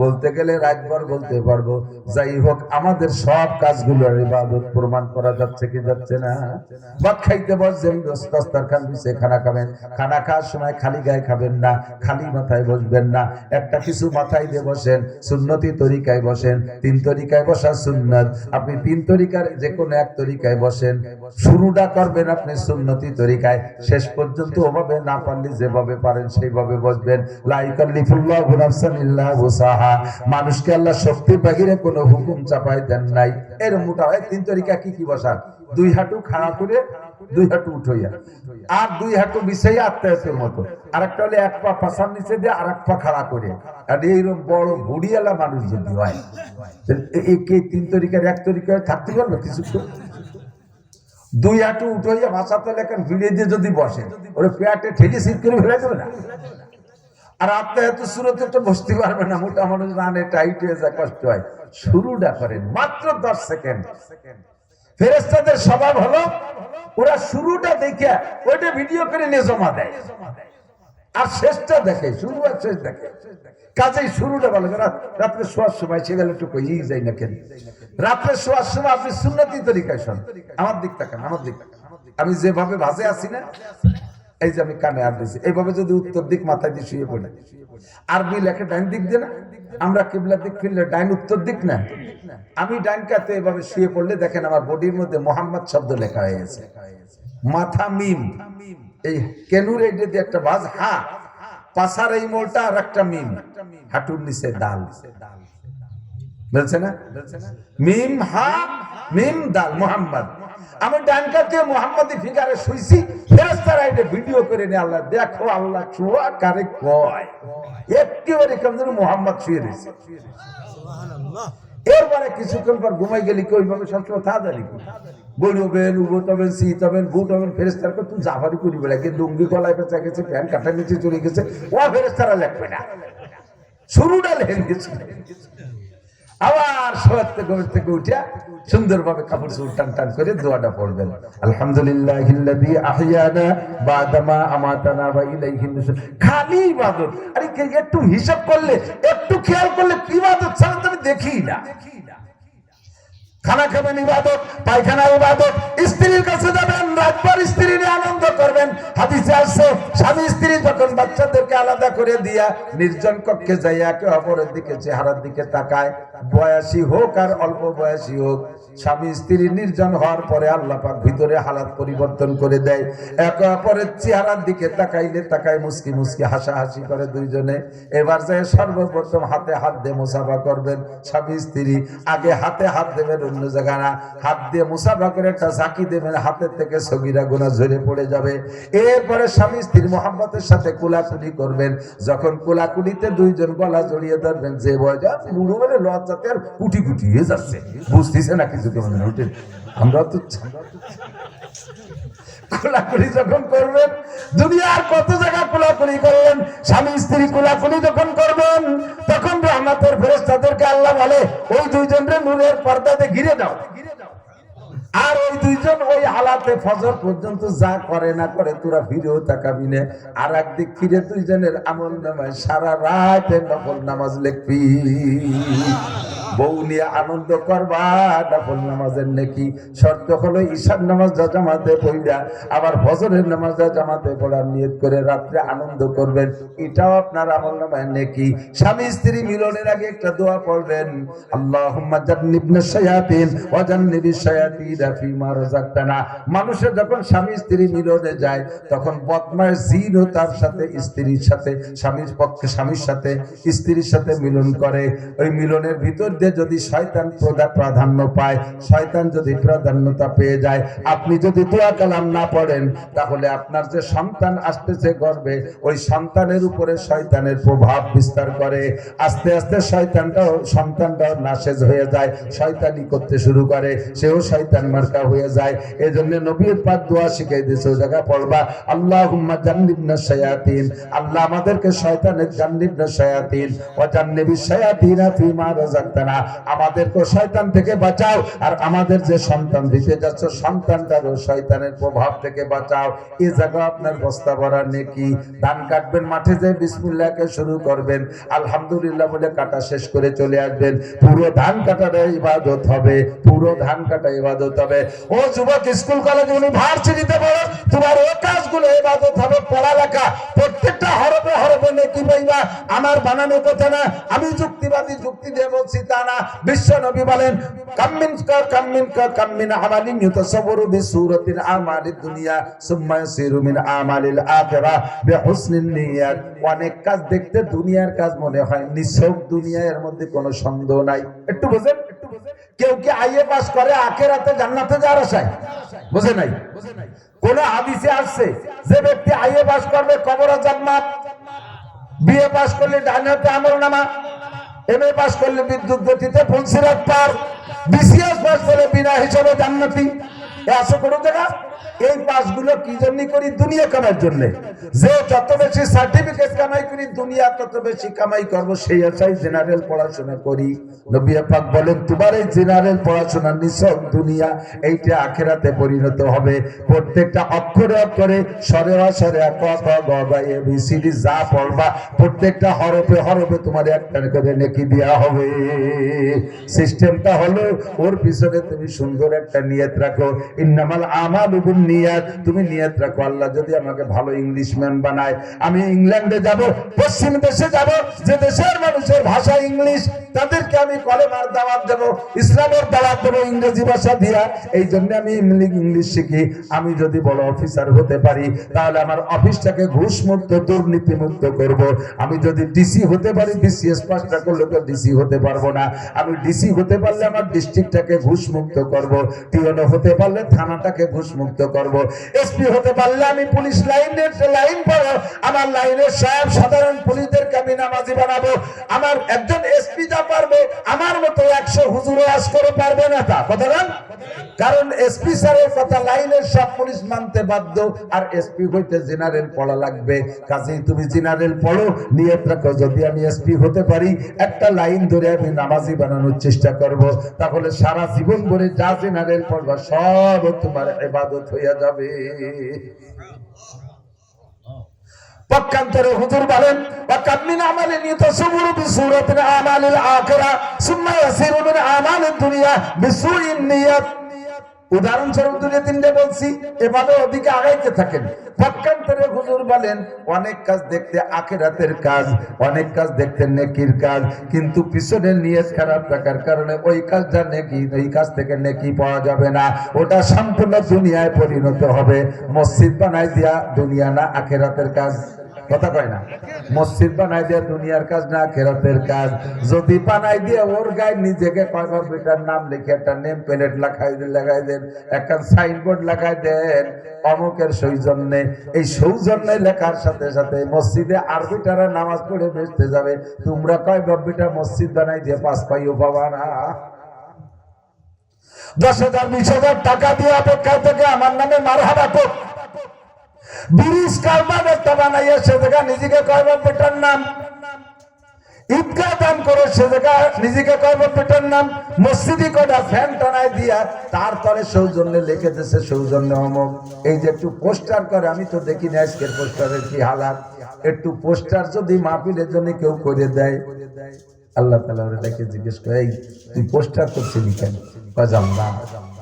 বলতে গেলে রাতভর বলতে পারবো। যাই হোক, আমাদের সব কাজগুলোর ইবাদত প্রমাণ করা যাচ্ছে কি যাচ্ছে না? ভাত খাইতে বসছেন, দস্তরখান বিছিয়ে খানা খাবেন। খানা খাওয়ার সময় খালি গায়ে খাবেন না, খালি মাথায় বসবেন না, একটা কিছু মাথায় দিয়ে বসেন। সুন্নতি তরিকায় বসেন। 3 তরিকায় বসা সুন্নাত। আপনি 3 তরিকার যে কোনো এক তরিকায় বসেন। শুরুটা করবেন আপনি সুন্নতি তরিকায়, শেষ পর্যন্ত ওভাবে না পারলে যেভাবে পারেন সেইভাবে বসবেন। লা ইউকাল্লিফুল্লাহু নাফসান ইল্লা উসাহা। মানুষকে আল্লাহ শক্তির বাহিরে কোনো হুকুম চাপাই দেন নাই। এর মোটা হয় 3 তরিকা কি কি বসার? 2 হাঁটু খাড়া করে, 2 হাঁটু উঠাইয়া, আর 2 হাঁটু বিছাইয়া আত্মায়াতের মতো। আরেকটা হলে 1 পা পাছার নিচে দিয়ে আর 1 পা খাড়া করে। আর এইরকম বড় ভুড়িয়ালা মানুষ যদি হয়, এই 3 তরিকার 1 তরিকায় থাকতে পারবে কিছু? 2 হাঁটু উঠাইয়া ভাষাতে লেখেন ভিড়ে দিয়ে যদি বসে, ওরে পেটে ঠেলে সিট করে ফেলে দেবে না? আর আত্মায়াত সুরতে তো বসতে পারবে না, মোটা মানুষ রানে টাইট হয়ে যায়, কষ্ট হয়। শুরুটা করেন মাত্র 10 সেকেন্ড। ফেরেশতাদের স্বভাব হলো ওরা শুরুটা দেখে ওইটা ভিডিও করে নিয়ে জমা দেয়, আর শেষটা দেখে, শুরু আর শেষ দেখে। কাজেই শুরুটা ভালো। রাত্রে শোয়ার সময় সেগুলো একটু কইই যায় না কেন? রাত্রে শোয়ার সময় আপনি সুন্নতি তরিকায় শোন। আমার দিক তাকান, আমার দিক। আমি যেভাবে ভাজে আছি না, এই যে আমি কানে আর দিয়েছি, এইভাবে যদি উত্তর দিক মাথায় দিয়ে শুয়ে পড়ে, আরবি লেখে ডাইন দিক দিয়ে না, আমরা কিবলা দিক ফিরলে ডাইন উত্তর দিক না। আমি ডাইন কাতে এভাবে শুয়ে পড়লে দেখেন আমার বডির মধ্যে মোহাম্মদ শব্দ লেখা হয়ে গেছে। মাথা মিম, এই কেনুর এইটা দিয়ে একটা ভাজ, হা পাশার এই মোলটা আর একটা মিম, হাঁটুর নিচে দাল, বলছে না? মিম হা মিম দাল মোহাম্মদ। আমি ডান কাতে মোহাম্মদী ফিগারে শুইছি, ফেরেশতারা এটা ভিডিও করে নিয়ে আল্লাহ দেখো, আল্লাহ চুয়া কারে কয় একেবারে কেমন যেন মোহাম্মদ শুয়ে রয়েছে। এরপরে কিছুক্ষণ পর ঘুমাই গেলি কি ওইভাবে সবসময় তাড়াতাড়ি বলবেন, উবতবেন, শীতবেন, বুটবেন, ফেরেশতারা তুই জাফারি করি বেড়া, কিন্তু লুঙ্গি গলায় পেঁচা গেছে, প্যান্ট কাটা নিচে চলে গেছে, ও ফেরেশতারা লেখবে না, শুরুটা লেখে গেছে। আবার শোয়ার থেকে উঠে সুন্দরভাবে কাপড় চোপড় টান টান করে দোয়াটা পড়বেন, আলহামদুলিল্লাহিল্লাযী আহইয়ানা বাদামা আমাতানা ওয়া ইলাইহিন নুশুর। খালি ইবাদত। আরে একটু হিসাব করলে, একটু খেয়াল করলে কি ইবাদত ছাড়া তুমি দেখি না। খানা খাবেন ইবাদত, পায়খানা ইবাদত, স্ত্রীর কাছে যাবেন, রাতভর স্ত্রী নিয়ে আনন্দ করবেন। হাদিসে আসছে স্বামী স্ত্রী যখন বাচ্চাদেরকে আলাদা করে দিয়া নির্জন কক্ষে যাই একে অপরের দিকে চেহারার দিকে তাকায়, বয়সী হোক আর অল্প বয়সী হোক, স্বামী স্ত্রী নির্জন হওয়ার পরে আল্লাহ পাক ভিতরে হালাত পরিবর্তন করে দেয়। একে অপরের চেহারার দিকে তাকাইলে তাকায় মুস্কি মুস্কি হাসাহাসি করে দুইজনে। এবার যায় সর্বপ্রথম হাতে হাত দিয়ে মুসাফা করবেন স্বামী স্ত্রী। আগে হাতে হাত দেবেন, অন্য জায়গা না, হাত দিয়ে মুসাফা করে একটা ঝাঁকি দেবেন, হাতের থেকে সগীরা গুনাহ ঝরে পড়ে যাবে। এরপরে স্বামী স্ত্রী মোহাম্মতের সাথে কোলাকুলি করবেন। যখন কোলাকুলিতে দুইজন গলা জড়িয়ে ধরবেন, যে বয়স বুড়ো বলে লজ্জাতে আর কুটি কুটি হয়ে যাচ্ছে, বুঝতেছে না কিছু। আমরা তো কোলাকুলি যখন করবেন, দুনিয়ার কত জায়গা কোলাকুলি করবেন, স্বামী স্ত্রী কোলাকুলি যখন করবেন, তখন রহমতের ফেরেশতাদেরকে আল্লাহ বলে ওই দুইজনের নূরের পর্দাতে ঘিরে দাও। আর ওই দুইজন ওই হালাতে ফজর পর্যন্ত যা করে না করে তোরা ফিরেও তাকাবি না। আর একদিক ফিরে দুইজনের আমল নামায় সারা রাত নফল নামাজ লিখবি। বউ নিয়ে আনন্দ করবা, নফল নামাজের নেকি। শর্ত হলো ঈশার নামাজ জামাতে পড়া, আবার ফজরের নামাজ জামাতে পড়ার নিয়ত করে রাত্রে আনন্দ করবেন, এটাও আপনার আমলনামায় নেকি। স্বামী স্ত্রী মিলনের আগে একটা দোয়া পড়বেন, আল্লাহুম্মা জান্নিবনা শায়াতিন ওয়া জান্নিবিশ শায়াতিনা ফীমা রাযাকতানা। মানুষের যখন স্বামী স্ত্রী মিলনে যায় তখন বদমাশ জিনও তার সাথে স্ত্রীর সাথে, স্বামীর পক্ষে স্বামীর সাথে স্ত্রীর সাথে মিলন করে। ওই মিলনের ভিতর দিয়ে যদি শয়তান প্রাধান্য পায়, শয়তান যদি প্রাধান্যতা পেয়ে যায়, আপনি যদি দোয়া কালাম না পড়েন, তাহলে আপনার যে সন্তান আসতেছে গর্ভে, ওই সন্তানের উপরে শয়তানের প্রভাব বিস্তার করে। আস্তে আস্তে সন্তানটাও নাশেজ হয়ে যায়, শয়তানি করতে শুরু করে, সেও শয়তান মার্কা হয়ে যায়। এই জন্য নবীর পাক দোয়া শিখাই দিয়েছে, ওই জায়গায় পড়বা আল্লাহুম্মা জান্নিবনা শায়াতিন, আল্লাহ আমাদেরকে শয়তানের জান্নিবনা শায়াতিন ওয়া জান্নিবিশ শায়াতিনা ফীমা রাযাকতানা, আমাদেরকে শয়তান থেকে বাঁচাও, আর আমাদের যে সন্তান দিতে যাচ্ছ সন্তানটারও শয়তানের প্রভাব থেকে বাঁচাও। এই জায়গা আপনার বস্তা ভরা নেকি। ধান কাটবেন, মাঠে যে বিসমিল্লাহকে শুরু করবেন, আলহামদুলিল্লাহ বলে কাটা শেষ করে চলে আসবেন। পুরো ধান কাটাটা ইবাদত হবে, পুরো ধান কাটা ইবাদত হবে। ও যুবক, স্কুল কলেজ ইউনিভার্সিটিতে পড়ো, তোমার ওই কাজগুলো ইবাদত হবে। পড়ালেখা প্রত্যেকটা হরফে হরফে নেকি পাইবা। আমার বানানো কথা না, আমি যুক্তিবাদী যুক্তি দিয়ে বলছি তা না। বিশ্ব নবী বলেন কাম্মিন আমালিন ইউতাসাওয়ারু বিসূরাতিল আমালিদ দুনিয়া সুম্মা ইয়াসিরু মিন আমালিল আখিরাহ বিহুসনিন নিয়াত। অনেক কাজ দেখতে দুনিয়ার কাজ মনে হয়, নিছক দুনিয়া, এর মধ্যে কোনো সন্দেহ নাই। একটু বুঝেন, কেউ কি আইএ পাস করে আখিরাতে জান্নাতে যাওয়ার আশায়? বুঝে নাই? কোন হাদিসে আসছে যে ব্যক্তি আইএ পাস করবে কবরে জান্নাত, বিএ পাস করলে জান্নাতে আমলনামা, এমএ পাস করলে বিদ্যুৎ গতিতে ফুলসিরাত পার, বিসিএস পাস করলে বিনা হিসাবে জান্নাতি। আছে কোনো জায়গা? এই পাসগুলো কি জন্য করি? দুনিয়া কামার জন্য। যে যত বেশি সার্টিফিকেট কামাই করি, দুনিয়া তত বেশি কামাই করব, সেই আশায় জেনারেল পড়াশোনা করি। নবী পাক বলেন তোমার এই জেনারেল পড়াশোনা নিছক দুনিয়া, এইটা আখিরাতে পরিণত হবে। প্রত্যেকটা অক্ষরে অক্ষরে, স্বরে অস্বরে, ক খ গ ঘ এ বি সি ডি যা পড়বা, প্রত্যেকটা হরফে হরফে তোমার একটা করে নেকি দেয়া হবে। সিস্টেমটা হলো, ওর পিছনে তুমি সুন্দর একটা নিয়ত রাখো, ইন্নামাল আমালু বিন্নিয়াত। তুমি নিয়ত রাখো, আল্লাহ যদি আমাকে ভালো ইংলিশম্যান বানায়, আমি ইংল্যান্ডে যাব, পশ্চিম দেশে যাব, যে দেশের মানুষের ভাষা ইংলিশ, তাদেরকে আমি কলেমার দাওয়াত দেব, ইসলামের দাওয়াত দেব ইংরেজি ভাষা দিয়া। এই জন্য আমি ইংলিশ শিখি। আমি যদি বড় অফিসার হতে পারি, তাহলে আমার অফিসটাকে ঘুষ মুক্ত, দুর্নীতি মুক্ত করব। আমি যদি ডিসি হতে পারি, বিসিএস পাসটা করলে তো ডিসি হতে পারবো না। আমি ডিসি হতে পারলে আমার ডিস্ট্রিক্টটাকে ঘুষ মুক্ত করব। টিওনো হতে পারলে থানাটাকে ঘুষ মুক্ত করব। এসপি হতে পারলে আমি পুলিশ লাইন পড়ো, আমার লাইনের সব সাধারণ পুলিশদেরকে আমি নামাজি বানাবো। আমার একজন এসপি যা পারবে, আমার মতো 100 হুজুর আজ করে পারবে না। তা কথা না, কারণ এসপি স্যারের কথা লাইনের সব পুলিশ মানতে বাধ্য, আর এসপি হইতে জেনারেল পড়া লাগবে। কাজেই তুমি জেনারেল পড়ো, নিয়ত রাখো যদি আমি এসপি হতে পারি, একটা লাইন ধরে আমি নামাজি বানানোর চেষ্টা করব। তাহলে সারা জীবন ভরে যা জেনারেল পড়বা সব তোমার ইবাদত হয়ে যাবে। পক্ষান্তরে হুজুর বলেন ওয়াকামিন আমালিন ইউতাসাওয়ারু বিসূরাতিল আমালিল আখিরাহ সুম্মা ইয়াসিরু মিন আমালিদ দুনিয়া বিসুইন নিয়াত। উদাহরণস্বরূপ দুনিয়া তিনটে বলছি, এভাবে ওদিকে আগাইতে থাকেন। পক্ষান্তরে হুজুর বলেন অনেক কাজ দেখতে আখিরাতের কাজ, অনেক কাজ দেখতে নেকির কাজ, কিন্তু পিছনের নিয়ত খারাপ থাকার কারণে ওই কাজটা নেকি, ওই কাজ থেকে নেকি পাওয়া যাবে না, ওটা সম্পূর্ণ দুনিয়ায় পরিণত হবে। মসজিদ বানাই দিয়া দুনিয়া না আখিরাতের কাজ? কথা কয় না? মসজিদ বানাই দিয়ে দুনিয়ার কাজ না আখিরাতের কাজ? যদি বানাই দিয়ে ওর গায়ে নিজেকে কয়বার বেটার নাম লিখে একটা নেম প্লেট লাগাই দেন, একটা সাইনবোর্ড লাগাই দেন অমুকের সৌজন্যে, এই সৌজন্যে লেখার সাথে সাথে মসজিদে আরবিটারা নামাজ পড়ে বেসতে যাবে। তোমরা কয়বার বেটা মসজিদ বানাই দিয়ে 5 পাইও পাবা না। 10,000 20,000 টাকা দিয়ে অপেক্ষা থেকে আমার নামে মারহাবা তো ব্রিজ কারবার একটা বানাইয়া সে জায়গা নিজেকে কয়বার বেটার নাম, ঈদগাহ দান করে সে জায়গা নিজেকে কয়বার বেটার নাম, মসজিদে কয়টা ফ্যান টানায় দিয়া তার তলে সৌজন্যে লিখে দিয়েছে সৌজন্য অমুক। এই যে একটু পোস্টার করে, আমি তো দেখি না আজকের পোস্টারের কি হালাত। একটু পোস্টার যদি মাহফিলের জন্য কেউ করে দেয়, আল্লাহ তাআলা ওরে ডেকে জিজ্ঞেস করে, এই তুই পোস্টার করছিলি কেন? কয় জানলাম।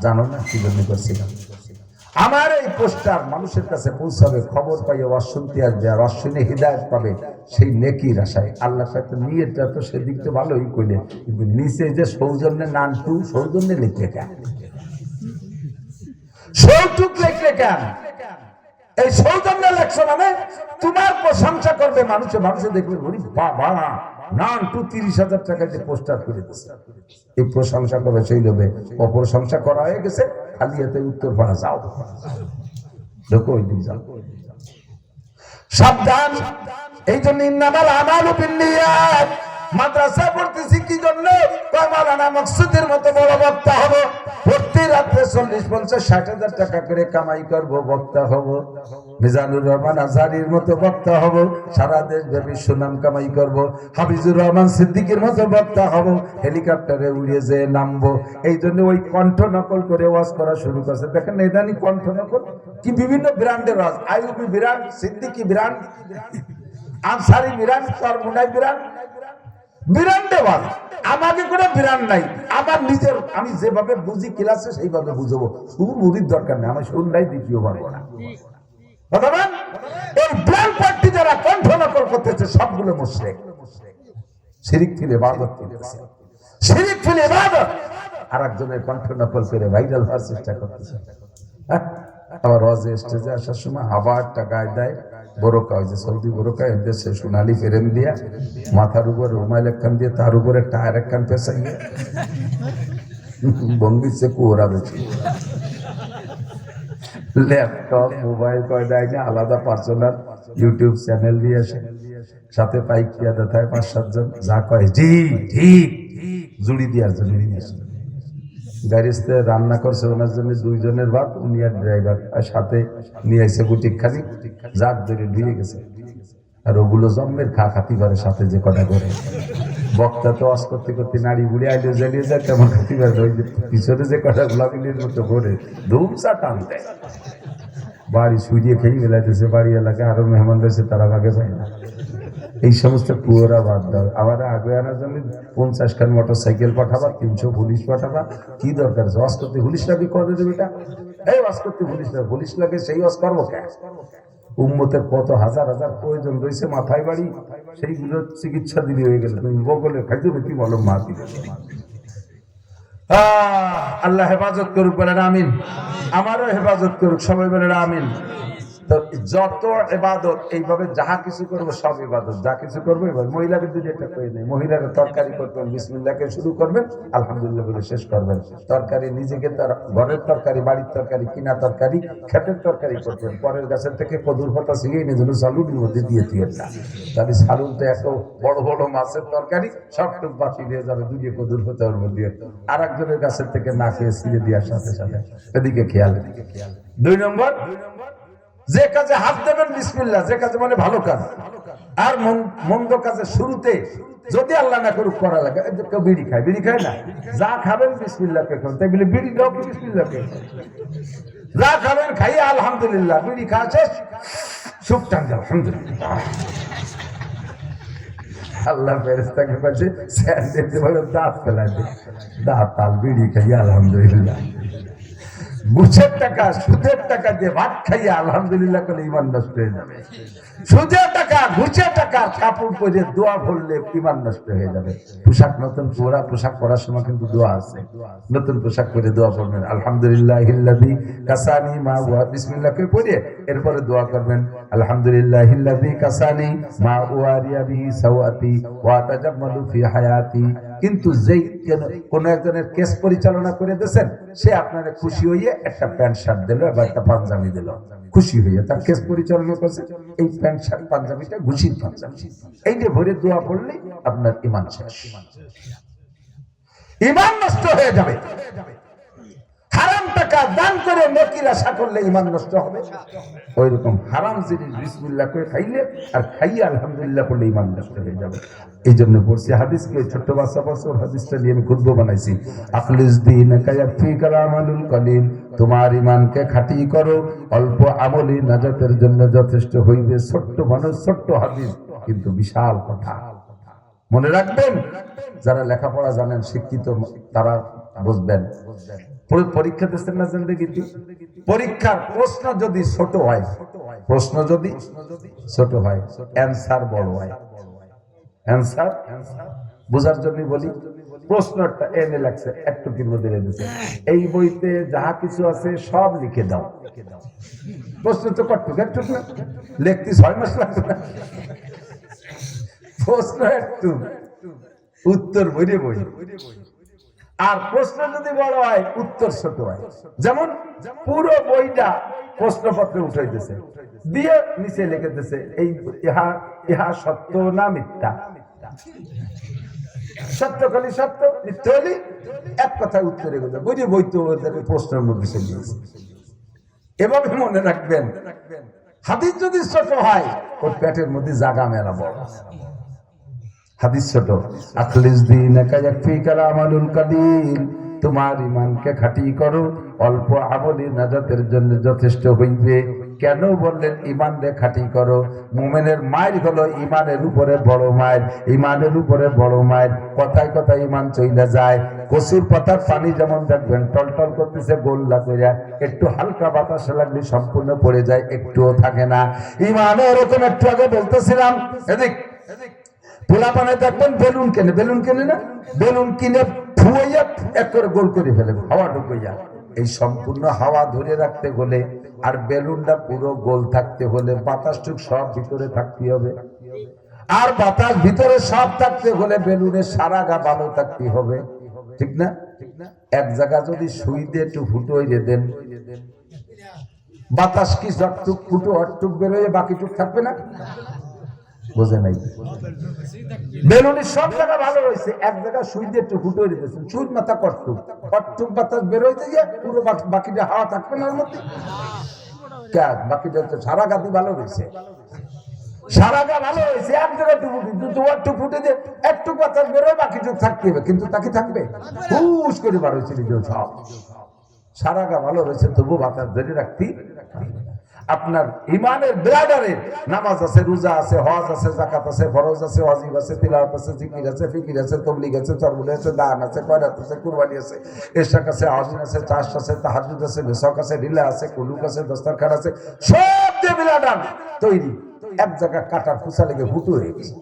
জানো না কি জন্য করছিলাম? আমার এই পোস্টার মানুষের কাছে পৌঁছাবে, খবর পাইয়ে অশুনতে আসবে, আর অশুনে হৃদায়ত পাবে, সেই নেকির আশায়। আল্লাহ সাথে নিয়েটা তো সেদিক তো ভালোই কইলে, কিন্তু নিচে যে সৌজন্যে নানটু সৌজন্যে লিখলে কেন? সৌটুক লিখলে কেন? এই সৌজন্য লেখছো মানে তোমার প্রশংসা করবে মানুষে, মানুষে দেখবে বাবা নানটু 30,000 টাকা যে পোস্টার করে দিচ্ছে, এই প্রশংসা করবে সেই লোভে। অপ্রশংসা করা হয়ে গেছে, খালি হাতে উত্তর পাড়া যাও, দেখো ওই দিন যাও। সাবধান। এই জন্য ইন্নামাল আমালু বিন্নিয়াত। মাদ্রাসা পড়তেছি কি জন্য? মাওলানা মকসুদের মতো বড় বক্তা হব, প্রতি রাত্রে 40-50-60,000 টাকা করে কামাই করব, বক্তা হব। মিজানুর রহমান আজহারির মতো বক্তা হব, সারা দেশ ব্যাপী সুনাম কামাই করব। হাফিজুর রহমান সিদ্দিকের মতো বক্তা হব, হেলিকপ্টারে উড়িয়ে যেয়ে নামবো। এই জন্য ওই কণ্ঠ নকল করে ওয়াজ করা শুরু করছে। দেখেন ইদানি কণ্ঠ নকল কি বিভিন্ন ব্র্যান্ডের ওয়াজ, Ayubi brand, Siddiqui brand, Ansari brand, Sarmunai brand, ব্র্যান্ডে ওয়াজ। আমাকে কোনো ব্র্যান্ড নাই, আমার নিজের, আমি যেভাবে বুঝি ক্লাসে সেইভাবে বুঝবো। শুধু মুড়ির দরকার নেই, আমি শুনলাই দ্বিতীয় পারবো না। এই ব্র্যান্ড পার্টি যারা কণ্ঠ নকল করতেছে সবগুলো মুশরিক। শিরিক ফিল ইবাদত করতেছে, শিরিক ফিল ইবাদত। আর একজনের কণ্ঠ নকল করে ভাইরাল হওয়ার চেষ্টা করতেছে। আবার ওয়াজে স্টেজে আসার সময় আবার টাকায় দেয় বোরকা, ওই যে সৌদি বোরকা, দেশে সোনালি ফেরেম দিয়া, মাথার উপর রুমাইল একখান দিয়ে, তার উপরে টায়ার একখান পেঁচাইয়ে বঙ্গিছে কুয়োরা বেশি। ল্যাপটপ মোবাইল কয় দেয় না, আলাদা পার্সোনাল ইউটিউব চ্যানেল দিয়ে আসে, সাথে পাইকিয়া দেখায় 5-7 জন, যা কয় জি ঠিক জুড়ি দেওয়ার জন্য নিয়ে আসে। গাড়িতে রান্না করছে ওনার জন্য 2 জনের ভাত, উনি আর ড্রাইভার, আর সাথে নিয়ে আসে গুটিকখানি, জাত ধরে ধুয়ে গেছে। আর ওগুলো জন্মের খাতি পারে, সাথে যে কটা করে বক্তা তো ওয়াজ করতে করতে নাড়ি বুড়ি আইলে জ্বালিয়ে যায়, কেমন খাতি পারে, ওই যে পিছনে যে কটা গোলাপিনের মতো করে ধুমসা টান দেয়। বাড়ি শুয়ে খেয়ে বেলাইতেছে, বাড়ি এলাকায় আরো মেহমান রয়েছে, তারা ভাগে পায় না। এই সমস্ত পুয়োরা বাদ দাও। আবার আগে আনার জন্য 50 খান মোটর সাইকেল পাঠাবা, 300 পুলিশ পাঠাবা, কি দরকার? ওয়াজ করতে পুলিশ লাগে করে দেবে এটা? এই ওয়াজ করতে পুলিশ লাগে, সেই ওয়াজ করবো কেন? উম্মতের কত হাজার হাজার প্রয়োজন রয়েছে মাথায় বাড়ি, সেইগুলো চিকিৎসা দিলে হয়ে গেল। তুমি বগলে খাইতে বেশি বলো মা দিলে। আল্লাহ হেফাজত করুক, বলেন আমিন। আমারও হেফাজত করুক, সবাই বলেন আমিন। তো যত ইবাদত এইভাবে যাহা কিছু করবো সব ইবাদত, যা কিছু করবো এবার। মহিলাদের দুটো একটা করে নেই, মহিলারা তরকারি করবেন, বিসমিল্লাহকে শুরু করবেন, আলহামদুলিল্লাহ বলে শেষ করবেন। তরকারি নিজেকে, তার ঘরের তরকারি, বাড়ির তরকারি, কিনা তরকারি, ক্ষেতের তরকারি করবেন। পরের গাছের থেকে কদুর পাতা ছিঁড়িয়ে নিয়ে যেন সালুনের মধ্যে দিয়ে দিয়েন না, তাহলে সালুন তো এত বড় বড় মাছের তরকারি সবটুক বাকি দিয়ে যাবে, দুটিয়ে কদুর পাতার মধ্যে। আর একজনের গাছের থেকে না খেয়ে ছিঁড়ে দেওয়ার সাথে সাথে এদিকে খেয়াল। 2 নম্বর, যে কাজে হাত দেবেন বিসমিল্লাহ, যে কাজে মানে ভালো কাজ। আর মন্দ কাজে শুরুতে যদি আল্লাহ না করুক করা লাগে, কেউ বিড়ি খায় না, যা খাবেন বিসমিল্লাহ কে খান, তাই বলে বিড়ি দাও বিসমিল্লাহ কে, যা খাবেন খাইয়ে আলহামদুলিল্লাহ, বিড়ি খাওয়া শেষ সুখ টান দাও আলহামদুলিল্লাহ। আল্লাহ ফেরেশতাকে বলছে স্যান্ডেল বলে দাঁত ফেলাবে, দাঁত তাল বিড়ি খাইয়ে আলহামদুলিল্লাহ। ঘুষের টাকা, সুদের টাকা দিয়ে ভাত খাইয়ে আলহামদুলিল্লাহ করলে ইমান নষ্ট হয়ে যাবে। সুদের টাকা, ঘুষের টাকা কাপড় পরে দোয়া পড়লে ইমান নষ্ট হয়ে যাবে। পোশাক, নতুন পোশাক পরার সময় কিন্তু দোয়া আছে, নতুন পোশাক পরে দোয়া পড়বেন, আলহামদুলিল্লাহিল্লাযী কাসানি মা ওয়া, বিসমিল্লাহ কে পড়ে এরপরে দোয়া করবেন, আলহামদুলিল্লাহিল্লাযী কাসানি মা ওয়ারিয়া বিহি সাওয়াতি ওয়া তাজাম্মালু ফি হায়াতি। কিন্তু যেই কোন একজনের কেস পরিচালনা করে দিয়েছেন, সে আপনারা খুশি হইয়ে একটা প্যান্ট শার্ট দিল বা একটা পাঞ্জাবি দিল, খুশি হইয়া তার কেস পরিচালনা করছে, এই প্যান্ট শার্ট পাঞ্জাবিটা ঘুষির পাঞ্জাবি, এই যে ভরে দোয়া পড়লে আপনার ঈমান শেষ, ঈমান নষ্ট হয়ে যাবে। হারাম টাকা দান করে নেকির আশা করলে ঈমান নষ্ট হবে। ওইরকম হারাম জিনিস বিসমিল্লাহ করে খাইলে আর খাইয়ে আলহামদুলিল্লাহ করলে ঈমান নষ্ট হয়ে যাবে। এই জন্য বলছি হাদিসকে, ছোট্ট বাচ্চা বছর হাদিসটা নিয়ে আমি খুতবা বানাইছি, আখলিস দীনাকা ইয়াকফিকাল আমালুল কলিল, তোমার ঈমানকে খাঁটি করো, অল্প আমলই নাজাতের জন্য যথেষ্ট হইবে। ছোট্ট মানুষ, ছোট্ট হাদিস, কিন্তু বিশাল কথা। মনে রাখবেন, যারা লেখাপড়া জানেন, শিক্ষিত, তারা বুঝবেন। পরীক্ষা দিচ্ছেন না জিন্দেগিতে, পরীক্ষার প্রশ্ন যদি ছোট হয়, প্রশ্ন যদি ছোট হয়, অ্যান্সার বড় হয়। অ্যান্সার বোঝার জন্য বলি, প্রশ্নটা এনে লাগছে একটু কি মধ্যে দিচ্ছে, এই বইতে যাহা কিছু আছে সব লিখে দাও। প্রশ্ন তো কটুক একটু না, লিখতে 6 মাস লাগবে না। প্রশ্ন একটু, উত্তর বইরে বই। আর প্রশ্ন যদি বড় হয়, উত্তর ছোট হয়। যেমন পুরো বইটা প্রশ্নপত্রে উঠাইতেছে, দিয়ে নিচে লিখেতেছে এই ইহা ইহা সত্য না মিথ্যা, সত্য খালি সত্য, মিথ্যা হলি এক কথায় উত্তরে গেছে। বুঝি বই তো প্রশ্নের মধ্যে চলে গেছে। এভাবে মনে রাখবেন, হাদিস যদি ছোট হয়, ওর পেটের মধ্যে জাগা মেলা বড়। হাদিস ছোট, আখলিস দীনাকা ইয়াকফিকা আমালুল কালিল, তোমার ঈমানকে খাঁটি করো, অল্প আমলই নাজাতের জন্য যথেষ্ট হইবে। কেন বললেন ঈমান রে খাঁটি করো? মুমিনের মায়ের হলো ঈমানের উপরে বড় মায়ের, ঈমানের উপরে বড় মায়ের। কথায় কথায় ঈমান চইলা যায়। কচুর পাতার পানি যেমন দেখবেন টলটল করতেছে গোল্লা কইরা, একটু হালকা বাতাস লাগলে সম্পূর্ণ পড়ে যায়, একটুও থাকে না। ঈমানও এরকম। একটু আগে বলতেছিলাম, এদিক পোলা পানে দেখবেন বেলুন কেনে, বেলুন কেনে না, বেলুন কিনে ফুয়াইয়া এক করে গোল করে ফেলে, হাওয়া ঢুকাইয়া। এই সম্পূর্ণ হাওয়া ধরে রাখতে হলে আর বেলুনটা পুরো গোল থাকতে হলে বাতাসটুক সব ভিতরে থাকতে হবে। আর বাতাস ভিতরে সব থাকতে হলে বেলুনের সারা গা ভালো থাকতে হবে, ঠিক না? এক জায়গা যদি সুই দিয়ে একটু ফুটো হইয়ে দেন, বাতাস কি যতটুক ফুটো অটুক বেরোয়, বাকিটুক থাকবে না? বোঝে নাই? বেলুনের সব জায়গা ভালো রয়েছে, এক জায়গা সুই দিয়ে একটু ফুটো হয়ে দিতেছেন, সুই মাথা কটটুক, কটটুক বাতাস বেরোইতে গিয়ে পুরো বাকিটা হাওয়া থাকবে না ওর মধ্যে। বাকিটা সারা গাতি ভালো রয়েছে, সারা গা ভালো হয়েছে, এক জায়গায় একটু ফুটে দিয়ে একটু বাতাস বেরোয়, বাকিটুক থাকতে হবে, কিন্তু তাকে থাকবে হুশ করে বার হয়েছে সব। সারা গা ভালো রয়েছে, তবু বাতাস ধরে রাখতে। আপনার ইমানের ব্রাডারে নামাজ আছে, রোজা আছে, হজ আছে, যাকাত আছে, ফরজ আছে, ওয়াজিব আছে, তিলাওয়াত আছে, জিকির আছে, ফিকির আছে, তাবলীগ আছে, চরবুলি আছে, দান আছে, খয়রাত আছে, কুরবানি আছে, ইশরাক আছে, আযিন আছে, চাষ আছে, তাহাজ্জুদ আছে, মিসাক আছে, রিলা আছে, কুলুক আছে, দস্তরখান আছে, সব দিয়ে ব্রাডার তৈরি। এক জায়গা কাটার খুঁচা লেগে ফুটো হয়ে গেছে।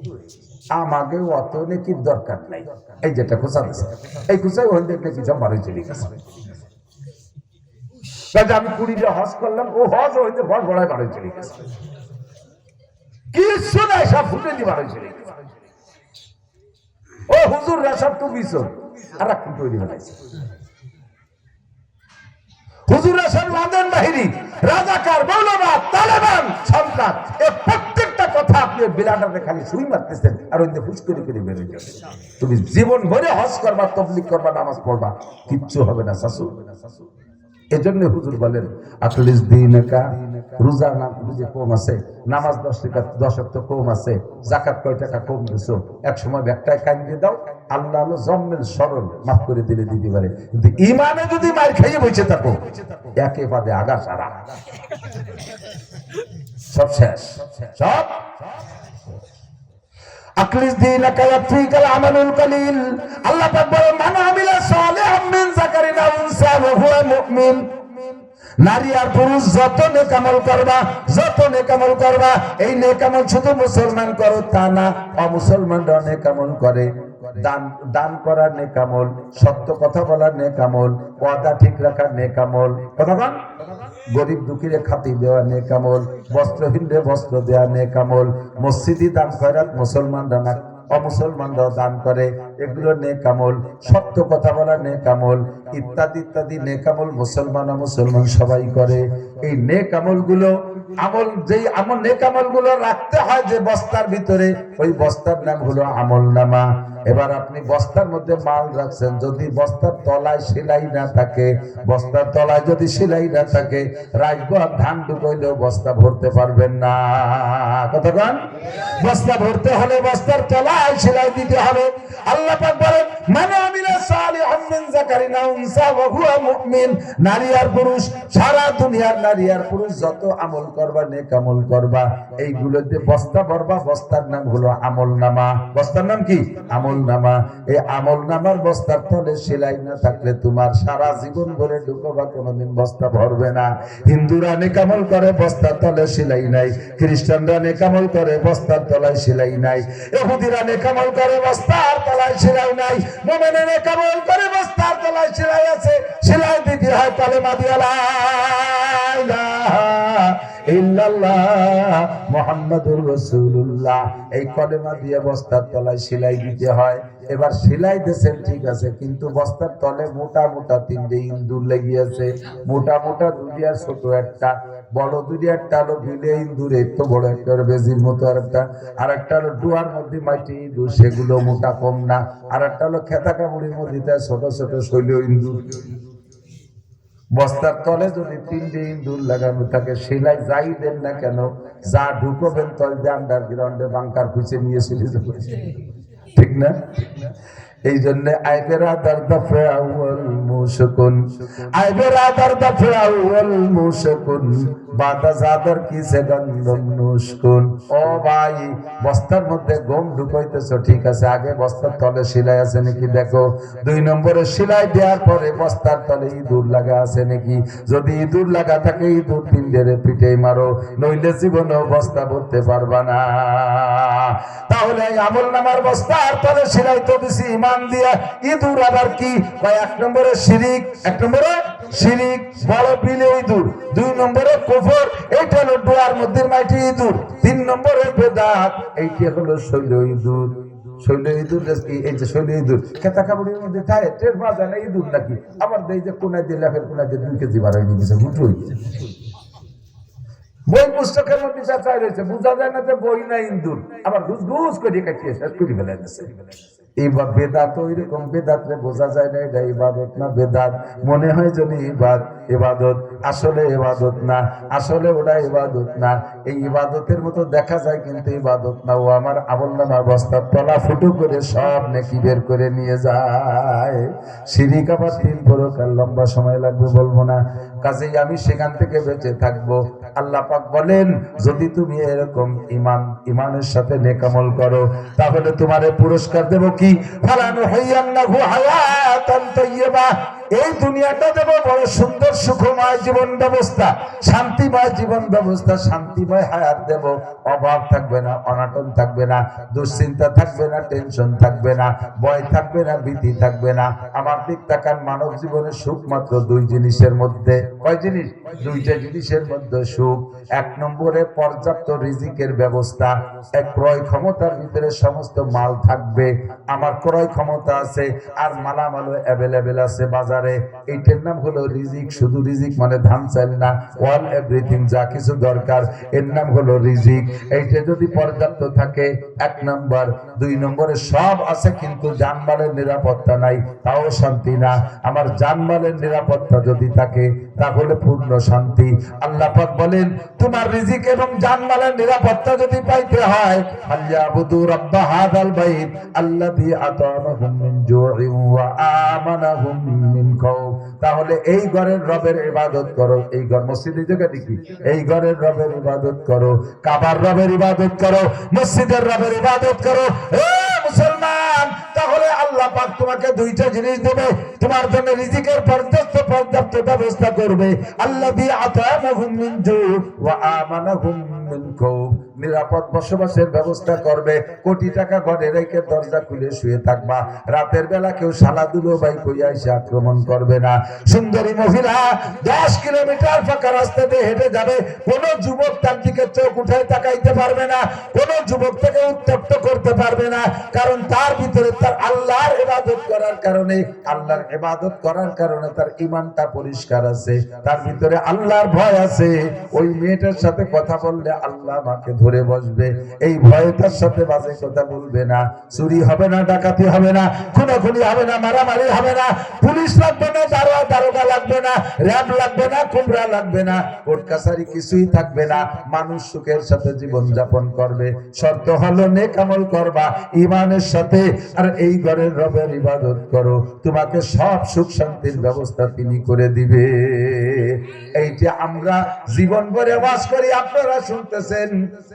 আমাকে অত নেকি দরকার নাই, এই যেটা খুঁচা দিছে, এই খুঁচাই ওই দেখলে কি সব বাড়ি চলে গেছে। আমি 20 হজ করলাম, ও হজ হইতে ফল বড়ায় বাড়ি চলে গেছে, কিছু নাই, সব ফুটে দিয়ে বাড়ি চলে গেছে। ও হুজুররা সব টুপিছ আর এক তৈরি বানাইছে। হুজুররা সব লাদেন বাহিনী, রাজাকার, মৌলবাদ, তালেবান, সন্ত্রাস, এই প্রত্যেকটা কথা আপনি বিলাটাতে খালি সুই মারতেছেন আর ওই ফুস করে করে বেড়ে যাবে। তুমি জীবন ভরে হজ করবা, তাবলীগ করবা, নামাজ পড়বা, কিচ্ছু হবে না শাশু। এজন্য হুজুর বলেন আখলিস দীনাকা, রোজা না বুঝে কম আছে, নামাজ 10 ওয়াক্ত কম আছে, যাকাত কয় টাকা কম দিছো, এক সময় ব্যাগটায় কাঁদিয়ে দাও, আল্লাহ হলো জম্মেল সরল, মাফ করে দিলে দিতে পারে। কিন্তু ইমানে যদি মার খাইয়ে বসে থাকো, একেবারে আগা সারা, সব শেষ, সব। আখলিস দীনাকা ইয়াকফিকাল আমালুল কালিল। আল্লাহ পাক বলেন মান আমিলা সালিহাম মিন যাকারিন আও উনসা ওয়া হুয়া মুমিন। নারী আর পুরুষ যত নেক আমল করবা, যত নেক আমল করবা, এই নেক আমল শুধু মুসলমান করো তা না, অমুসলমানরা নেক আমল করে। দান করার নেক আমল, সত্য কথা বলার নেক আমল, ওয়াদা ঠিক রাখার নেক আমল, কথা বল, গরিব দুঃখীরে খাতি দেওয়া নেক আমল, বস্ত্রহীনরে বস্ত্র দেওয়া নেক আমল, মসজিদি দান খয়রাত মুসলমানরা না, অমুসলমানরাও দান করে, এগুলো নেক আমল, সত্য কথা বলা নেক আমল, ইত্যাদি ইত্যাদি নেক আমল মুসলমান অমুসলমান সবাই করে। এই নেক আমলগুলো যেই নেক আমলগুলো রাখতে হয় যে বস্তার ভিতরে, ওই বস্তার নাম হলো আমলনামা। এবার আপনি বস্তার মধ্যে মাল রাখছেন, যদি বস্তার তলায় সেলাই না থাকে, বস্তার তলায় যদি সেলাই না থাকে, রাখবো আর ধান ঢুকাইলেও বস্তা ভরতে পারবেন না। কতক্ষণ? বস্তা ভরতে হলে বস্তার তলায় সেলাই দিতে হবে। আল্লাহ পাক বলেন মান আমিলা সালিহাম মিন যাকারিন আও উনসা ওয়া হুয়া মুমিন। নারী আর পুরুষ, সারা দুনিয়ার নারী আর পুরুষ যত আমল করবা, নেক আমল করবা, এইগুলোতে বস্তা ভরবা। বস্তার নাম হলো আমলনামা। বস্তার নাম কি? আমলনামা। এই আমলনামার বস্তার তলে সেলাই না থাকলে তোমার সারা জীবন ভরে ঢুকবা, কোনোদিন বস্তা ভরবে না। হিন্দুরা নেক আমল করে, বস্তার তলে সেলাই নাই। খ্রিস্টানরা নেক আমল করে, বস্তার তলায় সেলাই নাই। ইহুদিরা নেক আমল করে, বস্তার তলায় সেলাই নাই। মুমিনরা নেক আমল করে, বস্তার তলায় সেলাই আছে। সেলাই দিতে হয় কালেমা দিয়ে লা ইলাহা ইল্লাল্লাহ মুহাম্মাদুর রাসূলুল্লাহ। এই কলেমা দিয়ে বস্তার তলায় সেলাই দিতে হয়। এবার সেলাই দিয়েছেন ঠিক আছে, কিন্তু বস্তার তলে মোটা মোটা তিনটে ইন্দুর লেগিয়েছে। মোটা মোটা দুটি আর ছোট একটা, বড় দুটি একটা হলো ভিলে ইন্দুর, এই তো বড় একটা বেজির মতো আর একটা হলো ডুয়ার মধ্যে মাটি ইন্দুর, সেগুলো মোটা কম না। আর একটা হলো খেতা কামড়ির মধ্যে ছোট ছোট শৈল ইন্দুর। বস্তার তলে যদি তিনটে ইন্দুর লাগানো থাকে, সেলাই যাই দেন না কেন, যা ঢুকবেন তল দিয়ে আন্ডারগ্রাউন্ডে বাংকার খুঁজে নিয়ে চলে যাবে, ঠিক না? এই জন্য আই বেরাদার দফে আউয়াল মুশকুন, আই বেরাদার দফে আউয়াল মুশকুন, বাদা জাদার কি সে গন্ধম নুশকুন। ও ভাই, বস্তার মধ্যে গম ঢুকাইতেছো ঠিক আছে, আগে বস্তার তলে সেলাই আছে নাকি দেখো। 2 নম্বরে সেলাই দেওয়ার পরে বস্তার তলে ইঁদুর লাগা আছে নাকি। যদি ইঁদুর লাগা থাকে, ইঁদুর তিনজেরে পিঠে মারো, নইলে জীবনেও বস্তা ভরতে পারবা না। তাহলে আমল নামার বস্তার তলে সেলাই তো দিছি ইমান দিয়া। ইঁদুর আবার কি? 1 নম্বরে শিরিক, 1 নম্বরে শিরিক, বড় বিলে ইঁদুর। 2 নম্বরে কুফর, এইটা হলো ডোয়ার মধ্যে মাটি ইঁদুর। 3 নম্বরে বেদাত, এইটা হলো শৈল ইঁদুর। শৈল ইঁদুর কি? এই যে শৈল ইঁদুর খেতা কাপড়ের মধ্যে থাকে, টের পাওয়া যায় না ইঁদুর নাকি। আবার দেই যে কোনায় দিয়ে লেফের কোনায় দিয়ে 2 কেজি বাড়াই নিয়ে গেছে, বুঝলো? বই পুস্তকের মধ্যে চাচাই রয়েছে, বোঝা যায় না যে বই না ইন্দুর। আবার ঘুষ ঘুষ করে কাটিয়ে শেষ করে ফেলে দিচ্ছে। এইবার বেদাত ওইরকম, বেদাত রে বোঝা যায় না এটা ইবাদত না বেদাত। মনে হয় যেন ইবাদত, আসলে ইবাদত না, আসলে ওটা ইবাদত না। এই ইবাদতের মতো দেখা যায় কিন্তু ইবাদত না। ও আমার আমলনামার বস্তার তলা ফুটো করে সব নেকি বের করে নিয়ে যায়। শিরিক আবার 3 প্রকার, লম্বা সময় লাগবে বলবো না। কাজেই আমি সেখান থেকে বেঁচে থাকবো। আল্লাহ পাক বলেন, যদি তুমি এরকম ইমানের সাথে নেক আমল করো, তাহলে তোমারে পুরস্কার দেব কি? ফালানুহাইয়ান্নাহু হায়াতান তাইয়্যিবা, এই দুনিয়াটা দেব বড় সুন্দর সুখময় জীবন ব্যবস্থা, শান্তিময় জীবন ব্যবস্থা, শান্তিময় হায়াত দেব। অভাব থাকবে না, অনাটন থাকবে না, দুশ্চিন্তা থাকবে না, টেনশন থাকবে না, ভয় থাকবে না, ভীতি থাকবে না। আমার দিক তাকান, মানব জীবনের সুখ মাত্র 2 জিনিসের মধ্যে। কয় জিনিস? 2টা জিনিসের মধ্যে সুখ। 1 নম্বরে পর্যাপ্ত রিজিকের ব্যবস্থা, এক ক্রয় ক্ষমতার ভিতরে সমস্ত মাল থাকবে। আমার ক্রয় ক্ষমতা আছে আর মালামালও অ্যাভেলেবেল আছে বাজারে, এইটার নাম হলো রিজিক। শুধু রিজিক মানে ধান চাল না, অল এভরিথিং, যা কিছু দরকার এর নাম হলো রিজিক। এইটা যদি পর্যাপ্ত থাকে 1 নম্বর। 2 নম্বরে সব আছে কিন্তু জানমালের নিরাপত্তা নাই, তাও শান্তি না। আমার জানমালের নিরাপত্তা যদি থাকে তাহলে পূর্ণ শান্তি। আল্লাহ পাক বলেন, তোমার রিজিক এবং জানমালের নিরাপত্তা যদি পাইতে হয়, ফালইয়াবুদু রাব্ব হাযাল বাইত আল্লাযী আতামাহুম মিন জু'ইন ওয়া আমানাহুম মিন খাউফ। তাহলে এই ঘরের রবের ইবাদত করো। এই ঘর মসজিদের জায়গা নাকি? এই ঘরের রবের ইবাদত করো, কাবার রবের ইবাদত করো, মসজিদের রবের ইবাদত করো। এ মুসলমান, তাহলে আল্লাহ পাক তোমাকে 2টা জিনিস দেবে। তোমার জন্য রিজিকের পর্যাপ্ত ব্যবস্থা করবে। আল্লাযী আতামাহুম মিন জু' ওয়া আমানাহুম মিন খাউফ, নিরাপদ বসবাসের ব্যবস্থা করবে। কোটি টাকা ঘরে রেখে দরজা খুলে শুয়ে থাকবা, রাতের বেলা কেউ শালাদুলো বাই কইয়া এসে আক্রমণ করবে না। সুন্দরী মহিলা 10 কিলোমিটার ফাঁকা রাস্তা দিয়ে হেঁটে যাবে, কোন যুবক তার দিকে চোখ উঠায় তাকাইতে পারবে না, কোন যুবক থেকে উত্তপ্ত করতে পারবে না। কারণ তার ভিতরে তার আল্লাহর ইবাদত করার কারণে, আল্লাহর ইবাদত করার কারণে তার ঈমানটা পরিষ্কার আছে, তার ভিতরে আল্লাহর ভয় আছে। ওই মেয়েটার সাথে কথা বললে আল্লাহ আমাকে ধরে বসবে, এই ভয়ে তার সাথে বাজে কথা বলবে না। চুরি হবে না, ডাকাতি হবে না, খুনাখুনি হবে না, মারামারি হবে না, পুলিশ লাগবে না, দারোগা লাগবে না, র্যাব লাগবে না, কুমরা লাগবে না, কোর্ট কাছারি কিছুই থাকবে না। মানুষ সুখের সাথে জীবন যাপন করবে। শর্ত হলো নেক আমল করবা ঈমানের সাথে। আর এই ঘরের রবের ইবাদত করো, তোমাকে সব সুখ শান্তির ব্যবস্থা তিনি করে দিবে। এইটা আমরা জীবন ভরে বাস করি, আপনারা শুনতেছেন,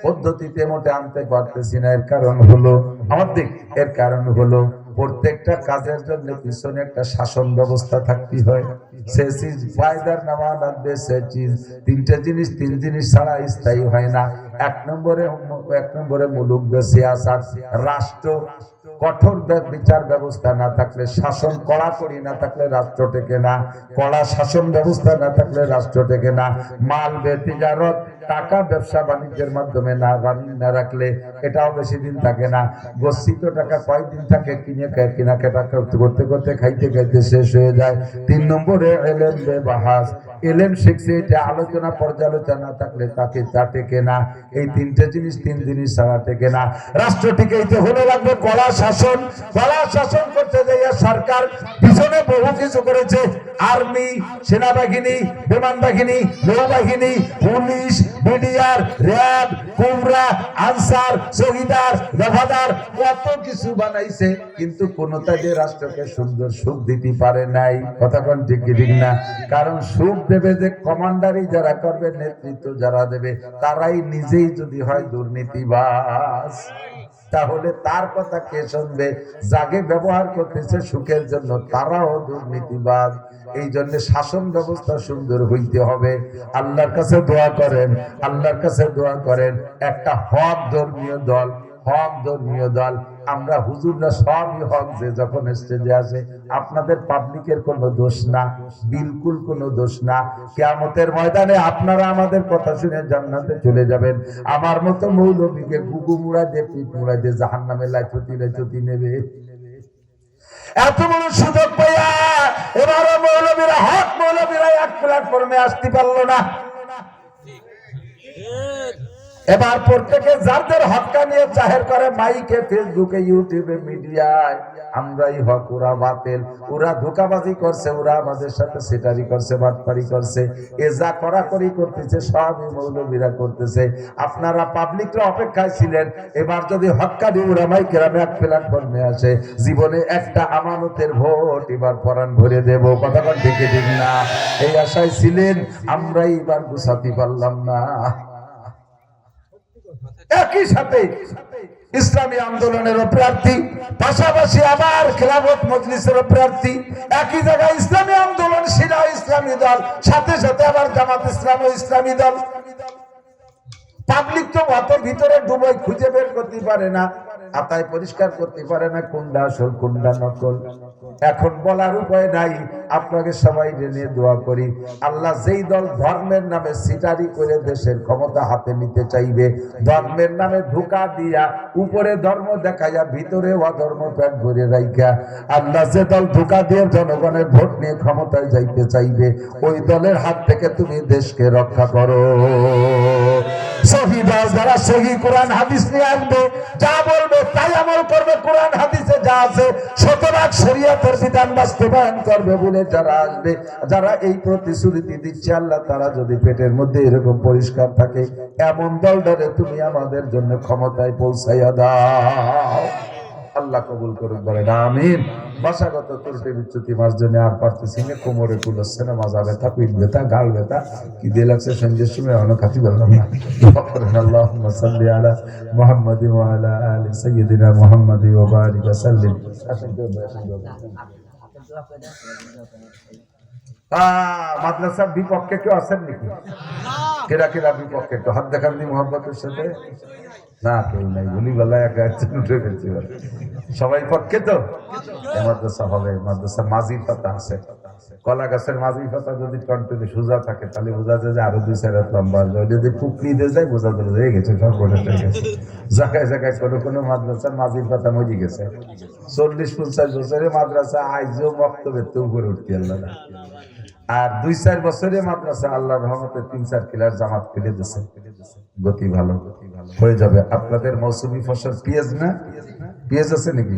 পদ্ধতিতে মোটে আনতে পারতেছি না। এর কারণ হলো আমাদের, এর কারণ হলো প্রত্যেকটা কাজের জন্য পিছনে একটা শাসন ব্যবস্থা থাকতে হয়। সে চিজ ফায়দার নামানাত সে চিজ, তিনটা জিনিস, তিন জিনিস ছাড়া স্থায়ী হয় না। এক নম্বরে মুলুক সিয়াসাত, রাষ্ট্র কঠোর বিচার ব্যবস্থা না থাকলে, শাসন কড়াকড়ি না থাকলে রাষ্ট্র টেকে না। কড়া শাসন ব্যবস্থা না থাকলে রাষ্ট্র টেকে না। মাল বেতিজারত, টাকা ব্যবসা বাণিজ্যের মাধ্যমে না রানিং না রাখলে এটাও বেশি দিন থাকে না। গচ্ছিত টাকা কয়েকদিন থাকে, কেনাকাটা করতে করতে খাইতে খাইতে শেষ হয়ে যায়। 3 নম্বরে এলেম বেবাহাস, এলেম শিখছে, এটা আলোচনা পর্যালোচনা থাকলে তাকে তা টেকে না। এই তিনটে জিনিস, তিন জিনিস ছাড়া টেকে না। রাষ্ট্র টিকাইতে হলে লাগবে কড়া শাসন। কড়া শাসন করতে যাইয়া সরকার পিছনে বহু কিছু করেছে। আর্মি, সেনাবাহিনী, বিমান বাহিনী, নৌবাহিনী, পুলিশ, বিডিআর, র্যাব, কুমরা, আনসার, শহীদার, দফাদার, কত কিছু বানাইছে, কিন্তু কোনটা যে রাষ্ট্রকে সুন্দর সুখ দিতে পারে নাই। কথা কোন ঠিক কি ঠিক না? কারণ সুখ দেবে যে কমান্ডারই যারা করবে, নেতৃত্ব যারা দেবে, তারাই নিজেই যদি হয় দুর্নীতিবাজ, তাহলে তার কথা কে শুনবে? যাকে ব্যবহার করতেছে সুখের জন্য, তারাও দুর্নীতিবাজ। এই জন্য শাসন ব্যবস্থা সুন্দর হইতে হবে। আল্লাহর কাছে দোয়া করেন, আল্লাহর কাছে দোয়া করেন একটা হক ধর্মীয় দল, হক ধর্মীয় দল। আমরা হুজুররা সবই হক, যে যখন স্টেজে আসে, আপনাদের পাবলিকের কোনো দোষ না, বিলকুল কোনো দোষ না। কিয়ামতের ময়দানে আপনারা আমাদের কথা শুনে জান্নাতে চলে যাবেন। আমার মতো মৌলবীকে গুগু মুড়া দিয়ে, পিঠ মুড়া দিয়ে জাহান্নামে লাইচতি নেবে। এত বড় সুযোগ পাইয়া এবারও মৌলবীরা, হক মৌলবীরা এক প্ল্যাটফর্মে আসতে পারলো না। এবার প্রত্যেকে যাদের হক্কা নিয়ে জাহের করে, মাইকে, ফেসবুকে, ইউটিউবে, মিডিয়ায়, আমরাই হক, ওরা বাতিল, ওরা ধোঁকাবাজি করছে, ওরা আমাদের সাথে সেটারি করছে, বাটপারি করছে। এ যা করাকরি করতেছে সবই মৌলবীরা করতেছে। আপনারা পাবলিকরা অপেক্ষায় ছিলেন, এবার যদি হক্কানি ওরামাই কেরামে এক প্ল্যাটফর্মে আসে, জীবনে একটা আমানতের ভোট এবার পরাণ ভরে দেব। কথা বল ঠিক ঠিক না? এই আশায় ছিলেন, আমরাই এবার গুছাতে পারলাম না। একই সাথে ইসলামী আন্দোলনের প্রার্থী, পাশাপাশি আবার খেলাফত মজলিসের প্রার্থী, একই জায়গায় ইসলামী আন্দোলন, শিরা ইসলামী দল, সাথে সাথে আবার জামাত ইসলাম ও ইসলামী দল। পাবলিক তো অত ভিতরে ডুবোই, খুঁজে বের করতে পারে না, আতায় পরিষ্কার করতে পারে না কোনটা আসল কোনটা নকল। এখন বলার উপায় নাই। আপনাকে সবাই নিয়ে দোয়া করি, আল্লাহ যেই দল ধর্মের নামে সিটারি করে দেশের ক্ষমতা হাতে নিতে চাইবে, ধর্মের নামে ধোঁকা দিয়া উপরে ধর্ম দেখাইয়া ভিতরে অধর্ম পেট ভরে রাইখা, আল্লাহ যে দল ধোঁকা দিয়ে জনগণের ভোট নিয়ে ক্ষমতায় যাইতে চাইবে, ওই দলের হাত থেকে তুমি দেশকে রক্ষা করো। শহীদ যারা সহি কোরআন হাদিস নিয়ে আসবে, যা বলবে তাই আমল করবে, কোরআন হাদিসে যা আছে শতভাগ শরীয়তের বিধান বাস্তবায়ন করবে বলে যারা আসবে, যারা এই প্রতিশ্রুতি দিচ্ছে, আল্লাহ তারা যদি পেটের মধ্যে এরকম পরিষ্কার থাকে, এমন দলটারে তুমি আমাদের জন্য ক্ষমতায় পৌঁছাইয়া দাও। আল্লাহ কবুল করুন, বলেন আমিন। ভাষাগত ত্রুটি বিচ্যুতি মার্জনে আর পারতেছি না, কোমরে কুল হচ্ছে না, মাজা ব্যথা, পিঠ ব্যথা, গাল ব্যথা, কি দিয়ে লাগছে সন্ধ্যের সময় অনেক খাতি বললাম না। আল্লাহুম্মা সাল্লি আলা মুহাম্মাদিন ওয়া আলা আলি সাইয়্যিদিনা মুহাম্মাদি ওয়া বারিক ওয়া সাল্লিম। মাদ্রাসার বিপক্ষে কেউ আছেন নাকি? কেরা কেরা বিপক্ষে? একটু হাত দেখান দি মোহাম্মতের সাথে। না কেউ নাই, বলি বেলা একা উঠে গেছি। সবাই পক্ষে তো মাদ্রাসা হবে, মাদ্রাসা মাঝি পাতা আছে, কলা গাছের মাঝি পাতা যদি কন্টিনিউ সোজা থাকে তাহলে বোঝা যায় যে আরো 2-4 হাত লম্বা আসবে। যদি পুকলি দিয়ে যায় বোঝা যাবে হয়ে গেছে, সব বোঝা হয়ে গেছে। জায়গায় জায়গায় কোনো কোনো মাদ্রাসার মাঝির পাতা মরি গেছে। 40-50 বছরের মাদ্রাসা আইজও বক্তব্যের তো উপরে উঠতে আল্লাহ না। আর 2-4 বছরে মাদ্রাসা আল্লাহর রহমতে 3-4 কিলার জামাত ফেলে দিয়েছে। গতি ভালো হয়ে যাবে। আপনাদের মৌসুমী ফসল পেঁয়াজ না? পেঁয়াজ আছে নাকি?